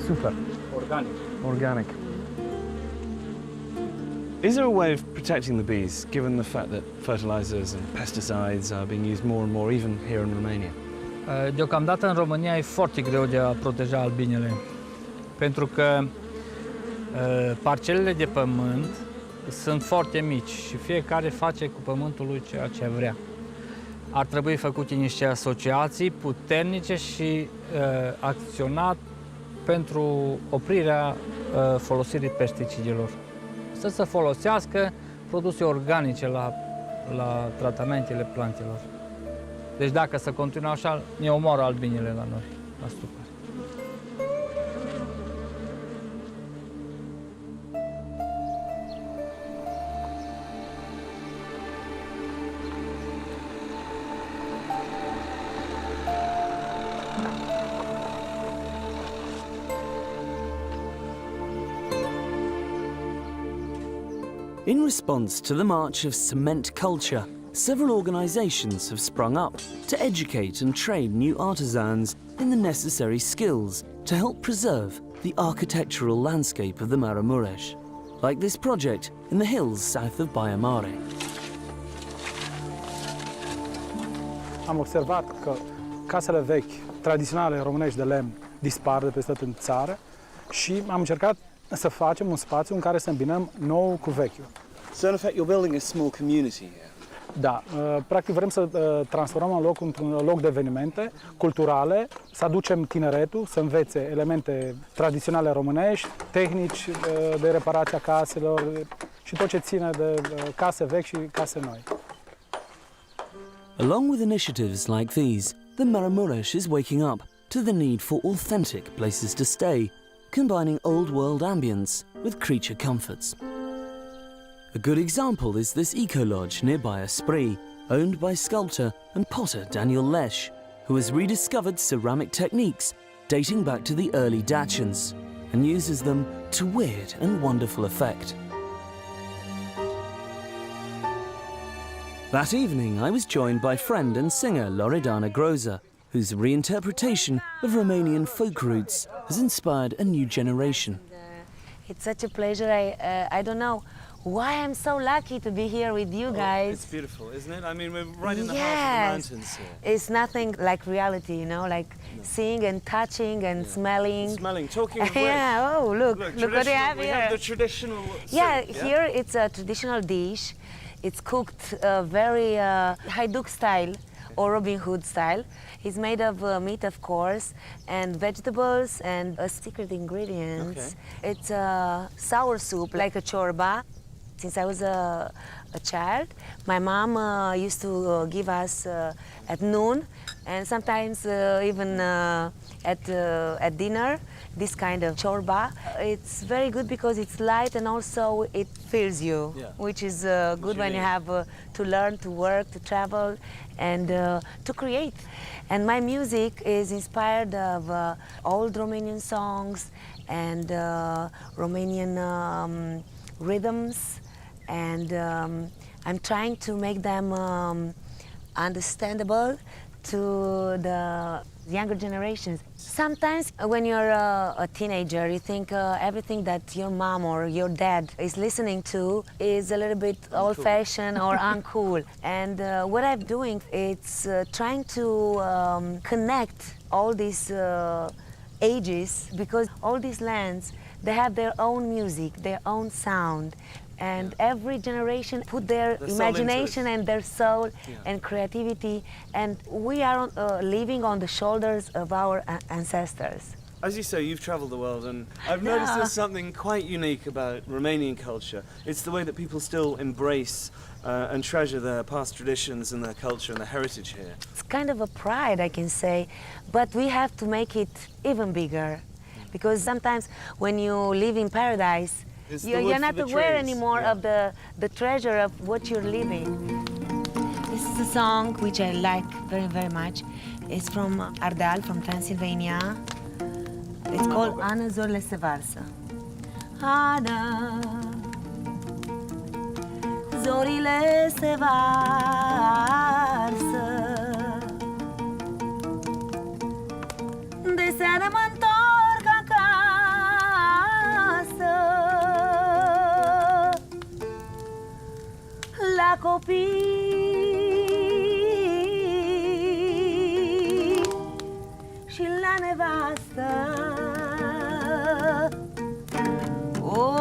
Super. Organic. Organic. Is there a way of protecting the bees, given the fact that fertilizers and pesticides are being used more and more, even here in Romania? Deocamdată în România e foarte greu de a proteja albinele, pentru că parcelele de pământ sunt foarte mici și fiecare face cu pământul lui ceea ce vrea. Ar trebui făcute niște asociații puternice și acționat pentru oprirea folosirii pesticidelor. Să se folosească produse organice la tratamentele plantelor. Deci dacă se continuă așa, ne omoară albinele la noi, la stupări. In response to the march of cement culture, several organisations have sprung up to educate and train new artisans in the necessary skills to help preserve the architectural landscape of the Maramureș, like this project in the hills south of Baia Mare. Am observat că casele vechi, tradiționale românești de lemn, dispar de peste tot în țară și am încercat să facem un spațiu în care să îmbinăm nou cu vechiul. So in effect you're building a small community here? Da, practic vrem să transformăm un loc într-un loc de evenimente culturale, să aducem tineretul să învețe elemente tradiționale românești, tehnici de reparație a caselor și tot ce ține de case vechi și case noi. Along with initiatives like these, the Maramureș is waking up to the need for authentic places to stay, combining old world ambience with creature comforts. A good example is this eco-lodge nearby a spree, owned by sculptor and potter Daniel Lesh, who has rediscovered ceramic techniques dating back to the early Dacians and uses them to weird and wonderful effect. That evening I was joined by friend and singer Loredana Groza, whose reinterpretation of Romanian folk roots has inspired a new generation. It's such a pleasure. I don't know why I'm so lucky to be here with you guys. It's beautiful, isn't it? I mean, we're right in the heart of the mountains here. It's nothing like reality, you know, like seeing and touching and smelling. Smelling, talking of which. Yeah, oh, look what they have here. We have the traditional soup, Here it's a traditional dish. It's cooked very Hajduk style or Robin Hood style. It's made of meat, of course, and vegetables and secret ingredients. Okay. It's a sour soup, like a chorba. Since I was a child, my mom used to give us at noon and sometimes even at dinner this kind of chorba. It's very good because it's light and also it fills you, which is good when you have to learn, to work, to travel and to create. And my music is inspired of old Romanian songs and Romanian rhythms, and I'm trying to make them understandable to the younger generations. Sometimes when you're a teenager, you think everything that your mom or your dad is listening to is a little bit old-fashioned or uncool. And what I'm doing is trying to connect all these ages, because all these lands, they have their own music, their own sound. And every generation put their imagination and their soul and creativity, and we are living on the shoulders of our ancestors. As you say, you've travelled the world, and I've noticed there's something quite unique about Romanian culture. It's the way that people still embrace and treasure their past traditions and their culture and their heritage here. It's kind of a pride, I can say, but we have to make it even bigger, because sometimes when you live in paradise, you're not aware anymore of the treasure of what you're living. This is a song which I like very, very much. It's from Ardeal, from Transylvania. It's called Ana Zorile se varsă. Ana, zorile se varsă, de seară mă întorc copii și la nevastă. O,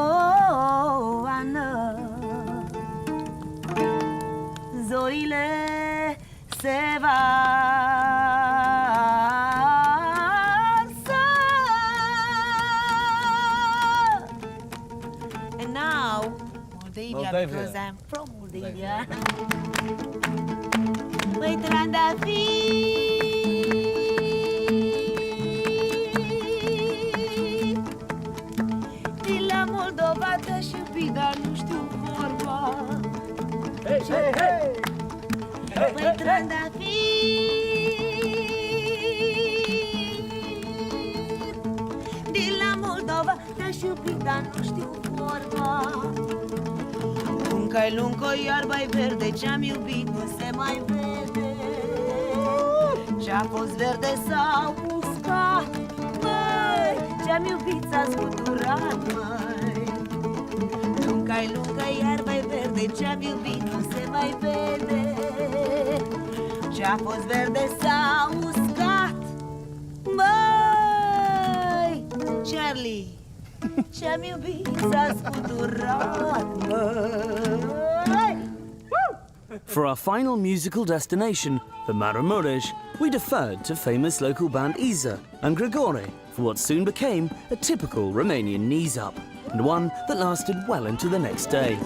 Ana, zorile se varsă. And now, Moldavia, because I'm from Moldavia. Măi, trandafiri din la Moldova te-aș iubi, dar nu știu vorba. Hey, hey, hey! Măi, trandafiri din la Moldova te-aș iubi, dar nu știu vorba. Lunca-i luncă, iarba-i verde, ce-am iubit nu se mai vede. Ce-a fost verde s-a uscat, măi, ce-am iubit s-a scuturat, măi. Lunca-i luncă, iarba-i verde, ce-am iubit nu se mai vede. Ce-a fost verde s-a uscat, măi, Charlie. Ce-am iubit s-a scuturat, măi. For our final musical destination, the Maramureș, we deferred to famous local band Iza and Grigore for what soon became a typical Romanian knees-up, and one that lasted well into the next day.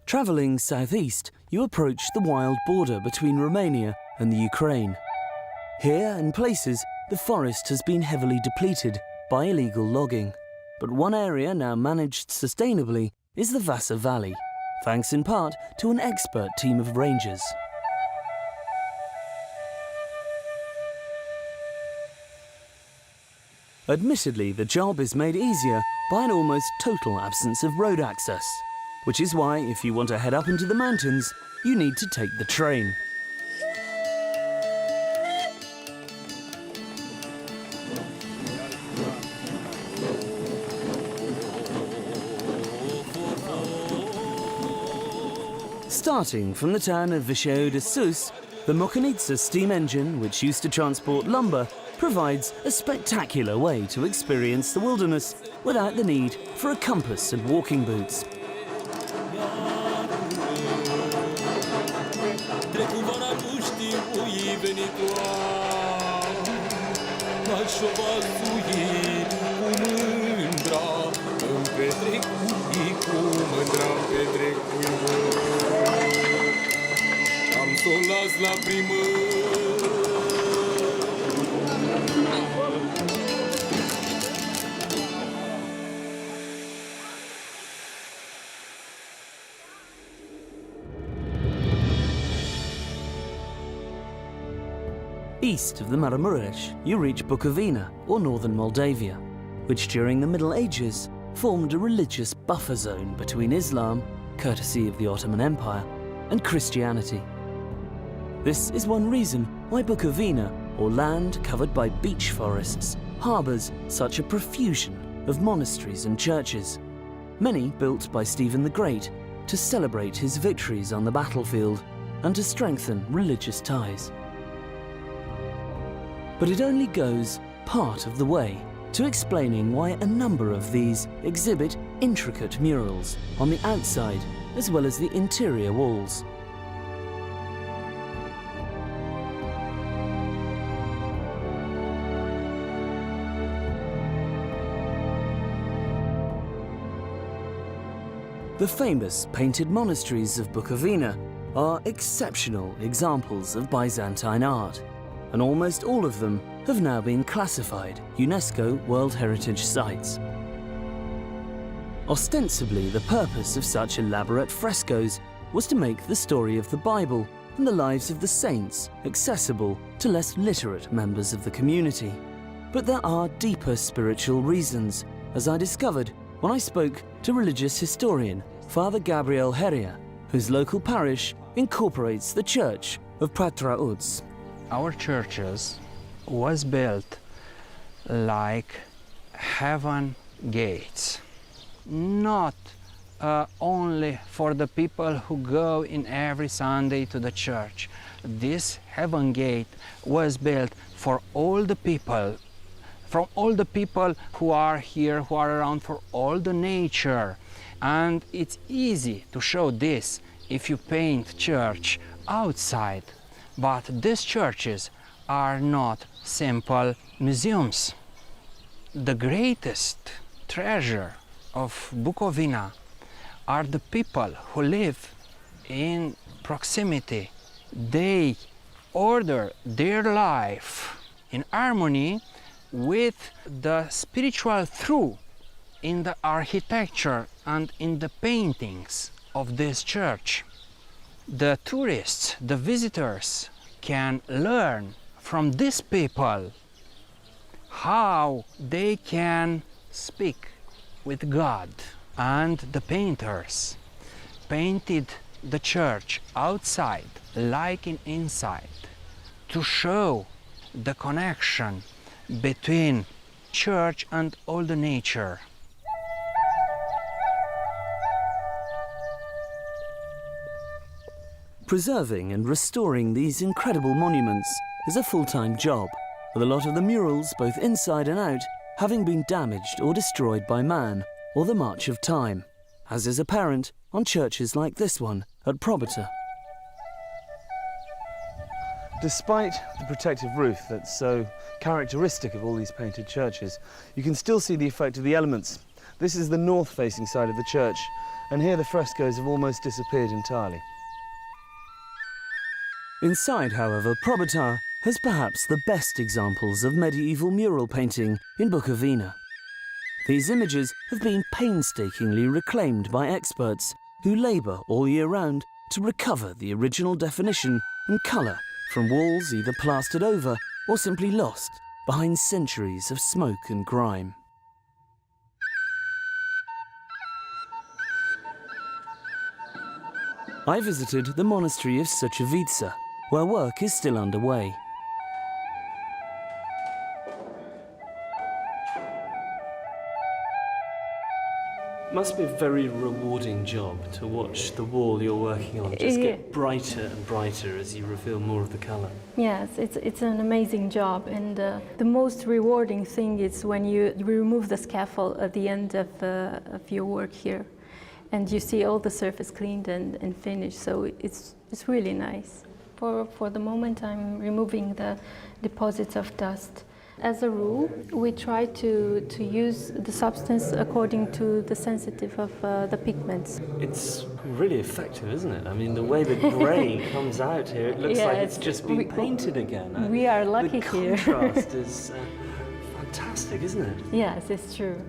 Travelling southeast, you approach the wild border between Romania and the Ukraine. Here, in places, the forest has been heavily depleted by illegal logging. But one area now managed sustainably is the Vasa Valley, thanks in part to an expert team of rangers. Admittedly, the job is made easier by an almost total absence of road access, which is why, if you want to head up into the mountains, you need to take the train. Starting from the town of Vișeu de Sus, the Mocanitsa steam engine, which used to transport lumber, provides a spectacular way to experience the wilderness without the need for a compass and walking boots. East of the Maramureș, you reach Bukovina, or northern Moldavia, which during the Middle Ages formed a religious buffer zone between Islam, courtesy of the Ottoman Empire, and Christianity. This is one reason why Bukovina, or land covered by beech forests, harbours such a profusion of monasteries and churches, many built by Stephen the Great to celebrate his victories on the battlefield and to strengthen religious ties. But it only goes part of the way to explaining why a number of these exhibit intricate murals on the outside as well as the interior walls. The famous painted monasteries of Bukovina are exceptional examples of Byzantine art, and almost all of them have now been classified UNESCO World Heritage Sites. Ostensibly, the purpose of such elaborate frescoes was to make the story of the Bible and the lives of the saints accessible to less literate members of the community. But there are deeper spiritual reasons, as I discovered when I spoke to religious historian Father Gabriel Heria, whose local parish incorporates the church of Patraots. Our churches was built like heaven gates, not only for the people who go in every Sunday to the church. This heaven gate was built for all the people, from all the people who are here, who are around, for all the nature. And it's easy to show this if you paint church outside. But these churches are not simple museums. The greatest treasure of Bukovina are the people who live in proximity. They order their life in harmony with the spiritual truth in the architecture and in the paintings of this church. The tourists, the visitors, can learn from these people how they can speak with God. And the painters painted the church outside like inside to show the connection between church and all the nature. Preserving and restoring these incredible monuments is a full-time job, with a lot of the murals, both inside and out, having been damaged or destroyed by man or the march of time, as is apparent on churches like this one at Probata. Despite the protective roof that's so characteristic of all these painted churches, you can still see the effect of the elements. This is the north-facing side of the church, and here the frescoes have almost disappeared entirely. Inside, however, Probata has perhaps the best examples of medieval mural painting in Bukovina. These images have been painstakingly reclaimed by experts who labour all year round to recover the original definition and colour from walls either plastered over or simply lost behind centuries of smoke and grime. I visited the monastery of Sucevica, where work is still underway. Must be a very rewarding job to watch the wall you're working on just get brighter and brighter as you reveal more of the colour. Yes, it's an amazing job, and the most rewarding thing is when you remove the scaffold at the end of your work here, and you see all the surface cleaned and finished. So it's really nice. For the moment, I'm removing the deposits of dust. As a rule, we try to use the substance according to the sensitive of the pigments. It's really effective, isn't it? I mean, the way the grey comes out here, it looks like it's just been painted again. We are lucky here. The contrast is fantastic, isn't it? Yes, it's true.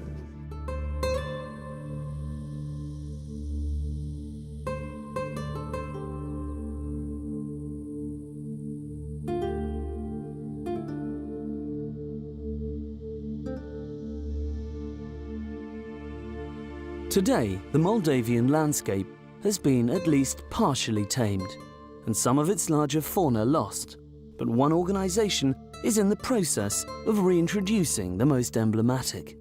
Today, the Moldavian landscape has been at least partially tamed, and some of its larger fauna lost. But one organisation is in the process of reintroducing the most emblematic,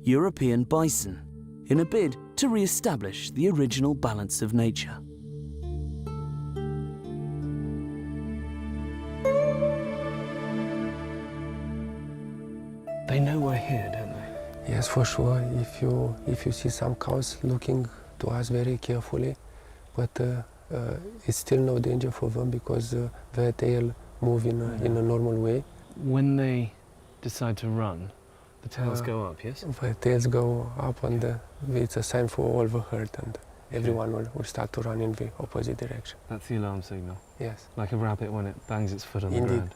European bison, in a bid to re-establish the original balance of nature. They know we're here, don't they? Yes, for sure. If you see some cows looking to us very carefully, but it's still no danger for them because their tail move in a normal way. When they decide to run, the tails go up, yes? The tails go up, and it's a sign for all the herd. And everyone will start to run in the opposite direction. That's the alarm signal? Yes. Like a rabbit when it bangs its foot on the Indeed. ground.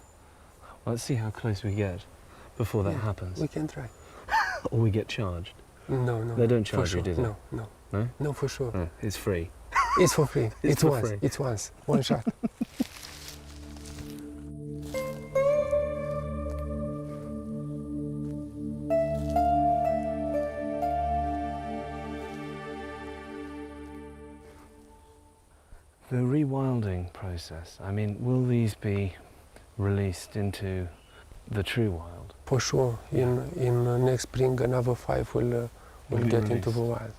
Well, let's see how close we get before that Yeah, happens. We can try. Or we get charged. No, no. They don't for charge sure. you, do they? No, no. No? No, for sure. Oh, it's free. It's for free. It's for once. free. It's once. One shot. The rewilding process, I mean, will these be released into the true wild? For sure. In next spring, another 5 will Will be get into the released. wild.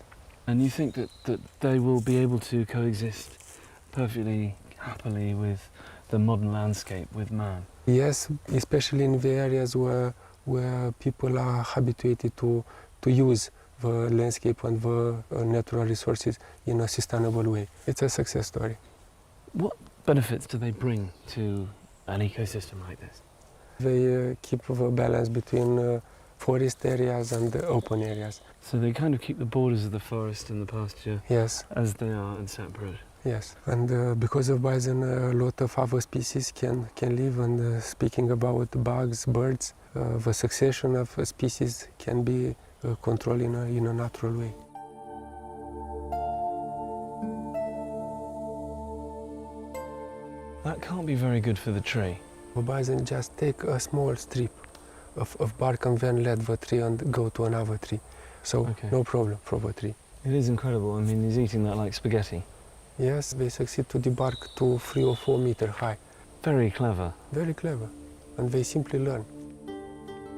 And you think that they will be able to coexist perfectly happily with the modern landscape, with man? Yes, especially in the areas where people are habituated to use the landscape and the natural resources in a sustainable way. It's a success story. What benefits do they bring to an ecosystem like this? They keep the balance between forest areas and open areas. So they kind of keep the borders of the forest and the pasture Yes. as they are and separate. Yes, and because of bison, a lot of other species can live. And speaking about bugs, birds, the succession of species can be controlled in a natural way. That can't be very good for the tree. The bison just take a small strip of bark and then let the tree and go to another tree. So no problem for the tree. It is incredible. I mean, he's eating that like spaghetti. Yes, they succeed to debark to 3 or 4 meters high. Very clever. Very clever. And they simply learn.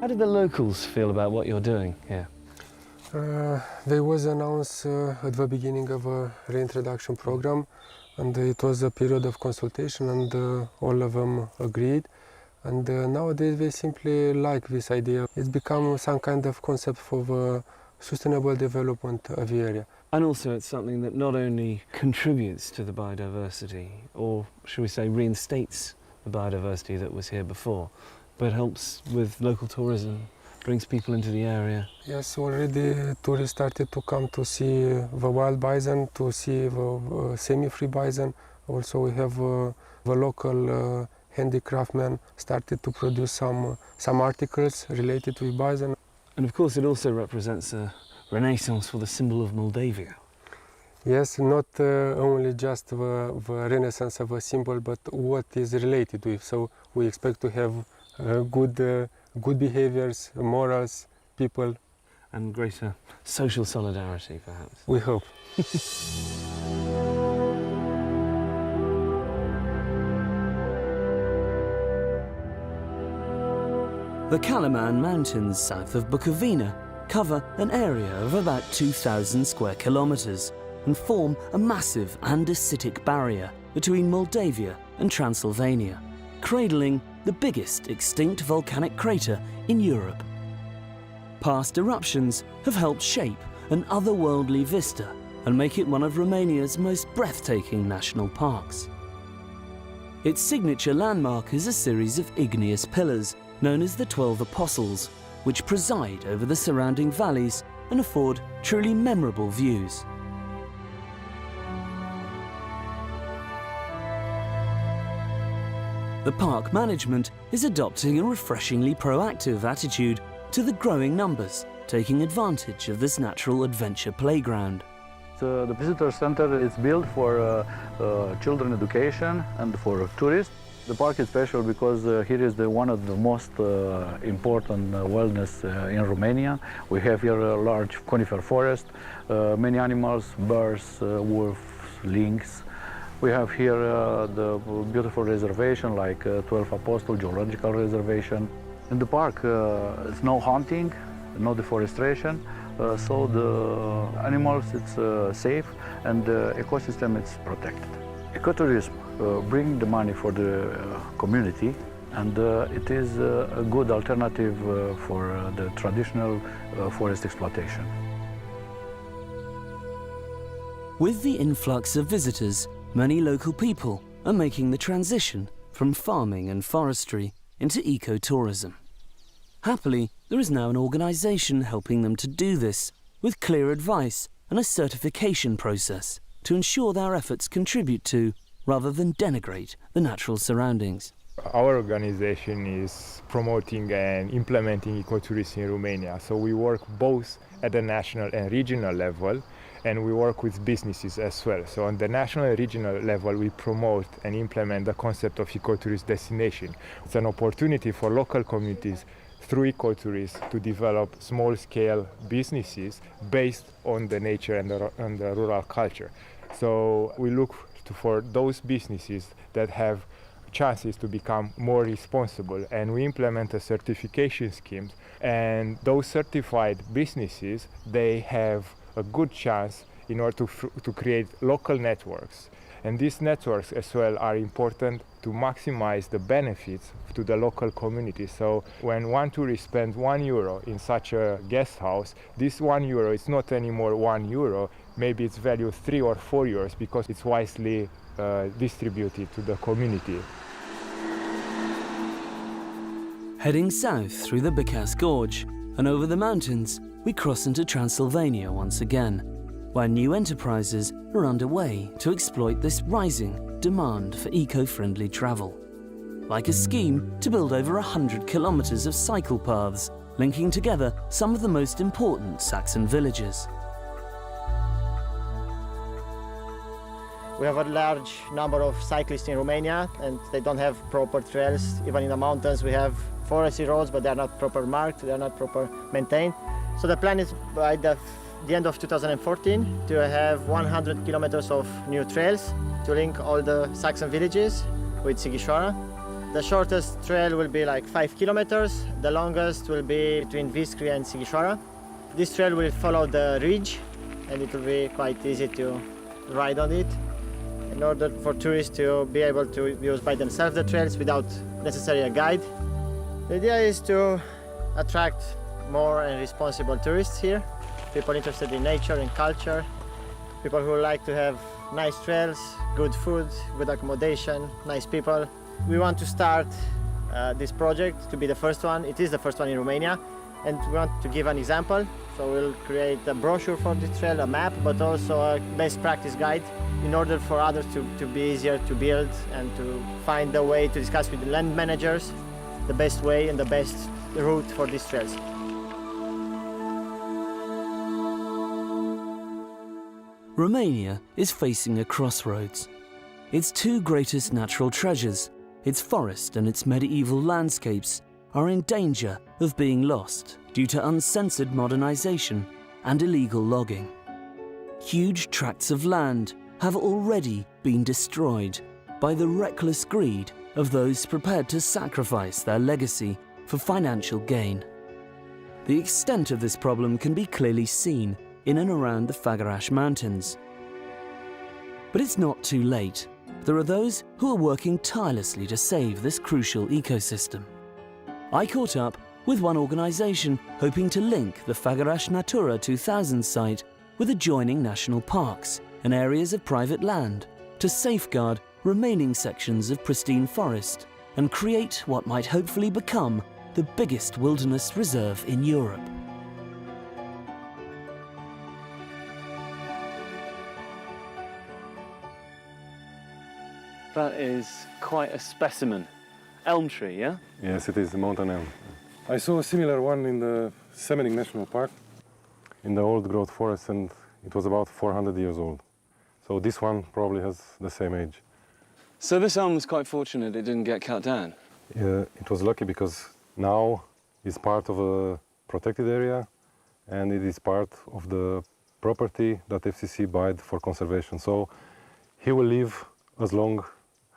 How did the locals feel about what you're doing here? They was announced at the beginning of a reintroduction program, and it was a period of consultation, and all of them agreed. And nowadays they simply like this idea. It's become some kind of concept for the sustainable development of the area. And also it's something that not only contributes to the biodiversity, or should we say reinstates the biodiversity that was here before, but helps with local tourism, brings people into the area. Yes, already tourists started to come to see the wild bison, to see the semi-free bison. Also we have the local handicraftsmen started to produce some articles related with bison. And of course it also represents a renaissance for the symbol of Moldavia. Yes, not only just the renaissance of a symbol, but what is related with. So we expect to have good behaviors, morals, people. And greater social solidarity, perhaps. We hope. The Kalaman Mountains south of Bukovina cover an area of about 2,000 square kilometers and form a massive andesitic barrier between Moldavia and Transylvania, cradling the biggest extinct volcanic crater in Europe. Past eruptions have helped shape an otherworldly vista and make it one of Romania's most breathtaking national parks. Its signature landmark is a series of igneous pillars known as the 12 Apostles, which preside over the surrounding valleys and afford truly memorable views. The park management is adopting a refreshingly proactive attitude to the growing numbers, taking advantage of this natural adventure playground. The visitor center is built for children education and for tourists. The park is special because here is one of the most important wilderness in Romania. We have here a large conifer forest, many animals, birds, wolves, lynx. We have here the beautiful reservation like 12 Apostles Geological Reservation. In the park, it's no hunting, no deforestation, so the animals it's safe and the ecosystem is protected. Ecotourism brings the money for the community, and it is a good alternative for the traditional forest exploitation. With the influx of visitors, many local people are making the transition from farming and forestry into ecotourism. Happily, there is now an organisation helping them to do this, with clear advice and a certification process to ensure their efforts contribute to, rather than denigrate, the natural surroundings. Our organization is promoting and implementing ecotourism in Romania. So we work both at the national and regional level, and we work with businesses as well. So on the national and regional level, we promote and implement the concept of ecotourist destination. It's an opportunity for local communities through ecotourism to develop small-scale businesses based on the nature and the rural culture. So we look for those businesses that have chances to become more responsible, and we implement a certification scheme, and those certified businesses, they have a good chance in order to create local networks, and these networks as well are important to maximize the benefits to the local community. So when one tourist spends €1 in such a guest house, this €1 is not anymore €1, maybe it's valued €3 or €4 because it's wisely distributed to the community. Heading south through the Bicas Gorge and over the mountains, we cross into Transylvania once again, where new enterprises are underway to exploit this rising demand for eco-friendly travel. Like a scheme to build over 100 kilometers of cycle paths, linking together some of the most important Saxon villages. We have a large number of cyclists in Romania, and they don't have proper trails. Even in the mountains we have foresty roads, but they're not proper marked, they're not proper maintained. So the plan is by the end of 2014 to have 100 kilometers of new trails to link all the Saxon villages with Sighișoara. The shortest trail will be like 5 kilometers, the longest will be between Viscri and Sighișoara. This trail will follow the ridge, and it will be quite easy to ride on it, in order for tourists to be able to use by themselves the trails without necessarily a guide. The idea is to attract more and responsible tourists here, people interested in nature and culture, people who like to have nice trails, good food, good accommodation, nice people. We want to start this project to be the first one. It is the first one in Romania, and we want to give an example. So we'll create a brochure for this trail, a map, but also a best practice guide in order for others to be easier to build and to find a way to discuss with the land managers the best way and the best route for these trails. Romania is facing a crossroads. Its two greatest natural treasures, its forest and its medieval landscapes, are in danger of being lost due to uncensored modernization and illegal logging. Huge tracts of land have already been destroyed by the reckless greed of those prepared to sacrifice their legacy for financial gain. The extent of this problem can be clearly seen in and around the Fagarash Mountains. But it's not too late. There are those who are working tirelessly to save this crucial ecosystem. I caught up with one organisation hoping to link the Fagarash Natura 2000 site with adjoining national parks and areas of private land to safeguard remaining sections of pristine forest and create what might hopefully become the biggest wilderness reserve in Europe. That is quite a specimen. Elm tree, yeah? Yes, it is a mountain elm. I saw a similar one in the Scenic National Park, in the old growth forest, and it was about 400 years old. So this one probably has the same age. So this elm was quite fortunate it didn't get cut down? It was lucky because now it's part of a protected area, and it is part of the property that FCC bought for conservation. So he will live as long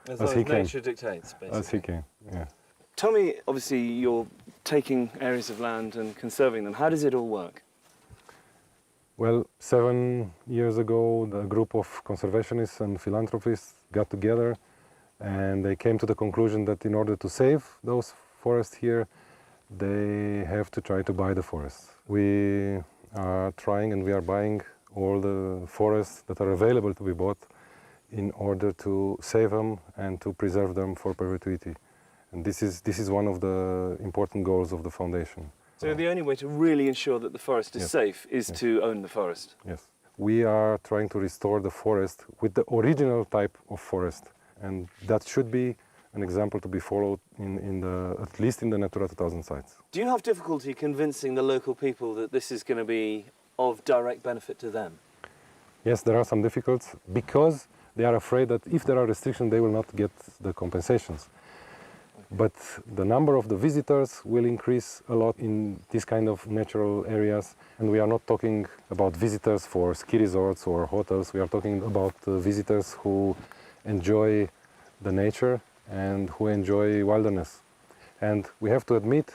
as he can. nature dictates, basically. As he can, yeah. Tell me, obviously, you're taking areas of land and conserving them. How does it all work? Well, 7 years ago, the group of conservationists and philanthropists got together, and they came to the conclusion that in order to save those forests here, they have to try to buy the forests. We are trying, and we are buying all the forests that are available to be bought in order to save them and to preserve them for perpetuity. And this is one of the important goals of the foundation. So the only way to really ensure that the forest is safe is to own the forest? Yes. we are trying to restore the forest with the original type of forest. And that should be an example to be followed at least in the Natura 2000 sites. Do you have difficulty convincing the local people that this is going to be of direct benefit to them? Yes, there are some difficulties because they are afraid that if there are restrictions, they will not get the compensations. But the number of the visitors will increase a lot in these kind of natural areas. And we are not talking about visitors for ski resorts or hotels. We are talking about visitors who enjoy the nature and who enjoy wilderness. And we have to admit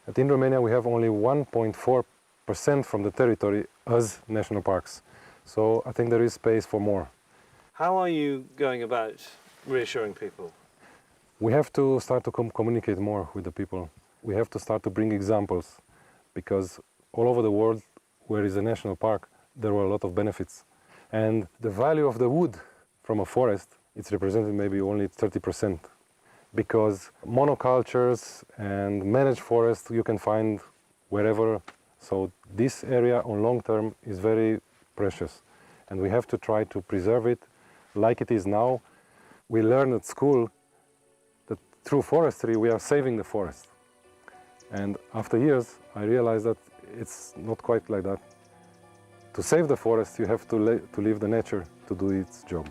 that in Romania we have only 1.4% from the territory as national parks. So I think there is space for more. How are you going about reassuring people? We have to start to communicate more with the people. We have to start to bring examples, because all over the world where is a national park, there were a lot of benefits. And the value of the wood from a forest, it's represented maybe only 30%, because monocultures and managed forests you can find wherever. So this area on long term is very precious, and we have to try to preserve it like it is now. We learn at school that through forestry we are saving the forest. And after years I realized that it's not quite like that. To save the forest you have to leave the nature to do its job.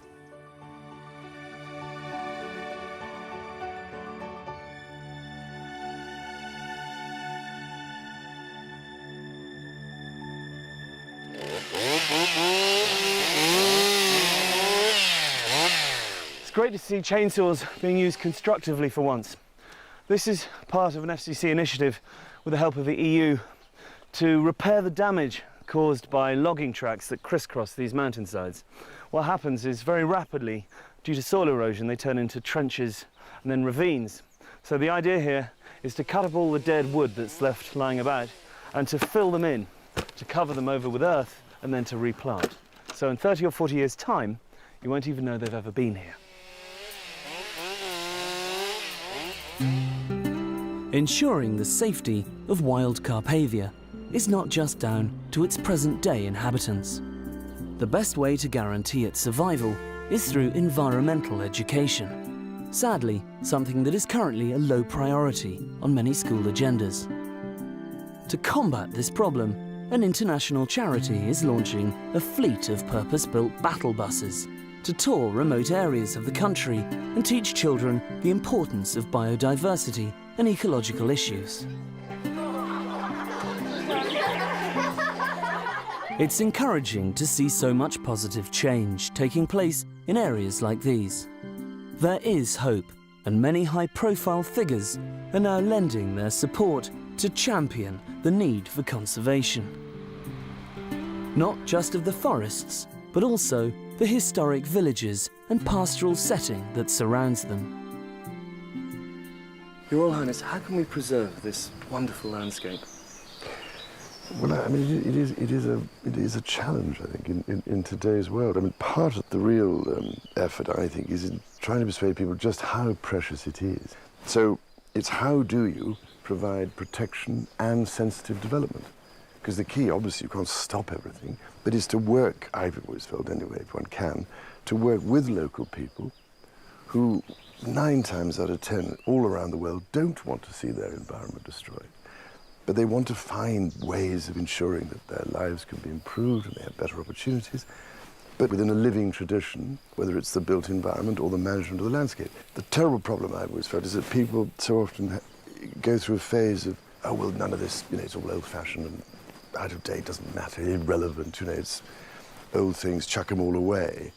It's great to see chainsaws being used constructively for once. This is part of an FCC initiative with the help of the EU to repair the damage caused by logging tracks that crisscross these mountainsides. What happens is very rapidly, due to soil erosion, they turn into trenches and then ravines. So the idea here is to cut up all the dead wood that's left lying about and to fill them in, to cover them over with earth and then to replant. So in 30 or 40 years' time, you won't even know they've ever been here. Ensuring the safety of wild Carpathia is not just down to its present-day inhabitants. The best way to guarantee its survival is through environmental education. Sadly, something that is currently a low priority on many school agendas. To combat this problem, an international charity is launching a fleet of purpose-built battle buses to tour remote areas of the country and teach children the importance of biodiversity and ecological issues. It's encouraging to see so much positive change taking place in areas like these. There is hope, and many high-profile figures are now lending their support to champion the need for conservation. Not just of the forests, but also the historic villages and pastoral setting that surrounds them. Your Royal Highness, how can we preserve this wonderful landscape? Well, I mean, it is a challenge, I think, in today's world. I mean, part of the real effort, I think, is in trying to persuade people just how precious it is. So it's how do you provide protection and sensitive development? Because the key, obviously, you can't stop everything, but is to work, I've always felt anyway, if one can, to work with local people who 9 times out of 10 all around the world don't want to see their environment destroyed. But they want to find ways of ensuring that their lives can be improved and they have better opportunities, but within a living tradition, whether it's the built environment or the management of the landscape. The terrible problem I've always felt is that people so often go through a phase of, oh, well, none of this, it's all old-fashioned and out of date, doesn't matter, irrelevant, it's old things, chuck them all away.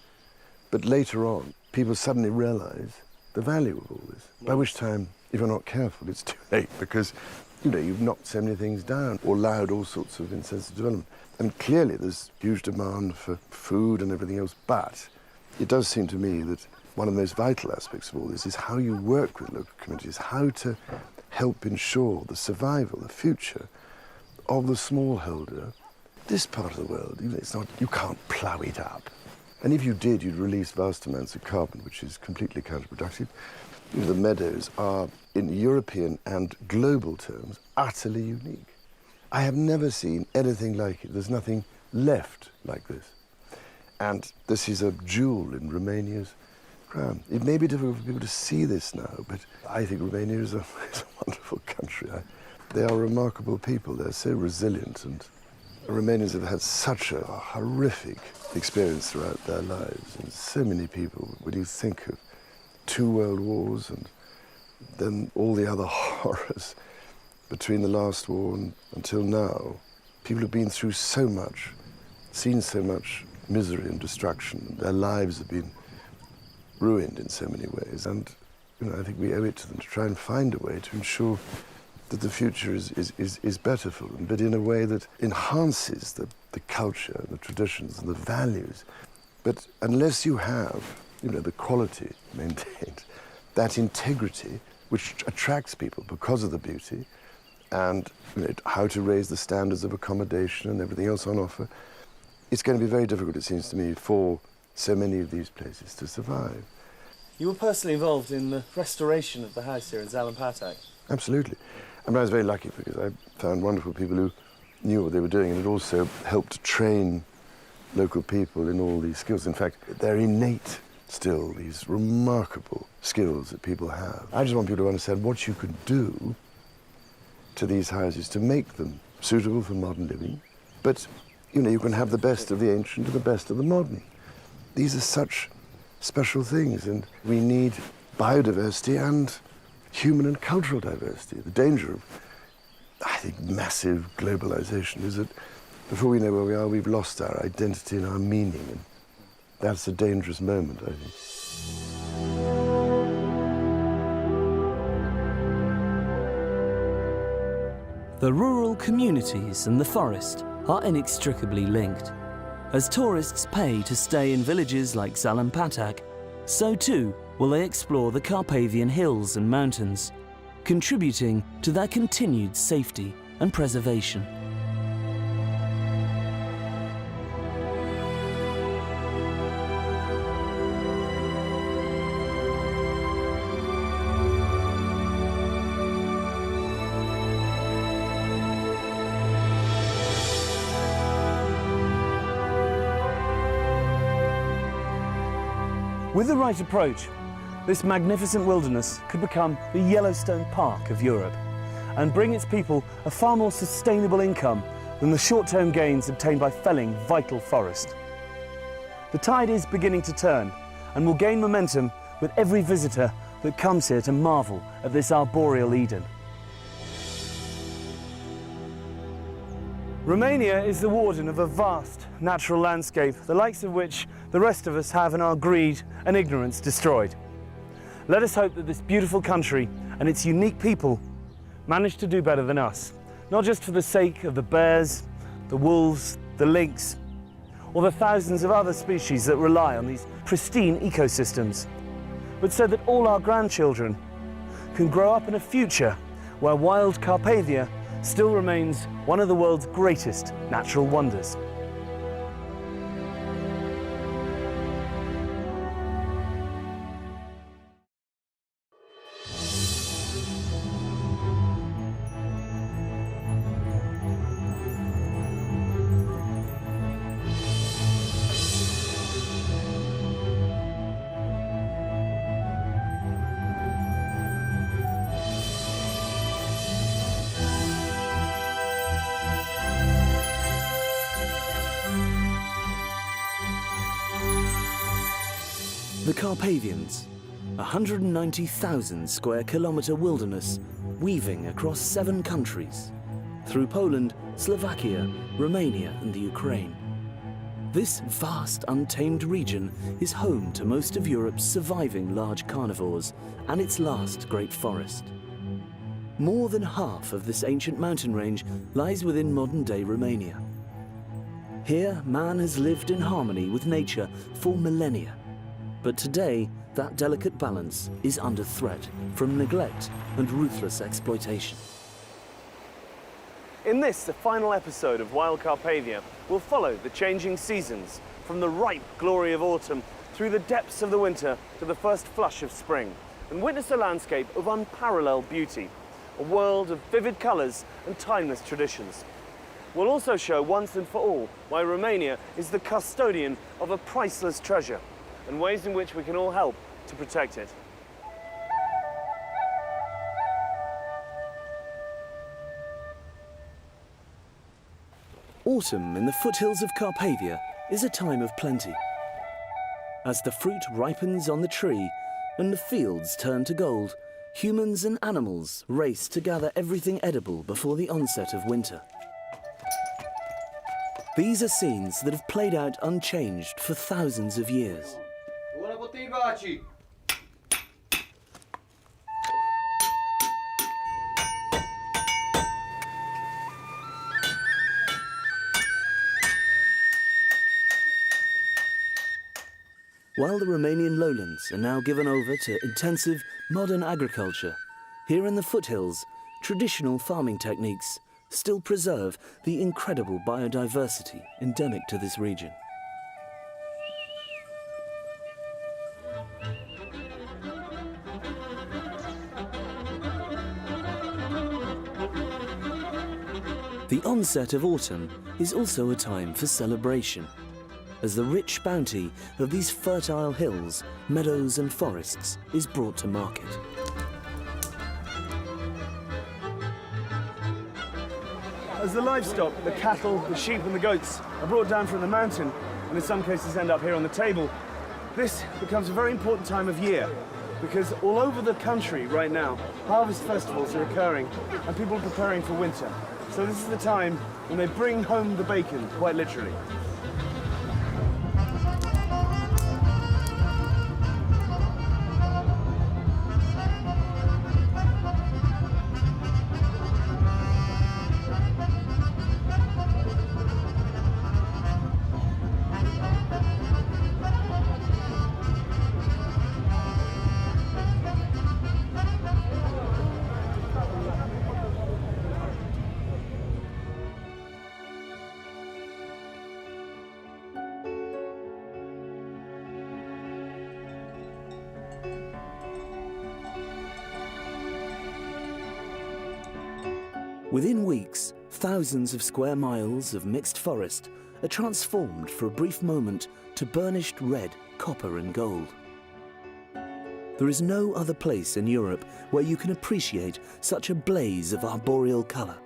But later on, people suddenly realize the value of all this, by which time, if you're not careful, it's too late, because you've knocked so many things down or allowed all sorts of insensitive development. And clearly there's huge demand for food and everything else, but it does seem to me that one of the most vital aspects of all this is how you work with local communities, how to help ensure the survival, the future of the smallholder. This part of the world, it's not, you can't plough it up. And if you did, you'd release vast amounts of carbon, which is completely counterproductive. The meadows are, in European and global terms, utterly unique. I have never seen anything like it. There's nothing left like this. And this is a jewel in Romania's crown. It may be difficult for people to see this now, but I think Romania is a wonderful country. They are remarkable people. They're so resilient, and Romanians have had such a horrific experience throughout their lives. And so many people, when you think of 2 world wars and then all the other horrors between the last war and until now, people have been through so much, seen so much misery and destruction. Their lives have been ruined in so many ways. And I think we owe it to them to try and find a way to ensure that the future is better for them, but in a way that enhances the culture and the traditions and the values. But unless you have, the quality maintained, that integrity which attracts people because of the beauty, and how to raise the standards of accommodation and everything else on offer, it's going to be very difficult, it seems to me, for so many of these places to survive. You were personally involved in the restoration of the house here in Zalampatak. Absolutely. I mean, I was very lucky because I found wonderful people who knew what they were doing, and it also helped train local people in all these skills. In fact, they're innate still, these remarkable skills that people have. I just want people to understand what you can do to these houses to make them suitable for modern living. But, you can have the best of the ancient and the best of the modern. These are such special things, and we need biodiversity and human and cultural diversity. The danger of, I think, massive globalization is that before we know where we are, we've lost our identity and our meaning, and that's a dangerous moment, I think. The rural communities and the forest are inextricably linked. As tourists pay to stay in villages like Zalampatak, so too will they explore the Carpathian hills and mountains, contributing to their continued safety and preservation. With the right approach, this magnificent wilderness could become the Yellowstone Park of Europe and bring its people a far more sustainable income than the short-term gains obtained by felling vital forest. The tide is beginning to turn and will gain momentum with every visitor that comes here to marvel at this arboreal Eden. Romania is the warden of a vast natural landscape, the likes of which the rest of us have in our greed and ignorance destroyed. Let us hope that this beautiful country and its unique people manage to do better than us, not just for the sake of the bears, the wolves, the lynx, or the thousands of other species that rely on these pristine ecosystems, but so that all our grandchildren can grow up in a future where wild Carpathia still remains one of the world's greatest natural wonders. The Carpathians, a 190,000 square kilometre wilderness weaving across 7 countries, through Poland, Slovakia, Romania and the Ukraine. This vast, untamed region is home to most of Europe's surviving large carnivores and its last great forest. More than half of this ancient mountain range lies within modern-day Romania. Here, man has lived in harmony with nature for millennia. But today, that delicate balance is under threat from neglect and ruthless exploitation. In this, the final episode of Wild Carpathia, we'll follow the changing seasons from the ripe glory of autumn through the depths of the winter to the first flush of spring, and witness a landscape of unparalleled beauty, a world of vivid colours and timeless traditions. We'll also show once and for all why Romania is the custodian of a priceless treasure and ways in which we can all help to protect it. Autumn in the foothills of Carpathia is a time of plenty. As the fruit ripens on the tree and the fields turn to gold, humans and animals race to gather everything edible before the onset of winter. These are scenes that have played out unchanged for thousands of years. While the Romanian lowlands are now given over to intensive modern agriculture, here in the foothills, traditional farming techniques still preserve the incredible biodiversity endemic to this region. The onset of autumn is also a time for celebration, as the rich bounty of these fertile hills, meadows and forests is brought to market. As the livestock, the cattle, the sheep and the goats are brought down from the mountain and in some cases end up here on the table, this becomes a very important time of year because all over the country right now, harvest festivals are occurring and people are preparing for winter. So this is the time when they bring home the bacon, quite literally. Within weeks, thousands of square miles of mixed forest are transformed for a brief moment to burnished red, copper and gold. There is no other place in Europe where you can appreciate such a blaze of arboreal colour,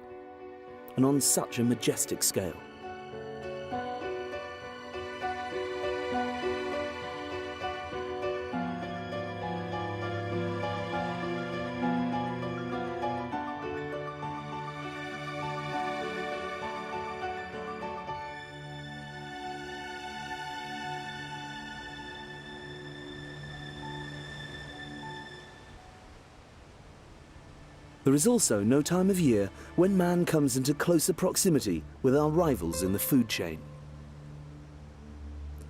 and on such a majestic scale. There is also no time of year when man comes into closer proximity with our rivals in the food chain.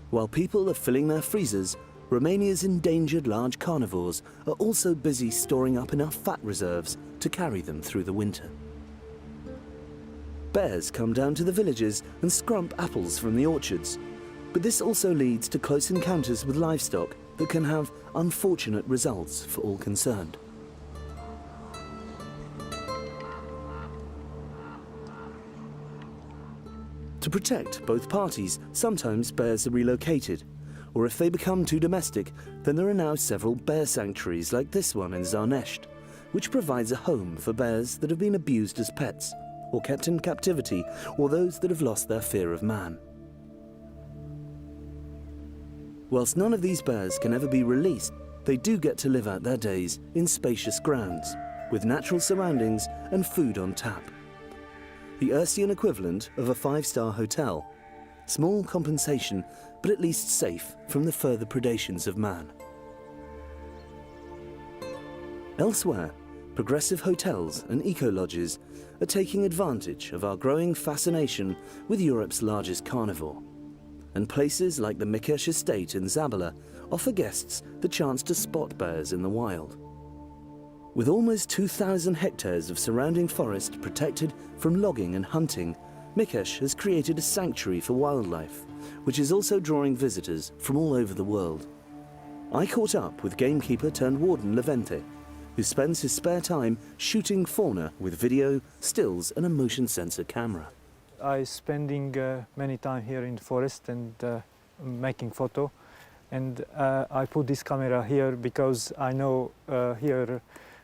While people are filling their freezers, Romania's endangered large carnivores are also busy storing up enough fat reserves to carry them through the winter. Bears come down to the villages and scrump apples from the orchards, but this also leads to close encounters with livestock that can have unfortunate results for all concerned. To protect both parties, sometimes bears are relocated, or if they become too domestic, then there are now several bear sanctuaries like this one in Zarnești, which provides a home for bears that have been abused as pets, or kept in captivity, or those that have lost their fear of man. Whilst none of these bears can ever be released, they do get to live out their days in spacious grounds, with natural surroundings and food on tap. The Ursian equivalent of a 5-star hotel. Small compensation, but at least safe from the further predations of man. Elsewhere, progressive hotels and eco-lodges are taking advantage of our growing fascination with Europe's largest carnivore. And places like the Mikesh estate in Zabala offer guests the chance to spot bears in the wild. With almost 2,000 hectares of surrounding forest protected from logging and hunting, Mikesh has created a sanctuary for wildlife, which is also drawing visitors from all over the world. I caught up with gamekeeper turned warden Levente, who spends his spare time shooting fauna with video, stills and a motion sensor camera. I spending many time here in the forest and making photo. And I put this camera here because I know here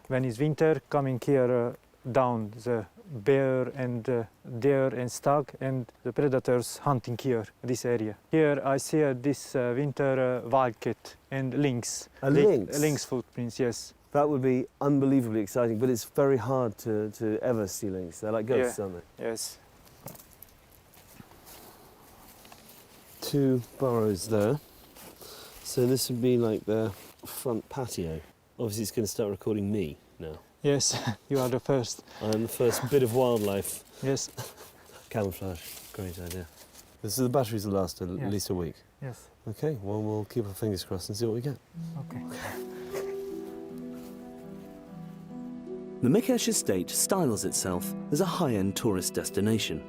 when it's winter, coming here down the bear and deer and stag and the predators hunting here, this area. Here I see this winter wildcat and lynx. A lynx? Lynx footprints, yes. That would be unbelievably exciting, but it's very hard to ever see lynx. They're like ghosts, Yeah. aren't they? Yes. 2 burrows there. So this would be like the front patio. Obviously it's going to start recording me now. Yes, you are the first. I'm the first bit of wildlife. Yes. Camouflage, great idea. So the batteries will last at Yes. least a week? Yes. Okay, well we'll keep our fingers crossed and see what we get. Okay. The Mikesh estate styles itself as a high-end tourist destination.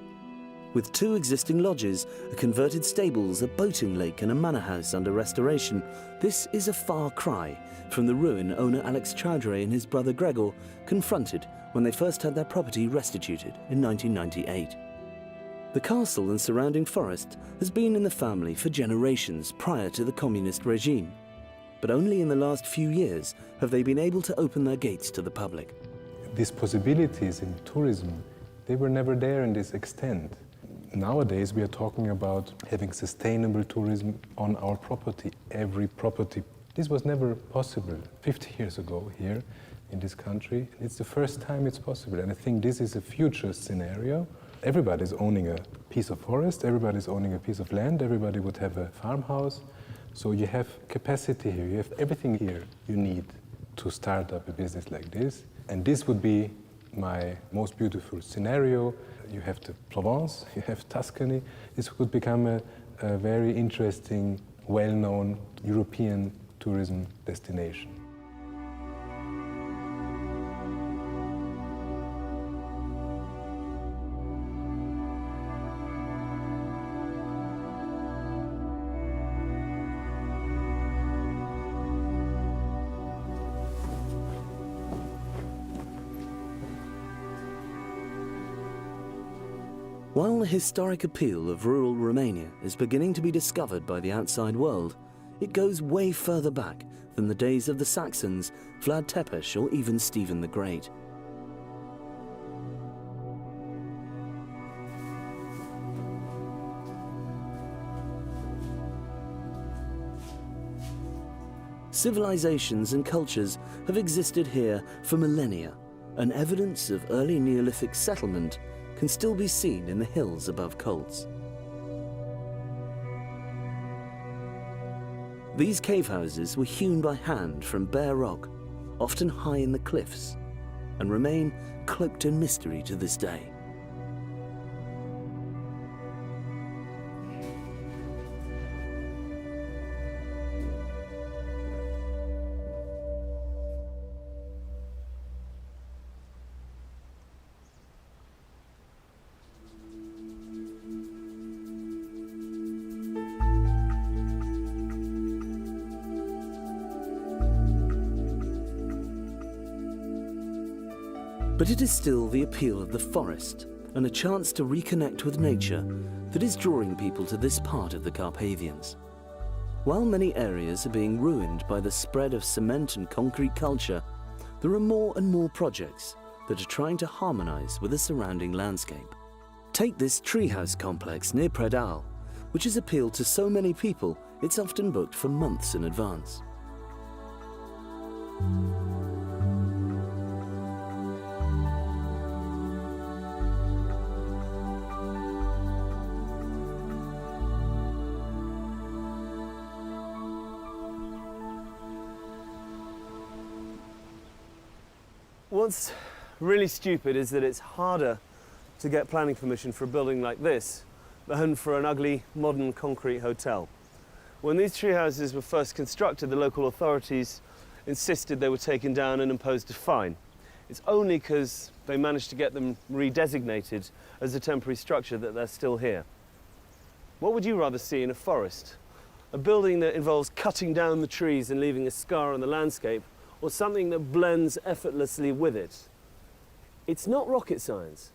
With 2 existing lodges, a converted stables, a boating lake and a manor house under restoration, this is a far cry from the ruin owner Alex Chowdhury and his brother Gregor confronted when they first had their property restituted in 1998. The castle and surrounding forest has been in the family for generations prior to the communist regime, but only in the last few years have they been able to open their gates to the public. These possibilities in tourism, they were never there in this extent. Nowadays, we are talking about having sustainable tourism on our property, every property. This was never possible 50 years ago here in this country. It's the first time it's possible, and I think this is a future scenario. Everybody's owning a piece of forest, everybody's owning a piece of land, everybody would have a farmhouse. So you have capacity here, you have everything here you need to start up a business like this. And this would be my most beautiful scenario. You have the Provence, you have Tuscany. This could become a very interesting, well-known European tourism destination. While the historic appeal of rural Romania is beginning to be discovered by the outside world, it goes way further back than the days of the Saxons, Vlad Tepes, or even Stephen the Great. Civilizations and cultures have existed here for millennia, and evidence of early Neolithic settlement can still be seen in the hills above Kolts. These cave houses were hewn by hand from bare rock, often high in the cliffs, and remain cloaked in mystery to this day. But it is still the appeal of the forest and a chance to reconnect with nature that is drawing people to this part of the Carpathians. While many areas are being ruined by the spread of cement and concrete culture, there are more and more projects that are trying to harmonize with the surrounding landscape. Take this treehouse complex near Predal, which has appealed to so many people it's often booked for months in advance. What's really stupid is that it's harder to get planning permission for a building like this than for an ugly modern concrete hotel. When these tree houses were first constructed, the local authorities insisted they were taken down and imposed a fine. It's only because they managed to get them redesignated as a temporary structure that they're still here. What would you rather see in a forest? A building that involves cutting down the trees and leaving a scar on the landscape, or something that blends effortlessly with it? It's not rocket science.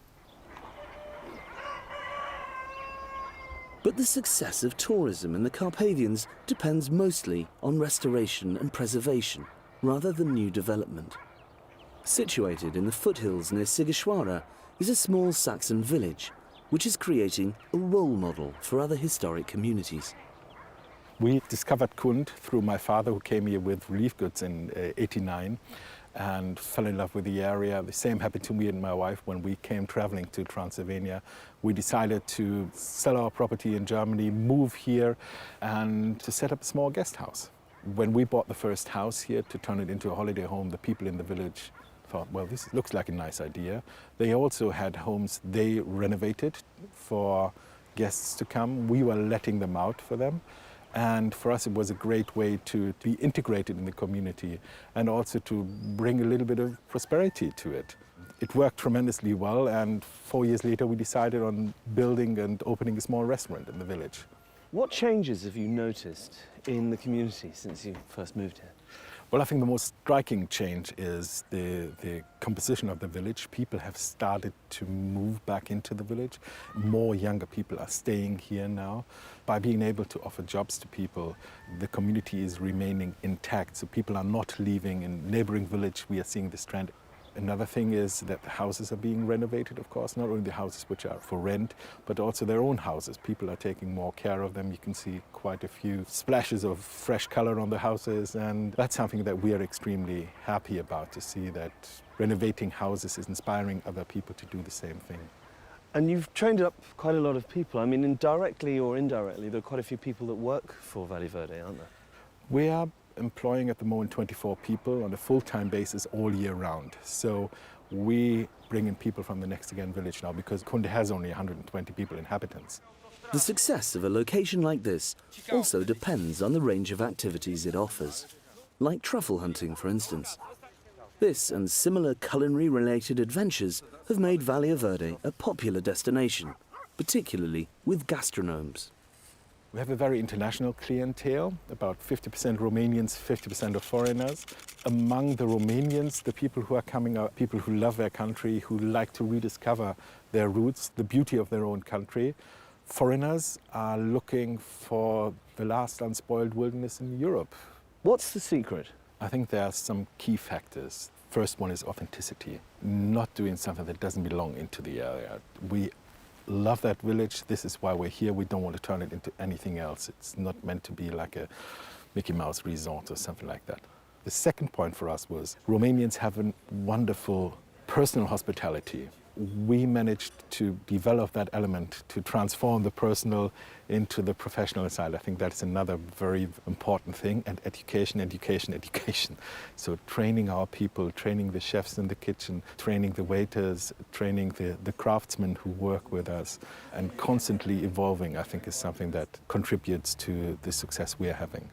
But the success of tourism in the Carpathians depends mostly on restoration and preservation, rather than new development. Situated in the foothills near Sighisoara is a small Saxon village, which is creating a role model for other historic communities. We discovered Kund through my father, who came here with relief goods in '89 and fell in love with the area. The same happened to me and my wife when we came traveling to Transylvania. We decided to sell our property in Germany, move here, and to set up a small guest house. When we bought the first house here to turn it into a holiday home, the people in the village thought, well, this looks like a nice idea. They also had homes they renovated for guests to come. We were letting them out for them. And for us, it was a great way to be integrated in the community and also to bring a little bit of prosperity to it. It worked tremendously well, and 4 years later, we decided on building and opening a small restaurant in the village. What changes have you noticed in the community since you first moved here? Well, I think the most striking change is the composition of the village. People have started to move back into the village. More younger people are staying here now. By being able to offer jobs to people, the community is remaining intact, so people are not leaving. In neighboring village, we are seeing this trend. Another thing is that the houses are being renovated, of course, not only the houses which are for rent, but also their own houses. People are taking more care of them. You can see quite a few splashes of fresh color on the houses, and that's something that we are extremely happy about, to see that renovating houses is inspiring other people to do the same thing. And you've trained up quite a lot of people. I mean, indirectly or indirectly, there are quite a few people that work for Valle Verde, aren't there? We are employing at the moment 24 people on a full-time basis all year round. So we bring in people from the next again village now, because Kunde has only 120 people inhabitants. The success of a location like this also depends on the range of activities it offers, like truffle hunting, for instance. This and similar culinary-related adventures have made Valle Verde a popular destination, particularly with gastronomes. We have a very international clientele, about 50% Romanians, 50% of foreigners. Among the Romanians, the people who are coming are people who love their country, who like to rediscover their roots, the beauty of their own country. Foreigners are looking for the last unspoiled wilderness in Europe. What's the secret? I think there are some key factors. First one is authenticity, not doing something that doesn't belong into the area. We love that village. This is why we're here. We don't want to turn it into anything else. It's not meant to be like a Mickey Mouse resort or something like that. The second point for us was Romanians have a wonderful personal hospitality. We managed to develop that element to transform the personal into the professional side. I think that's another very important thing. And education, education, education. So training our people, training the chefs in the kitchen, training the waiters, training the craftsmen who work with us, and constantly evolving, I think, is something that contributes to the success we are having.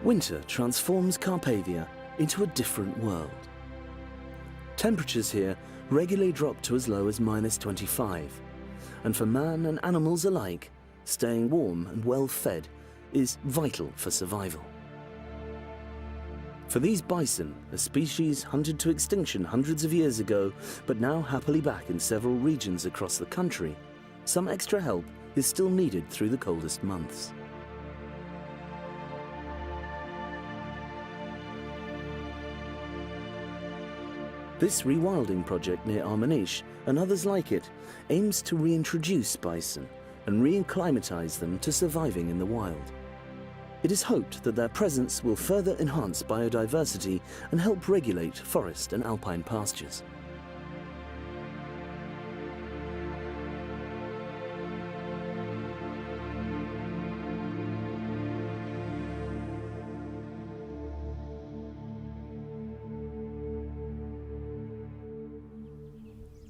Winter transforms Carpathia into a different world. Temperatures here regularly drop to as low as -25, and for man and animals alike, staying warm and well fed is vital for survival. For these bison, a species hunted to extinction hundreds of years ago, but now happily back in several regions across the country, some extra help is still needed through the coldest months. This rewilding project near Armenish, and others like it, aims to reintroduce bison and re-acclimatize them to surviving in the wild. It is hoped that their presence will further enhance biodiversity and help regulate forest and alpine pastures.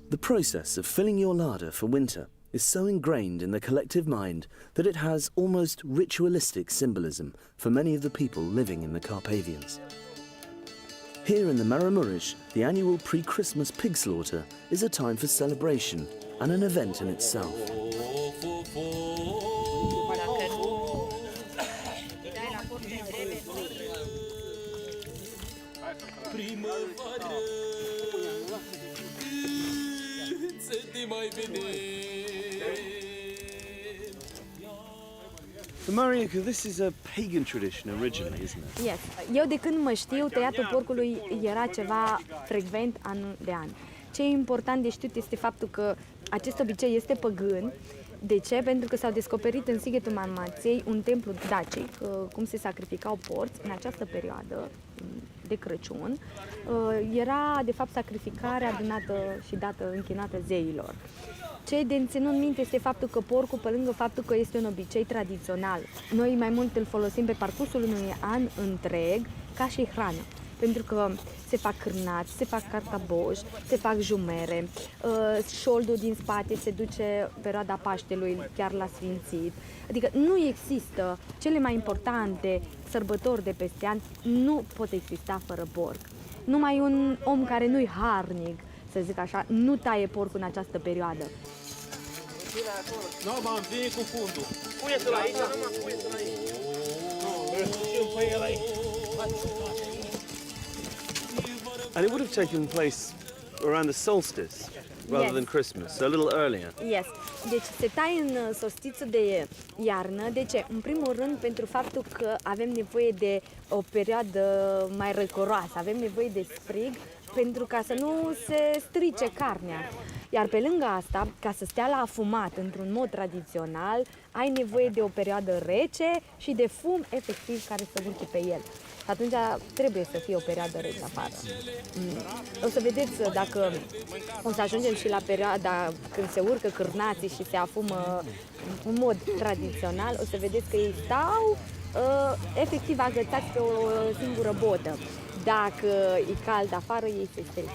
The process of filling your larder for winter is so ingrained in the collective mind that it has almost ritualistic symbolism for many of the people living in the Carpathians. Here in the Maramureș, the annual pre-Christmas pig slaughter is a time for celebration and an event in itself. So Mariuka, this is a pagan tradition originally, isn't it? Yes. Eu de când mă știu, tăiatul porcului era ceva frecvent an de an. Ce e important de știut este faptul că acest obicei este păgân. De ce? Pentru că s-au descoperit în Sighetul Marmației un templu dacic, cum se sacrificau porți în această perioadă de Crăciun. Era, de fapt, sacrificarea adunată și dată, închinată zeilor. Ce e de ținut minte este faptul că porcul, pe lângă faptul că este un obicei tradițional, noi mai mult îl folosim pe parcursul unui an întreg ca și hrană. Pentru că se fac cârnați, se fac carcaboși, se fac jumere, șoldul din spate se duce perioada Paștelui chiar la Sfințit. Adică nu există, cele mai importante sărbători de peste an nu pot exista fără porc. Numai un om care nu-i harnic, să zic așa, nu taie porcul în această perioadă. Nu, m-am venit cu fundul. Pune-te la aici, pune-te la aici. Nu, el aici. And it would have taken place around the solstice rather than Christmas, so a little earlier. Yes. Deci se taie în solstițiul de iarnă. De ce? În primul rând pentru faptul că avem nevoie de o perioadă mai răcoroasă, avem nevoie de sprig pentru ca să nu se strice carnea. Iar pe lângă asta, ca să stea la afumat într-un mod tradițional, ai nevoie de o perioadă rece și de fum efectiv care să urce pe el. Atunci trebuie să fie o perioadă rece afară. O să vedeți dacă o să ajungem și la perioada când se urcă cârnații și se afumă în mod tradițional, o să vedeți că ei stau efectiv agățați pe o singură botă. Dacă e cald afară, ei se strică.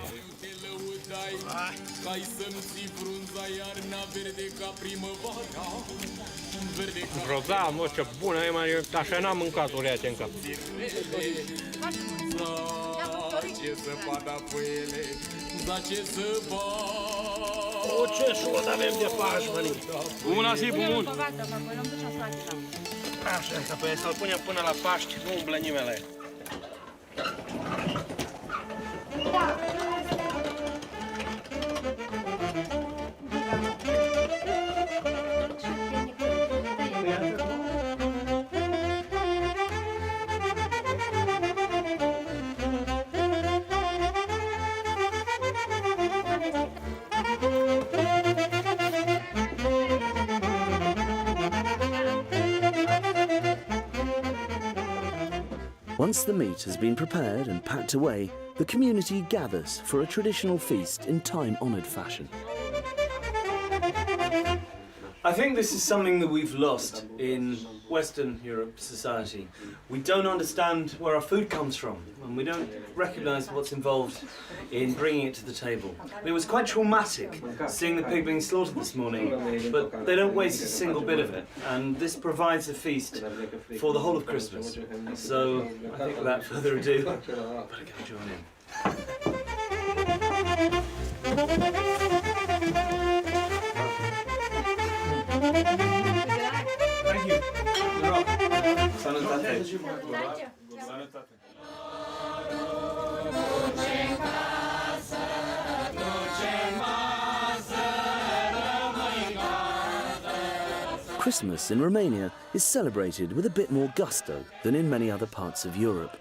Roza, mă, ce bună e, mai așa n-am mâncat-o reace încă. O, ce șod avem de pași, mănii. Una zi bun. Așa, că pe să-l punem până la Paști, nu umblă nimeni la el. Once the meat has been prepared and packed away, the community gathers for a traditional feast in time-honoured fashion. I think this is something that we've lost in Western Europe society. We don't understand where our food comes from, and we don't recognise what's involved in bringing it to the table. And it was quite traumatic seeing the pig being slaughtered this morning, but they don't waste a single bit of it, and this provides a feast for the whole of Christmas. So I think without further ado, better go join in. Thank you. Sănătate. Sănătate. Christmas in Romania is celebrated with a bit more gusto than in many other parts of Europe.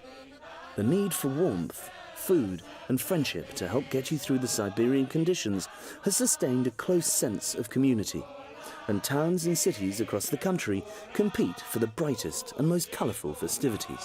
The need for warmth, food and friendship to help get you through the Siberian conditions has sustained a close sense of community, and towns and cities across the country compete for the brightest and most colourful festivities.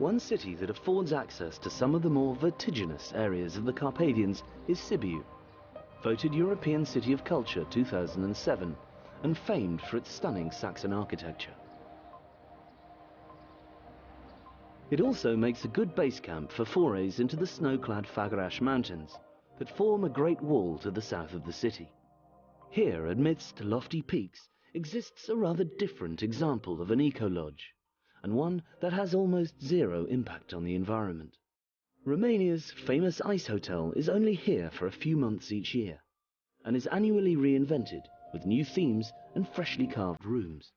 One city that affords access to some of the more vertiginous areas of the Carpathians is Sibiu, voted European City of Culture 2007 and famed for its stunning Saxon architecture. It also makes a good base camp for forays into the snow-clad Fagarash Mountains that form a great wall to the south of the city. Here, amidst lofty peaks, exists a rather different example of an eco-lodge, and one that has almost zero impact on the environment. Romania's famous ice hotel is only here for a few months each year, and is annually reinvented with new themes and freshly carved rooms.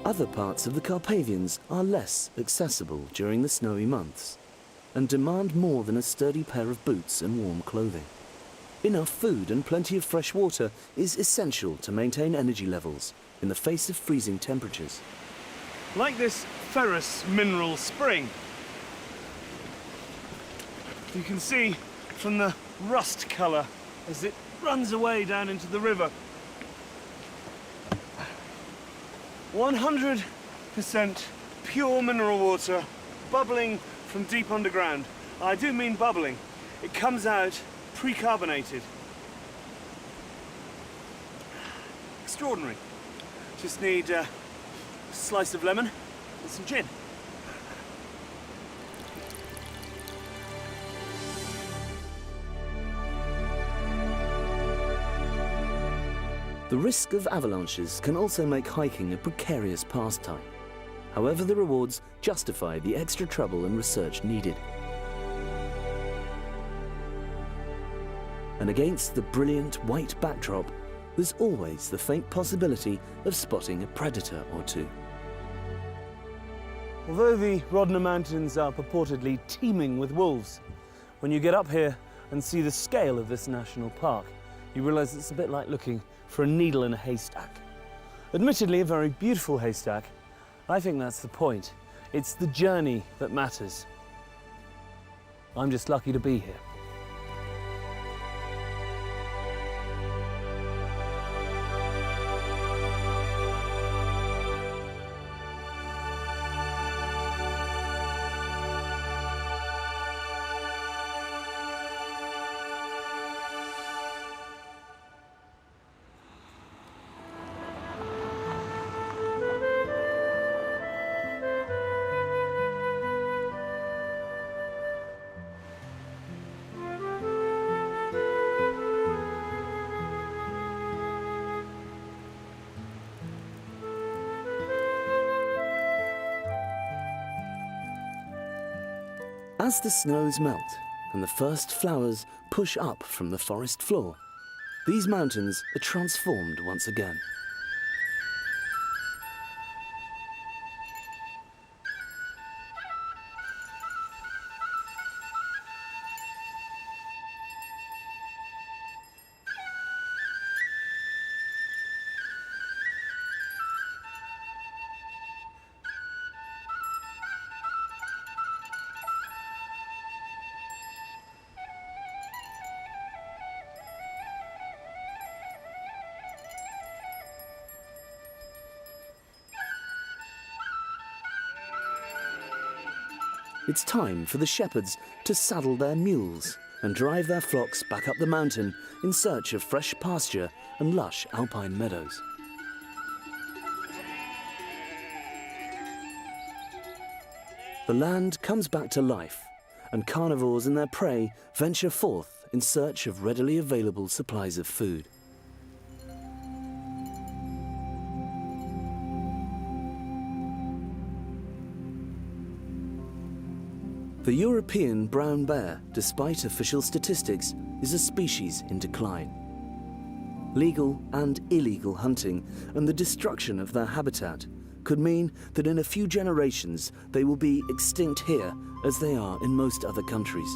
Other parts of the Carpathians are less accessible during the snowy months and demand more than a sturdy pair of boots and warm clothing. Enough food and plenty of fresh water is essential to maintain energy levels in the face of freezing temperatures. Like this ferrous mineral spring. You can see from the rust colour as it runs away down into the river. 100% pure mineral water bubbling from deep underground. I do mean bubbling. It comes out pre-carbonated. Extraordinary. Just need a slice of lemon and some gin. The risk of avalanches can also make hiking a precarious pastime. However, the rewards justify the extra trouble and research needed. And against the brilliant white backdrop, there's always the faint possibility of spotting a predator or two. Although the Rodna Mountains are purportedly teeming with wolves, when you get up here and see the scale of this national park, you realise it's a bit like looking for a needle in a haystack. Admittedly, a very beautiful haystack. I think that's the point. It's the journey that matters. I'm just lucky to be here. As the snows melt and the first flowers push up from the forest floor, these mountains are transformed once again. It's time for the shepherds to saddle their mules and drive their flocks back up the mountain in search of fresh pasture and lush alpine meadows. The land comes back to life, and carnivores and their prey venture forth in search of readily available supplies of food. The European brown bear, despite official statistics, is a species in decline. Legal and illegal hunting and the destruction of their habitat could mean that in a few generations they will be extinct here as they are in most other countries.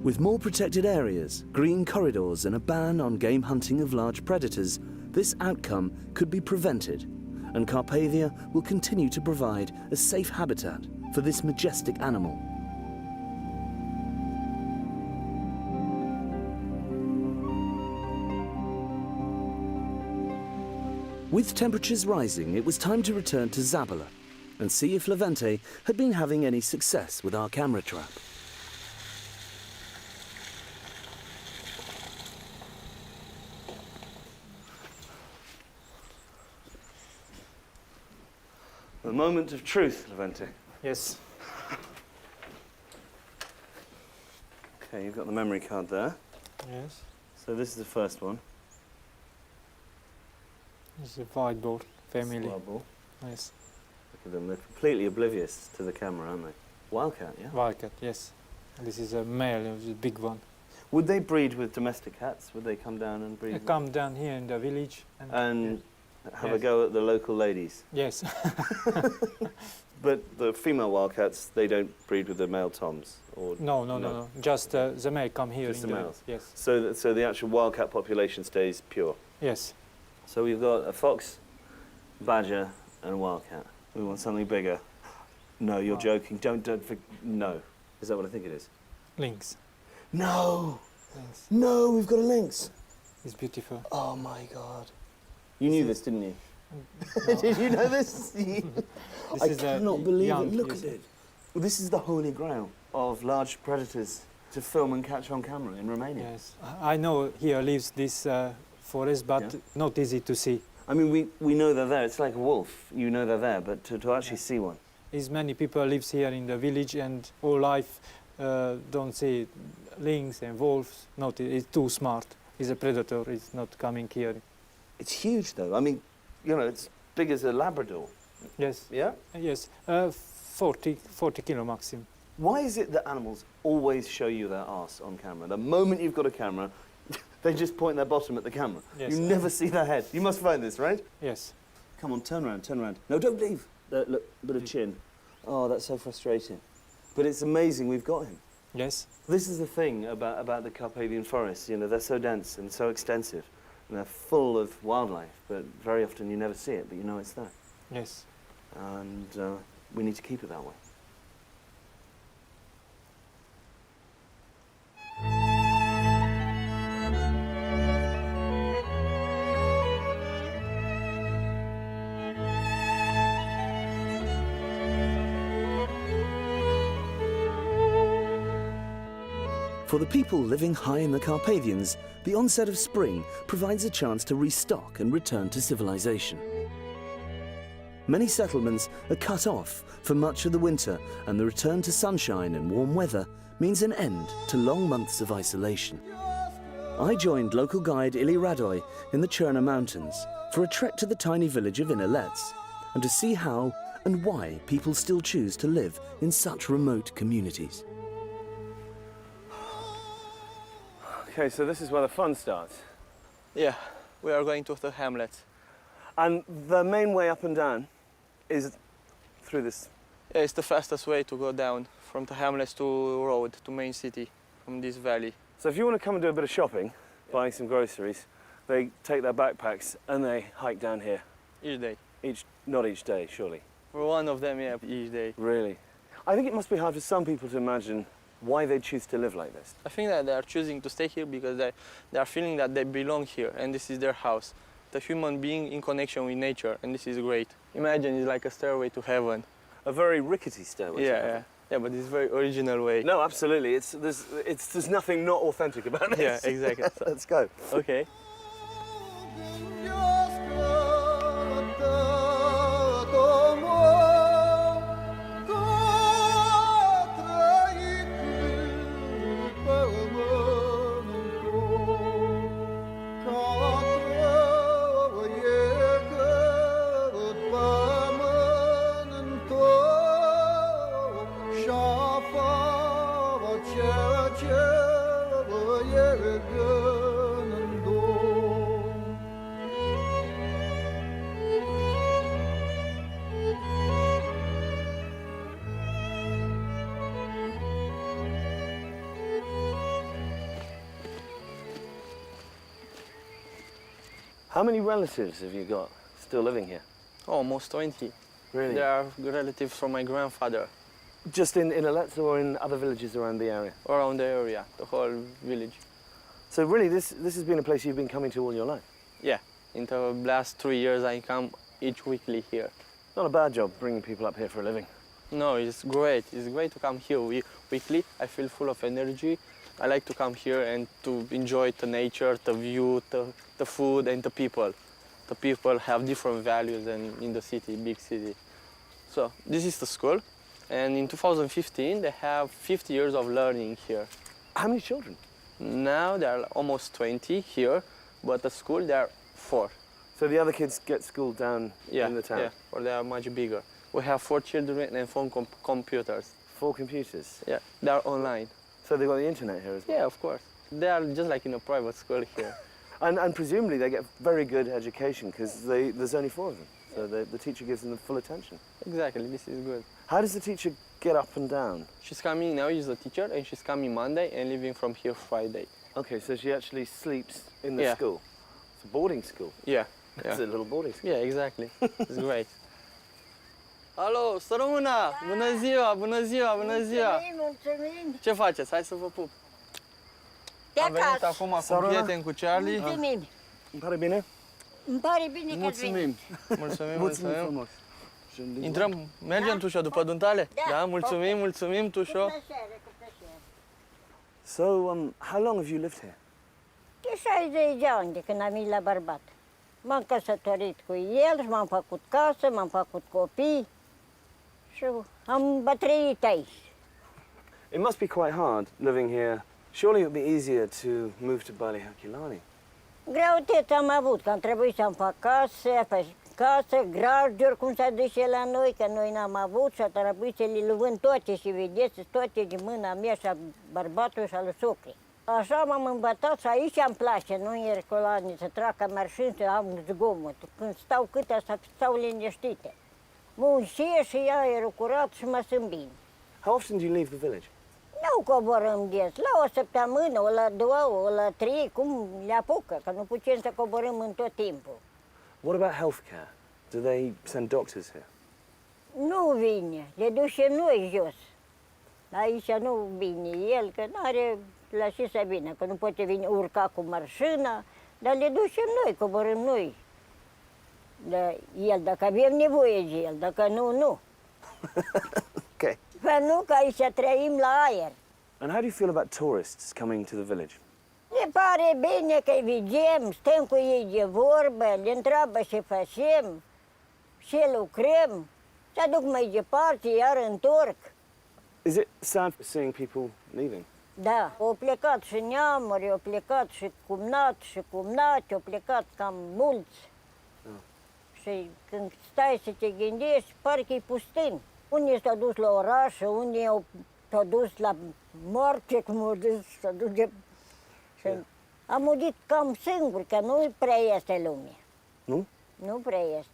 With more protected areas, green corridors and a ban on game hunting of large predators, this outcome could be prevented, and Carpathia will continue to provide a safe habitat for this majestic animal. With temperatures rising, it was time to return to Zabala and see if Levente had been having any success with our camera trap. The moment of truth, Levente. Yes. Okay, you've got the memory card there. Yes. So this is the first one. It's a white ball family. Wild boar. Yes. Look at them, they're completely oblivious to the camera, aren't they? Wildcat, yeah? Wildcat, yes. This is a male, it's a big one. Would they breed with domestic cats? Would they come down and breed? They come down here in the village and have a yes. go at the local ladies? Yes. But the female wildcats, they don't breed with the male toms? Or No. Just the male come here. Just in the males? Yes. So the actual wildcat population stays pure? Yes. So we've got a fox, badger, and a wildcat. We want something bigger. No, you're joking. No. Is that what I think it is? Lynx. No! Lynx. No, we've got a lynx. It's beautiful. Oh my God. You knew this, didn't you? No. Did you know this? I cannot believe it. Look at it. Well, this is the holy grail of large predators to film and catch on camera in Romania. Yes. I know here lives this forest, but not easy to see. I mean, we know they're there. It's like a wolf. You know they're there, but to actually see one. As many people lives here in the village and all life don't see lynx and wolves. Not, it's too smart. It's a predator. It's not coming here. It's huge, though. I mean, you know, it's big as a Labrador. Yes. Yeah? Yes. 40 kilo maximum. Why is it that animals always show you their arse on camera? The moment you've got a camera, they just point their bottom at the camera. Yes. You never see their head. You must find this, right? Yes. Come on, turn around, turn around. No, don't leave. Look, bit of chin. Oh, that's so frustrating. But it's amazing we've got him. Yes. This is the thing about the Carpathian forests. You know, they're so dense and so extensive. And they're full of wildlife, but very often you never see it, but you know it's there. Yes. And we need to keep it that way. For the people living high in the Carpathians, the onset of spring provides a chance to restock and return to civilization. Many settlements are cut off for much of the winter, and the return to sunshine and warm weather means an end to long months of isolation. I joined local guide Ili Radoi in the Cherna Mountains for a trek to the tiny village of Inelets and to see how and why people still choose to live in such remote communities. Okay, so this is where the fun starts. Yeah, we are going to the hamlet. And the main way up and down is through this? Yeah, it's the fastest way to go down from the hamlets to road, to main city, from this valley. So if you want to come and do a bit of shopping, buying some groceries, they take their backpacks and they hike down here? Each day. Not each day, surely? For one of them, yeah, each day. Really? I think it must be hard for some people to imagine why they choose to live like this. I think that they are choosing to stay here because they are feeling that they belong here and this is their house. The human being in connection with nature, and this is great. Imagine it's like a stairway to heaven. A very rickety stairway to heaven. Yeah, but it's a very original way. No, absolutely. There's nothing not authentic about this. Yeah, exactly. Let's go. Okay. Shafa How many relatives have you got still living here? Almost 20. Really? They are relatives from my grandfather. Just in Aletsa or in other villages around the area? Around the area, the whole village. So really, this has been a place you've been coming to all your life? Yeah, in the last 3 years I come each weekly here. Not a bad job bringing people up here for a living. No, it's great. It's great to come here weekly. I feel full of energy. I like to come here and to enjoy the nature, the view, the food and the people. The people have different values than in the city, big city. So this is the school. And in 2015, they have 50 years of learning here. How many children? Now there are almost 20 here, but at school there are 4. So the other kids get school down in the town? Yeah, or they are much bigger. We have 4 children and 4 computers. 4 computers? Yeah, they are online. So they've got the internet here as well? Yeah, of course. They are just like in a private school here. and presumably they get very good education because there's only 4 of them. So the teacher gives them the full attention. Exactly, this is good. How does the teacher get up and down? She's coming now, she's a teacher, and she's coming Monday and leaving from here Friday. Okay, so she actually sleeps in the school? It's a boarding school? Yeah. It's a little boarding school. Yeah, exactly. It's great. Alo, sărămâna! Bună ziua, bună ziua, bună ziua! Mulțumim! Ce faceți? Hai să vă pup! Am venit acum cu prieten, cu Charlie. Mulțumim! Îmi pare bine? Îmi pare bine că Mulțumim! Mulțumim, mulțumim! frumos! Intrăm, mergem, Tușo, după duntale? Da, mulțumim, mulțumim, Tușo! So, how long have you lived here? De 60 de ani de când am venit la bărbat. M-am căsătorit cu el și m-am făcut casă, m-am făcut copii și am bătrânit aici. It must be quite hard living here. Surely it would be easier to move to Bali Herculani. Greutăți am avut, că am trebuit să-mi fac casă, grajduri, cum s-a dus el la noi, că noi n-am avut și a trebuit să le vând toate și vedeți, toate din mâna mea și a bărbatului și a lui socrii. Așa m-am învățat și aici îmi place, nu în Herculani, să tracă mașini, să am zgomot. Când stau câte, să stau liniștite. Muncesc și aerul curat și mă simt bine. How often do you leave the village? Nu coborâm des, la o săptămână, o la 2, o la 3, cum le apucă, că nu putem să coborâm în tot timpul. What about healthcare? Do they send doctors here? Nu vine, le ducem noi jos. Aici nu vine el, că n-are la ce să vină, că nu poate veni urca cu mașina, dar le ducem noi, coborâm noi. De el, dacă avem nevoie de el, dacă nu, nu. Okay. Că nu, că aici trăim la aer. And how do you feel about tourists coming to the village? Ne pare bine că îi vedem, stăm cu ei de vorbă, le întreabă ce facem, ce lucrăm, se duc mai departe, iar întorc. Is it sad seeing people leaving? Da, au plecat și neamuri, au plecat și cumnați și cumnate, au plecat cam mulți. Și când stai să te gândești, parcă-i pustin. Unii s-au dus la oraș, unii s-au dus la moarte, cum au dus, s-au dus de... Și am audit cam singur, că nu prea este lume. Nu? Nu prea este.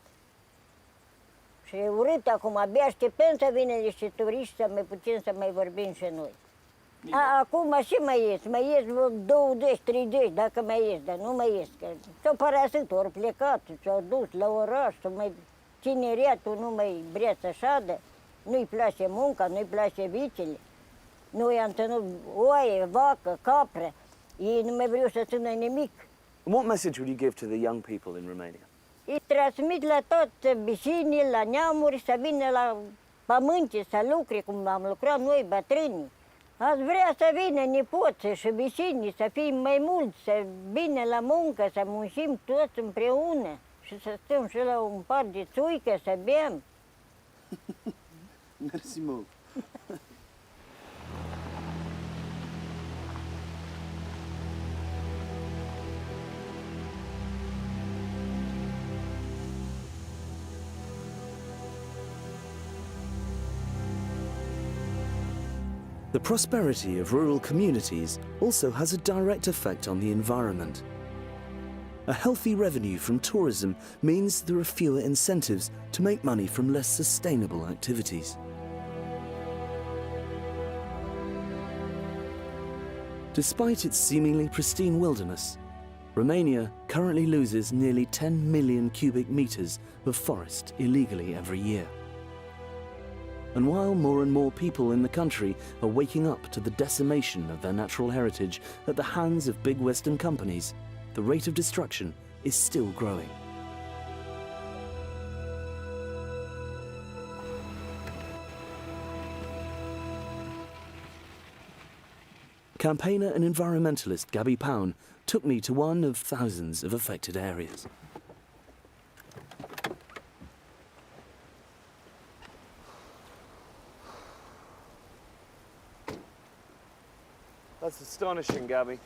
Și e urât acum, abia așteptăm să vină niște turiști să mai putem să mai vorbim și noi. Acum și mai ies 20, 30, dacă mai ies, dar nu mai ies. Că s-au părăsit, ori plecat, s-au dus la oraș, tineretul nu mai vrea să șadă, nu-i place munca, nu-i place vicele. Noi am ținut oaie, vacă, capră, ei nu mai vreau să țină nimic. What message would you give to the young people in Romania? Îi transmit la toți vecinii, la neamuri, să vină la pământe, să lucre, cum am lucrat noi, bătrânii. Ați vrea să vină nepoții și vecinii, să fim mai mulți, să vină la muncă, să muncim toți împreună și să stăm și la un par de țuică, să bem. Merci mult. The prosperity of rural communities also has a direct effect on the environment. A healthy revenue from tourism means there are fewer incentives to make money from less sustainable activities. Despite its seemingly pristine wilderness, Romania currently loses nearly 10 million cubic meters of forest illegally every year. And while more and more people in the country are waking up to the decimation of their natural heritage at the hands of big Western companies, the rate of destruction is still growing. Campaigner and environmentalist Gabby Pound took me to one of thousands of affected areas. That's astonishing, Gabby.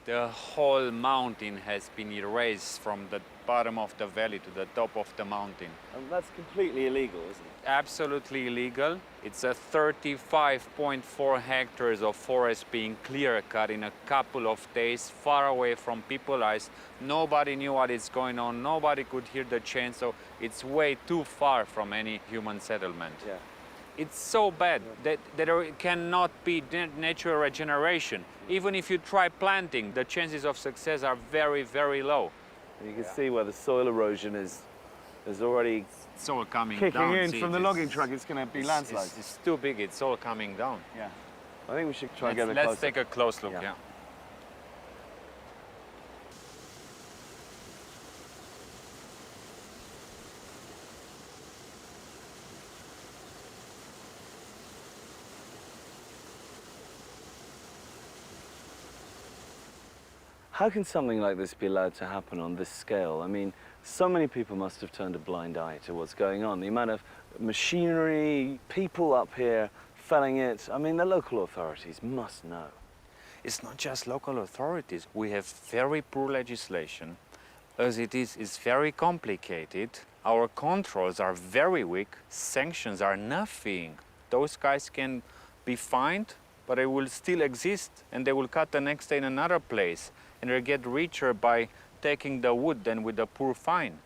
The whole mountain has been erased from the bottom of the valley to the top of the mountain. And that's completely illegal, isn't it? Absolutely illegal. It's a 35.4 hectares of forest being clear-cut in a couple of days, far away from people's eyes. Nobody knew what is going on. Nobody could hear the chain, so it's way too far from any human settlement. Yeah. It's so bad that there cannot be natural regeneration. Even if you try planting, the chances of success are very, very low. And you can see where the soil erosion is already it's all coming kicking down. in from the logging truck. It's going to be landslides. It's too big. It's all coming down. Yeah. I think we should try and get a closer. Let's take a close look. Yeah. How can something like this be allowed to happen on this scale? I mean, so many people must have turned a blind eye to what's going on. The amount of machinery, people up here felling it. I mean, the local authorities must know. It's not just local authorities. We have very poor legislation. As it is very complicated. Our controls are very weak. Sanctions are nothing. Those guys can be fined, but they will still exist, and they will cut the next day in another place. And they get richer by taking the wood than with a poor fine.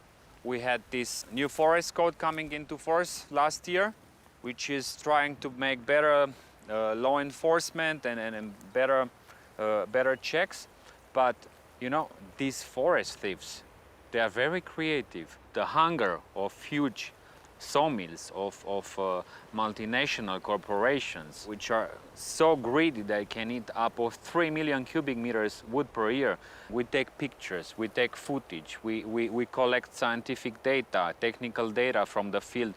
We had this new forest code coming into force last year, which is trying to make better law enforcement and better checks. But, you know, these forest thieves, they are very creative. The hunger of huge sawmills, of multinational corporations, which are so greedy they can eat up of 3 million cubic meters wood per year. We take pictures, we take footage, we collect scientific data, technical data from the field.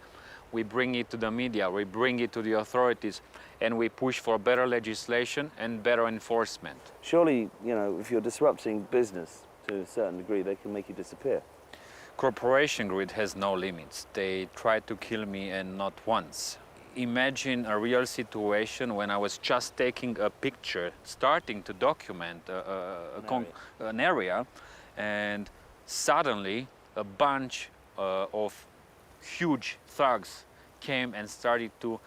We bring it to the media, we bring it to the authorities, and we push for better legislation and better enforcement. Surely, you know, if you're disrupting business to a certain degree, they can make you disappear. Corporation greed has no limits. They tried to kill me, and not once. Imagine a real situation when I was just taking a picture, starting to document an area, and suddenly a bunch of huge thugs came and started to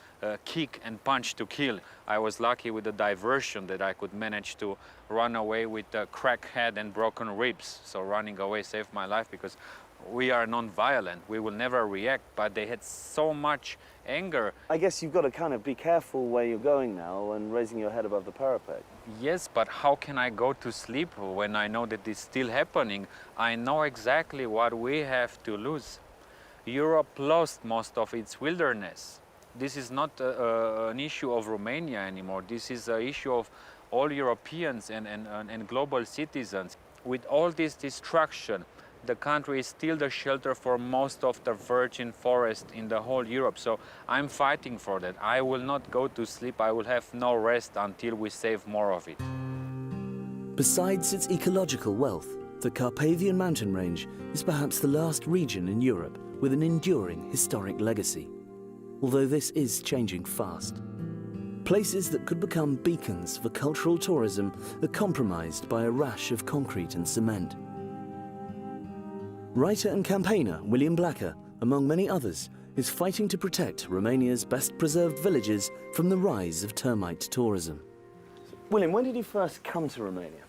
kick and punch to kill. I was lucky with the diversion that I could manage to run away with a cracked head and broken ribs. So running away saved my life, because we are non-violent. We will never react, but they had so much anger. I guess you've got to kind of be careful where you're going now and raising your head above the parapet. Yes, but how can I go to sleep when I know that it's still happening? I know exactly what we have to lose. Europe lost most of its wilderness. This is not an issue of Romania anymore. This is an issue of all Europeans and global citizens. With all this destruction, the country is still the shelter for most of the virgin forest in the whole Europe. So I'm fighting for that. I will not go to sleep. I will have no rest until we save more of it. Besides its ecological wealth, the Carpathian mountain range is perhaps the last region in Europe with an enduring historic legacy. Although this is changing fast. Places that could become beacons for cultural tourism are compromised by a rash of concrete and cement. Writer and campaigner William Blacker, among many others, is fighting to protect Romania's best preserved villages from the rise of termite tourism. William, when did you first come to Romania?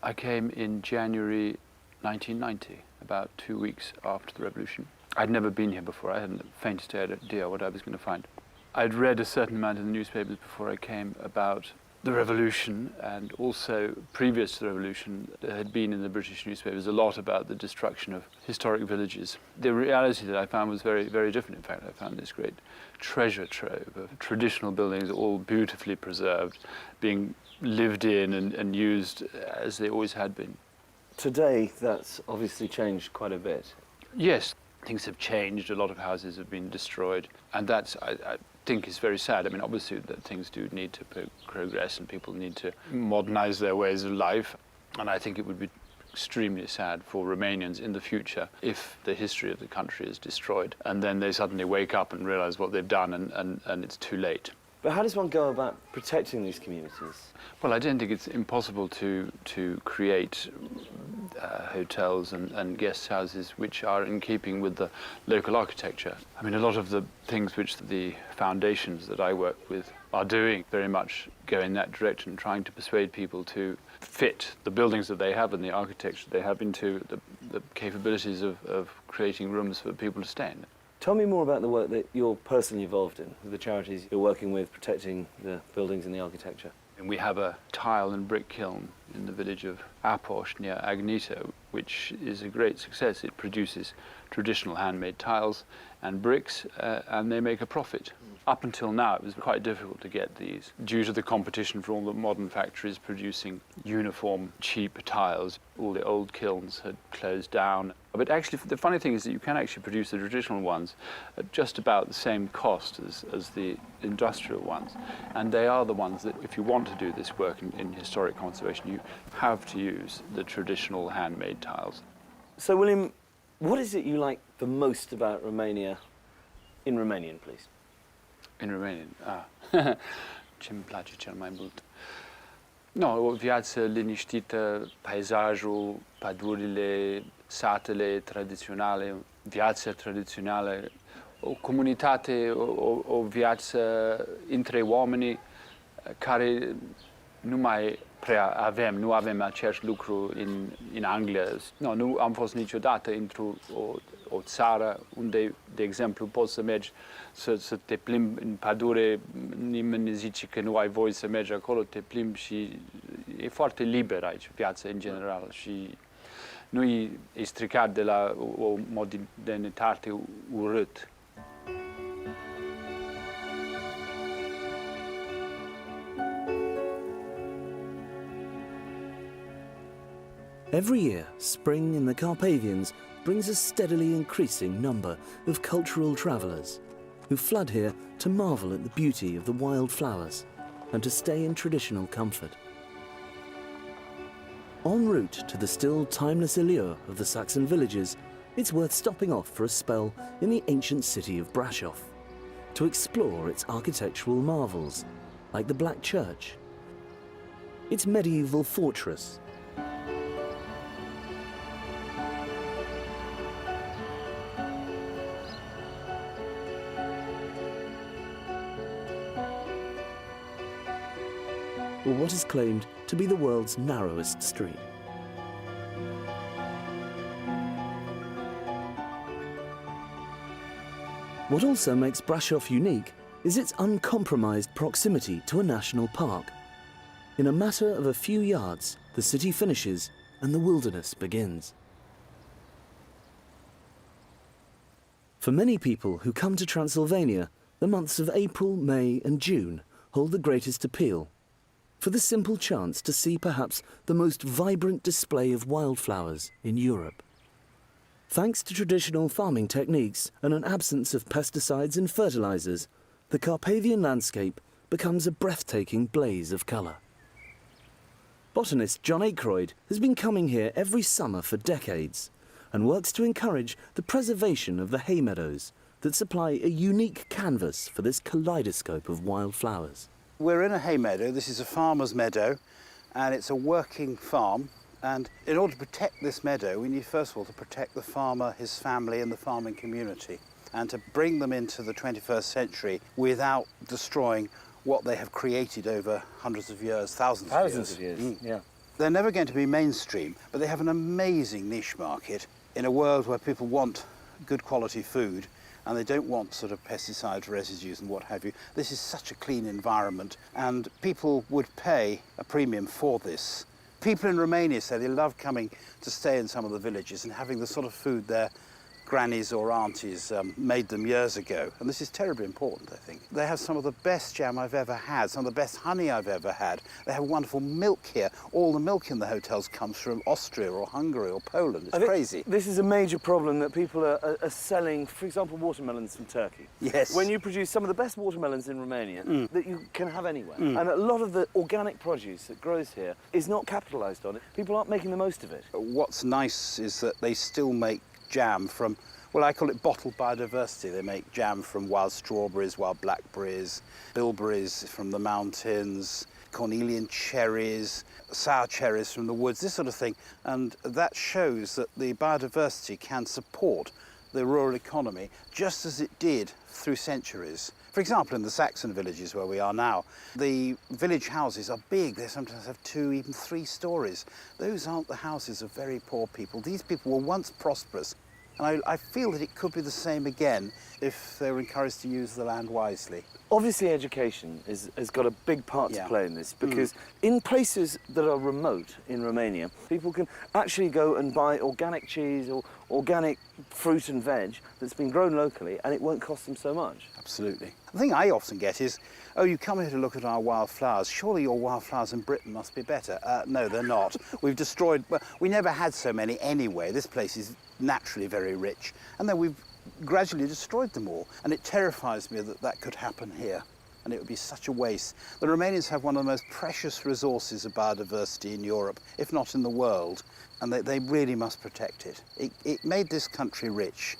I came in January 1990, about 2 weeks after the revolution. I'd never been here before. I hadn't the faintest idea what I was going to find. I'd read a certain amount in the newspapers before I came about the revolution, and also previous to the revolution, there had been in the British newspapers a lot about the destruction of historic villages. The reality that I found was very, very different. In fact, I found this great treasure trove of traditional buildings, all beautifully preserved, being lived in and used as they always had been. Today, that's obviously changed quite a bit. Yes, things have changed. A lot of houses have been destroyed, and that's, I think, is very sad. I mean, obviously that things do need to progress and people need to modernize their ways of life, and I think it would be extremely sad for Romanians in the future if the history of the country is destroyed and then they suddenly wake up and realize what they've done and it's too late. But how does one go about protecting these communities? Well, I don't think it's impossible to create hotels and guest houses which are in keeping with the local architecture. I mean, a lot of the things which the foundations that I work with are doing very much go in that direction, trying to persuade people to fit the buildings that they have and the architecture they have into the capabilities of creating rooms for people to stay in. Tell me more about the work that you're personally involved in, with the charities you're working with, protecting the buildings and the architecture. And we have a tile and brick kiln in the village of Apos near Agneto, which is a great success. It produces traditional handmade tiles and bricks, and they make a profit. Up until now, it was quite difficult to get these due to the competition for all the modern factories producing uniform, cheap tiles. All the old kilns had closed down. But actually, the funny thing is that you can actually produce the traditional ones at just about the same cost as the industrial ones. And they are the ones that, if you want to do this work in historic conservation, you have to use the traditional handmade tiles. So, William, what is it you like the most about Romania in Romanian, please? In Romanian? Ce-mi place cel mai mult? No, o viață liniștită, peisajul, pădurile, satele tradiționale, viața tradițională, o comunitate, o viață între oamenii care nu mai prea avem, nu avem același lucru în Anglia. No, nu am fost niciodată într-o țară unde, de exemplu, poți să mergi să te plimbi în pădure, nimeni ne zice că nu ai voie să mergi acolo, te plimbi și e foarte liber aici viața în general și nu e stricat de la o modernitate urât. Every year, spring in the Carpathians brings a steadily increasing number of cultural travellers who flood here to marvel at the beauty of the wild flowers and to stay in traditional comfort. En route to the still timeless allure of the Saxon villages, it's worth stopping off for a spell in the ancient city of Brașov to explore its architectural marvels, like the Black Church, its medieval fortress, or what is claimed to be the world's narrowest street. What also makes Brașov unique is its uncompromised proximity to a national park. In a matter of a few yards, the city finishes and the wilderness begins. For many people who come to Transylvania, the months of April, May and June hold the greatest appeal, for the simple chance to see perhaps the most vibrant display of wildflowers in Europe. Thanks to traditional farming techniques and an absence of pesticides and fertilizers, the Carpathian landscape becomes a breathtaking blaze of colour. Botanist John Aykroyd has been coming here every summer for decades and works to encourage the preservation of the hay meadows that supply a unique canvas for this kaleidoscope of wildflowers. We're in a hay meadow. This is a farmer's meadow, and it's a working farm. And in order to protect this meadow, we need first of all to protect the farmer, his family and the farming community, and to bring them into the 21st century without destroying what they have created over hundreds of years, thousands of years. Yeah. They're never going to be mainstream, but they have an amazing niche market in a world where people want good quality food, and they don't want sort of pesticide residues and what have you. This is such a clean environment, and people would pay a premium for this. People in Romania say they love coming to stay in some of the villages and having the sort of food their grannies or aunties made them years ago. And this is terribly important, I think. They have some of the best jam I've ever had, some of the best honey I've ever had. They have wonderful milk here. All the milk in the hotels comes from Austria or Hungary or Poland. It's crazy. This is a major problem that people are selling, for example, watermelons from Turkey. Yes. When you produce some of the best watermelons in Romania that you can have anywhere. And a lot of the organic produce that grows here is not capitalised on it. People aren't making the most of it. What's nice is that they still make jam from, well, I call it bottled biodiversity. They make jam from wild strawberries, wild blackberries, bilberries from the mountains, cornelian cherries, sour cherries from the woods, this sort of thing. And that shows that the biodiversity can support the rural economy just as it did through centuries. For example, in the Saxon villages where we are now, the village houses are big. They sometimes have 2, even 3 stories. Those aren't the houses of very poor people. These people were once prosperous. And I feel that it could be the same again if they were encouraged to use the land wisely. Obviously, education has got a big part to play in this, because in places that are remote in Romania, people can actually go and buy organic cheese or organic fruit and veg that's been grown locally, and it won't cost them so much. Absolutely. The thing I often get is, oh, you come here to look at our wildflowers. Surely your wildflowers in Britain must be better. No, they're not. We've destroyed, well, we never had so many anyway. This place is naturally very rich. And then we've gradually destroyed them all. And it terrifies me that that could happen here. And it would be such a waste. The Romanians have one of the most precious resources of biodiversity in Europe, if not in the world. And they really must protect it. It made this country rich.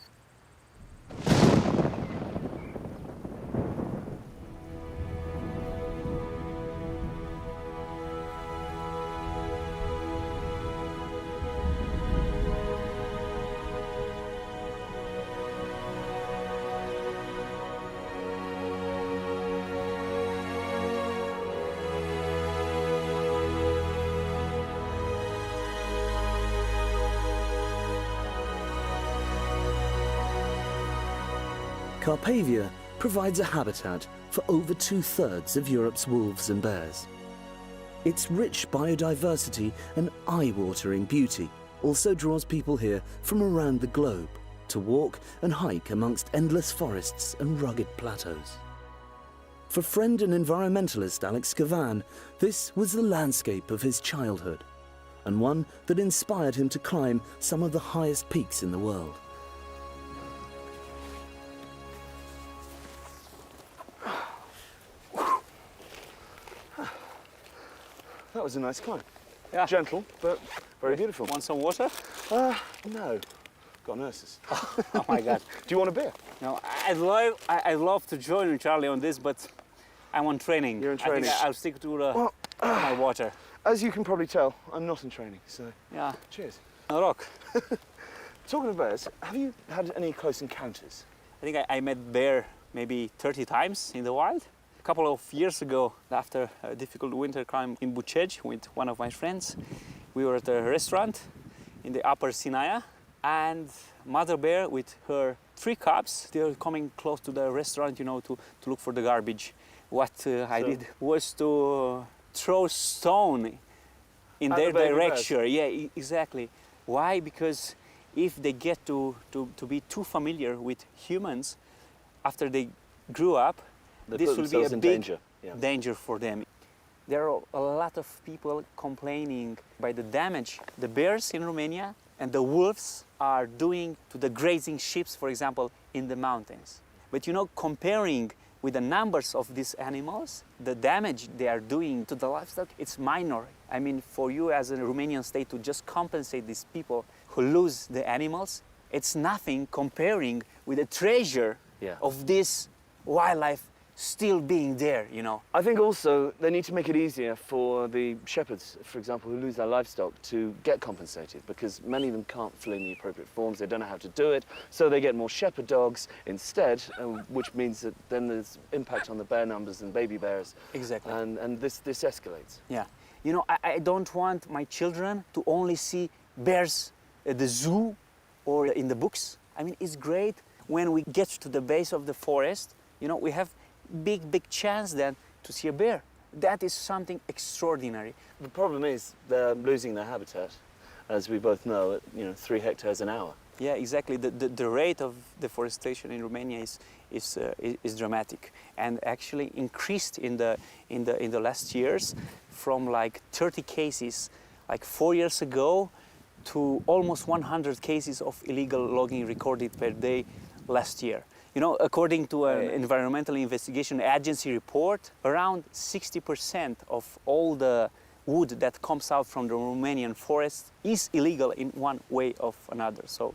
Carpathia provides a habitat for over 2/3 of Europe's wolves and bears. Its rich biodiversity and eye-watering beauty also draws people here from around the globe to walk and hike amongst endless forests and rugged plateaus. For friend and environmentalist Alex Cavan, this was the landscape of his childhood, and one that inspired him to climb some of the highest peaks in the world. That was a nice climb. Yeah. Gentle, but very beautiful. Want some water? No. Got nurses. Oh my God. Do you want a beer? No, I'd love to join Charlie on this, but I'm on training. You're in training. I think I'll stick to my water. As you can probably tell, I'm not in training, so Yeah. cheers. No rock. Talking of bears, have you had any close encounters? I think I met bear maybe 30 times in the wild. A couple of years ago, after a difficult winter climb in Bucegi with one of my friends, we were at a restaurant in the upper Sinaia, and mother bear with her 3 cubs, they were coming close to the restaurant, you know, to look for the garbage. What I did was to throw stone in At their the baby direction. bears? Yeah, exactly. Why? Because if they get to be too familiar with humans, after they grew up, this will be a big danger for them. There are a lot of people complaining by the damage the bears in Romania and the wolves are doing to the grazing sheep, for example, in the mountains. But you know, comparing with the numbers of these animals, the damage they are doing to the livestock, it's minor. I mean, for you as a Romanian state to just compensate these people who lose the animals, it's nothing comparing with the treasure of this wildlife still being there, you know. I think also they need to make it easier for the shepherds, for example, who lose their livestock to get compensated, because many of them can't fill in the appropriate forms, they don't know how to do it, so they get more shepherd dogs instead, which means that then there's impact on the bear numbers and baby bears. Exactly. And this escalates. Yeah. You know, I don't want my children to only see bears at the zoo or in the books. I mean, it's great when we get to the base of the forest, you know, we have big chance then to see a bear. That is something extraordinary. The problem is they're losing their habitat, as we both know, at 3 hectares an hour. Yeah, exactly. The rate of deforestation in Romania is dramatic, and actually increased in the last years from like 30 cases like 4 years ago to almost 100 cases of illegal logging recorded per day last year. You know, according to an environmental investigation agency report, around 60% of all the wood that comes out from the Romanian forest is illegal in one way or another. So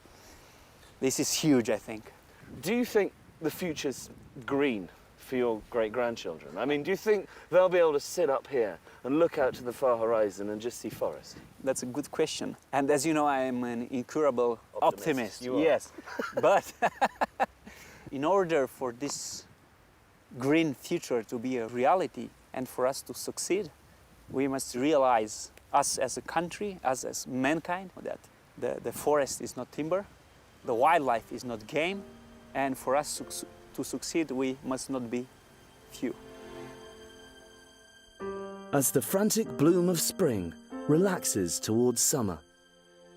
this is huge, I think. Do you think the future's green for your great-grandchildren? I mean, do you think they'll be able to sit up here and look out to the far horizon and just see forest? That's a good question. And as you know, I am an incurable optimist. You are. Yes, but in order for this green future to be a reality and for us to succeed, we must realize, us as a country, us as mankind, that the forest is not timber, the wildlife is not game, and for us to succeed, we must not be few. As the frantic bloom of spring relaxes towards summer,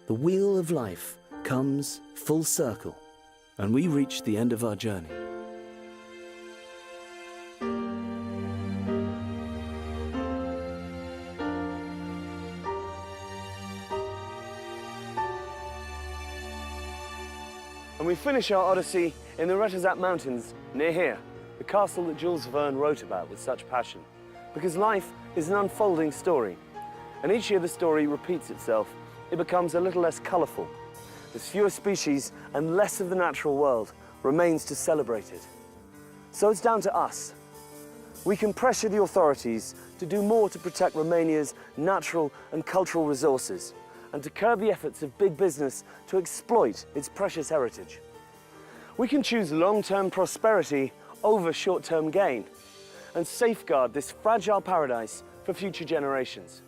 the wheel of life comes full circle, and we reach the end of our journey. And we finish our odyssey in the Retezat Mountains near here, the castle that Jules Verne wrote about with such passion. Because life is an unfolding story, and each year the story repeats itself. It becomes a little less colourful. There's fewer species and less of the natural world remains to celebrate it. So it's down to us. We can pressure the authorities to do more to protect Romania's natural and cultural resources, and to curb the efforts of big business to exploit its precious heritage. We can choose long-term prosperity over short-term gain, and safeguard this fragile paradise for future generations.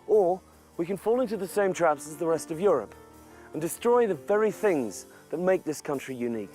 Or we can fall into the same traps as the rest of Europe and destroy the very things that make this country unique.